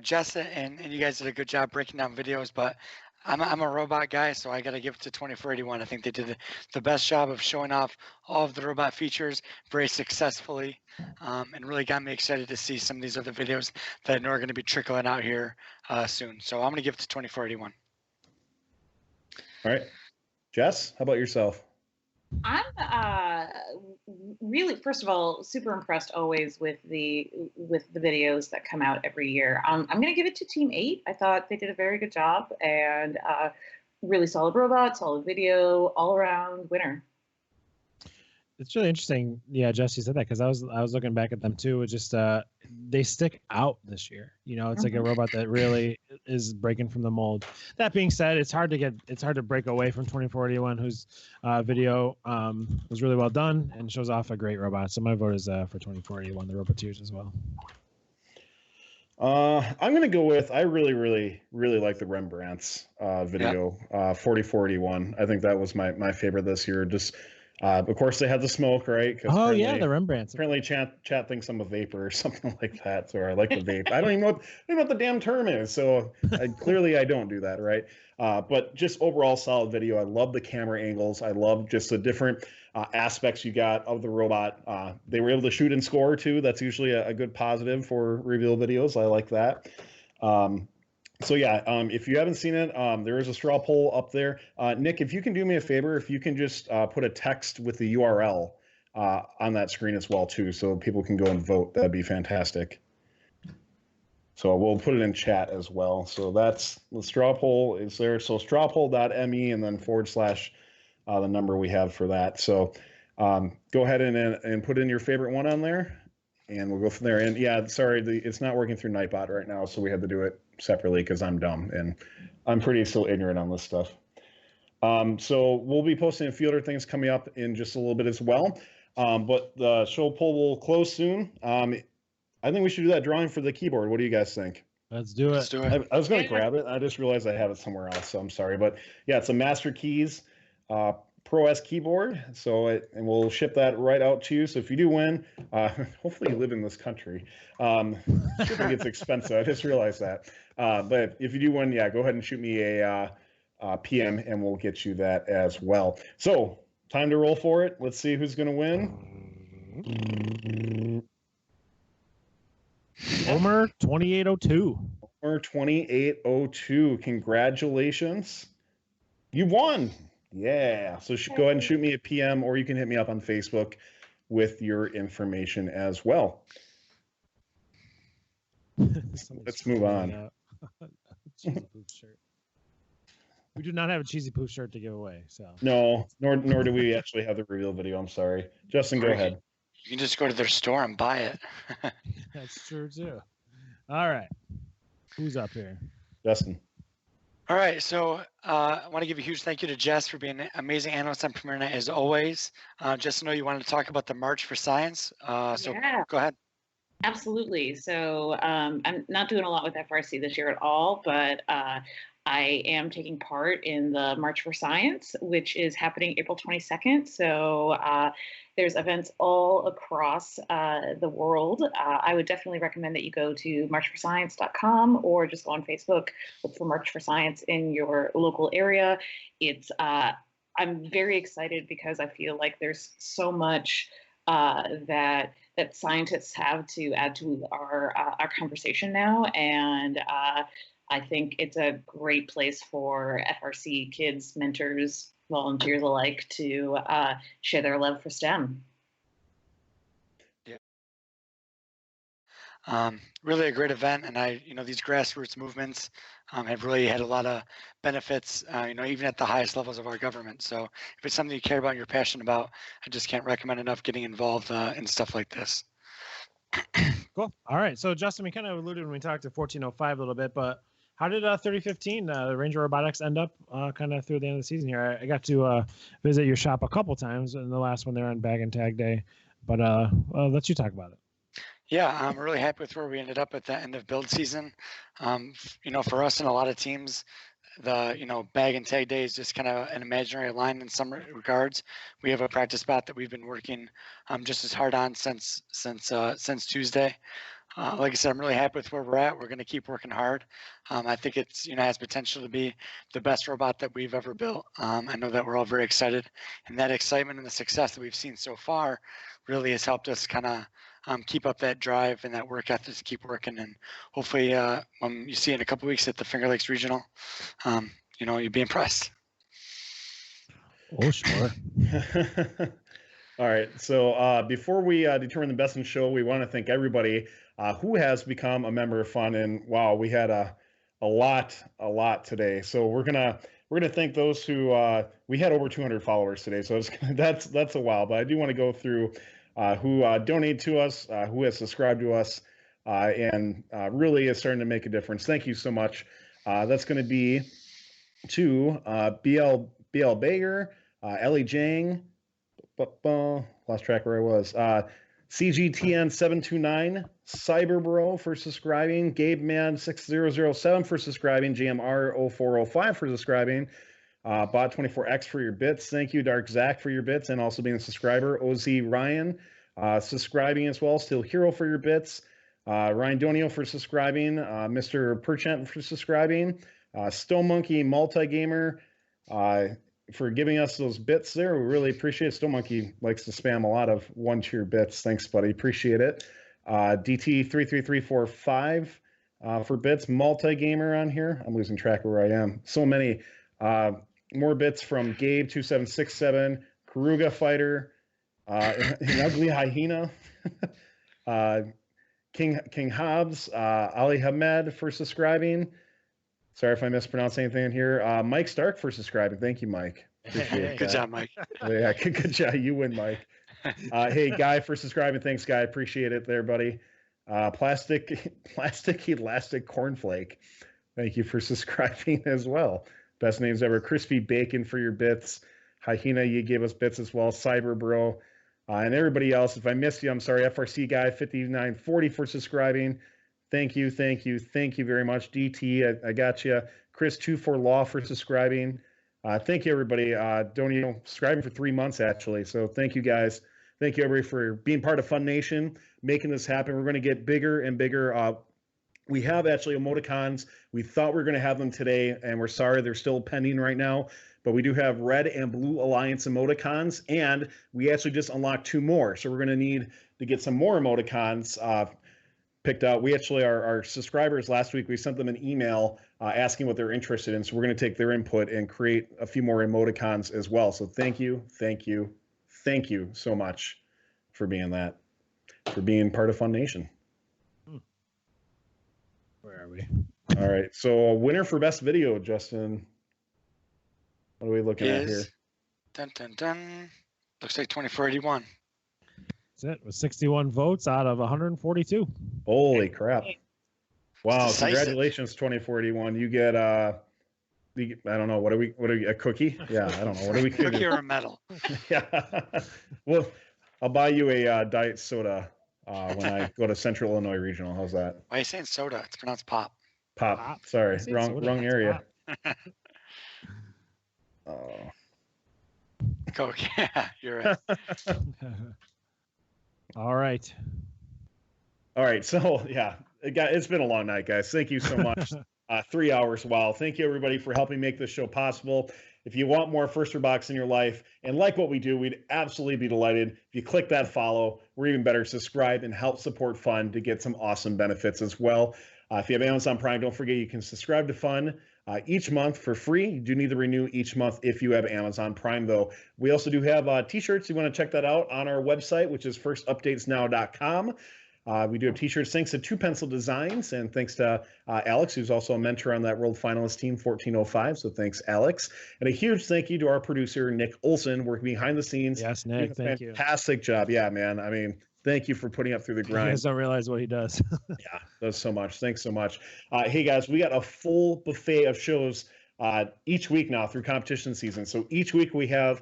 Jess and you guys did a good job breaking down videos, but I'm a robot guy, so I got to give it to 2481. I think they did the best job of showing off all of the robot features very successfully, and really got me excited to see some of these other videos that I know are going to be trickling out here soon. So I'm going to give it to 2481. All right. Jess, how about yourself? I'm really, first of all, super impressed always with the videos that come out every year. I'm going to give it to Team 8. I thought they did a very good job, and really solid robot, solid video, all around winner. It's really interesting. Yeah, Jesse said that because I was looking back at them too. It just they stick out this year. It's like a robot that really is breaking from the mold. That being said, it's hard to break away from 2481, whose video was really well done and shows off a great robot. So my vote is for 2481, the Roboteers as well. I'm going to go with, I really, really, really like the Rembrandts video, 4481. I think that was my favorite this year. Just of course, they had the smoke, right? Oh yeah, the Rembrandts. Apparently, chat thinks I'm a vapor or something like that. So I like the vape. I don't even know what the damn term is. So clearly, I don't do that, right? But just overall solid video. I love the camera angles. I love just the different aspects you got of the robot. They were able to shoot and score too. That's usually a good positive for reveal videos. I like that. So yeah, if you haven't seen it, there is a straw poll up there. Nick, if you can do me a favor, if you can just put a text with the URL on that screen as well too, so people can go and vote, that'd be fantastic. So we'll put it in chat as well. So that's the straw poll is there. So strawpoll.me and then / the number we have for that. So go ahead and put in your favorite one on there, and we'll go from there. And yeah, sorry, it's not working through Nightbot right now, so we had to do it separately because I'm dumb and I'm pretty still ignorant on this stuff. So we'll be posting a few other things coming up in just a little bit as well. But the show poll will close soon. I think we should do that drawing for the keyboard. What do you guys think? Let's do it. Let's do it. I was going to grab it. I just realized I have it somewhere else, so I'm sorry. But yeah, it's a Master Keys Pro S keyboard. And we'll ship that right out to you. So if you do win, hopefully you live in this country. Shipping gets expensive. I just realized that. But if you do win, yeah, go ahead and shoot me a PM, and we'll get you that as well. So time to roll for it. Let's see who's going to win. Homer 2802. Homer 2802. Congratulations. You won. Yeah. So go ahead and shoot me a PM, or you can hit me up on Facebook with your information as well. Let's move on. Cheesy Poof shirt. We do not have a Cheesy Poof shirt to give away. So no, nor do we actually have the reveal video. I'm sorry. Justin, go ahead. You can just go to their store and buy it. That's true too. All right. Who's up here? Justin. All right, so I want to give a huge thank you to Jess for being an amazing analyst on Premiere Night as always. Just to know you wanted to talk about the March for Science. So go ahead. Absolutely. So I'm not doing a lot with FRC this year at all, but I am taking part in the March for Science, which is happening April 22nd. So there's events all across the world. I would definitely recommend that you go to marchforscience.com or just go on Facebook, look for March for Science in your local area. It's I'm very excited because I feel like there's so much that scientists have to add to our conversation now, and I think it's a great place for FRC kids, mentors, volunteers alike to share their love for STEM. Yeah. Really a great event, and these grassroots movements have really had a lot of benefits, even at the highest levels of our government. So if it's something you care about and you're passionate about, I just can't recommend enough getting involved in stuff like this. Cool. All right. So Justin, we kind of alluded when we talked to 1405 a little bit, but how did 3015 Ranger Robotics end up kind of through the end of the season here? I got to visit your shop a couple times, and the last one there on Bag and Tag Day, but I'll let you talk about it. Yeah, I'm really happy with where we ended up at the end of build season. For us and a lot of teams, the Bag and Tag Day is just kind of an imaginary line in some regards. We have a practice spot that we've been working just as hard on since Tuesday. Like I said, I'm really happy with where we're at. We're going to keep working hard. I think it's has potential to be the best robot that we've ever built. I know that we're all very excited, and that excitement and the success that we've seen so far really has helped us kind of keep up that drive and that work ethic to keep working. And hopefully, when you see it in a couple weeks at the Finger Lakes Regional, you'll be impressed. Oh, sure. All right. So before we determine the best in show, we want to thank everybody who has become a member of Fun. And wow, we had a lot today. So we're gonna thank those who we had over 200 followers today. So that's a while. But I do want to go through who donate to us, who has subscribed to us, and really is starting to make a difference. Thank you so much. That's going to be to BL Bager, Ellie Jang, lost track where I was. CGTN729, Cyberbro for subscribing, GabeMan6007 for subscribing, JMR0405 for subscribing, Bot24X for your bits. Thank you, Dark Zach, for your bits and also being a subscriber. OZ Ryan subscribing as well. Still Hero for your bits. Ryan Donio for subscribing. Mr. Perchant for subscribing. Stone Monkey Multi-Gamer for giving us those bits there. We really appreciate it. Stone Monkey likes to spam a lot of one-tier bits. Thanks, buddy. Appreciate it. DT33345 for bits. Multi-Gamer on here. I'm losing track of where I am. So many. More bits from Gabe2767, Karuga Fighter, an ugly hyena, King Hobbs, Ali Hamed for subscribing. Sorry if I mispronounced anything in here. Mike Stark for subscribing. Thank you, Mike. Appreciate Good job, Mike. Yeah, good job. You win, Mike. Hey, Guy for subscribing. Thanks, Guy. Appreciate it there, buddy. Plastic Elastic Cornflake. Thank you for subscribing as well. Best names ever. Crispy Bacon for your bits. Hyena, you gave us bits as well. Cyber Bro. And everybody else, if I missed you, I'm sorry. FRC Guy 5940 for subscribing. Thank you very much. DT, I got you. Chris24 Law for subscribing. Thank you, everybody. Subscribing for 3 months, actually. So thank you, guys. Thank you, everybody, for being part of Fun Nation, making this happen. We're going to get bigger and bigger. We have actually emoticons. We thought we were going to have them today, and we're sorry they're still pending right now. But we do have Red and Blue Alliance emoticons, and we actually just unlocked 2 more. So we're going to need to get some more emoticons picked out. We actually, our subscribers last week, we sent them an email asking what they're interested in. So we're going to take their input and create a few more emoticons as well. So thank you so much for being part of Fun Nation. Where are we? All right. So winner for best video, Justin. What are we looking at here? Dun, dun, dun. Looks like 2481. That's it, with 61 votes out of 142. Holy crap. Wow, decisive. Congratulations, 2481. You get I don't know, what are we a cookie? Yeah, I don't know. What are we Cookie or a medal? Yeah. Well, I'll buy you a diet soda when I go to Central Illinois Regional. How's that? Why are you saying soda? It's pronounced pop. Pop. Sorry, wrong area. Oh. Coke. Yeah, you're right. All right. So yeah, it's been a long night, guys. Thank you so much. 3 hours. Wow. Thank you, everybody, for helping make this show possible. If you want more First Robotics in your life and like what we do, we'd absolutely be delighted if you click that follow, or even better, subscribe and help support Fun to get some awesome benefits as well. If you have Amazon Prime, don't forget you can subscribe to Fun each month for free. You do need to renew each month if you have Amazon Prime, though. We also do have T-shirts. You want to check that out on our website, which is firstupdatesnow.com. We do have T-shirts thanks to Two Pencil Designs, and thanks to Alex, who's also a mentor on that World Finalist Team 1405. So thanks, Alex. And a huge thank you to our producer, Nik Olsen, working behind the scenes. Yes, Nick, thank you. Fantastic job. Yeah, man. I mean, thank you for putting up through the grind. You guys don't realize what he does. Yeah, does so much. Thanks so much. Hey, guys, we got a full buffet of shows each week now through competition season. So each week we have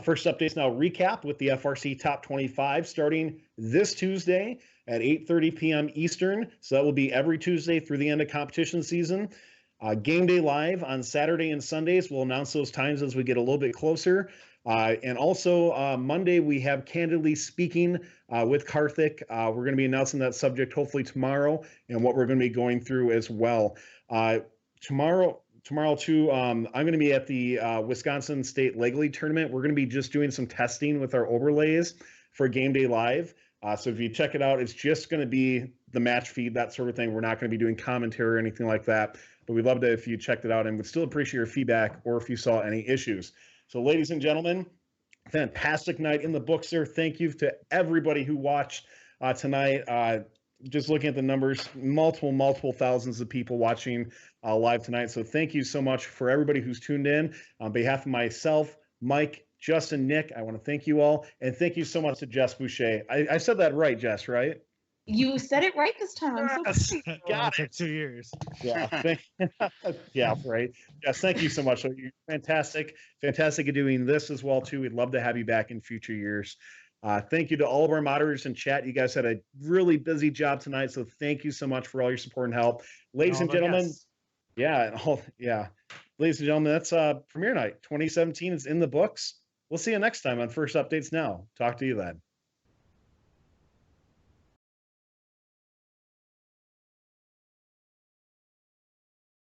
First Updates Now recap with the FRC Top 25 starting this Tuesday at 8:30 p.m. Eastern. So that will be every Tuesday through the end of competition season. Game Day Live on Saturday and Sundays. We'll announce those times as we get a little bit closer. And also Monday, we have Candidly Speaking with Karthik. We're going to be announcing that subject hopefully tomorrow and what we're going to be going through as well. Tomorrow too, I'm going to be at the Wisconsin State Leg League Tournament. We're going to be just doing some testing with our overlays for Game Day Live. So if you check it out, it's just going to be the match feed, that sort of thing. We're not going to be doing commentary or anything like that. But we'd love to if you checked it out, and would still appreciate your feedback or if you saw any issues. So ladies and gentlemen, fantastic night in the books there. Thank you to everybody who watched tonight. Just looking at the numbers, multiple thousands of people watching live tonight. So thank you so much for everybody who's tuned in. On behalf of myself, Mike, Justin, Nick, I want to thank you all. And thank you so much to Jess Boucher. I said that right, Jess, right? You said it right this time. I'm so Got it. 2 years. Yeah. Yeah, right. Yes, thank you so much. So you're fantastic at doing this as well, too. We'd love to have you back in future years. Thank you to all of our moderators in chat. You guys had a really busy job tonight, so thank you so much for all your support and help. Ladies and gentlemen, ladies and gentlemen, that's premiere night 2017 is in the books. We'll see you next time on First Updates Now. Talk to you then.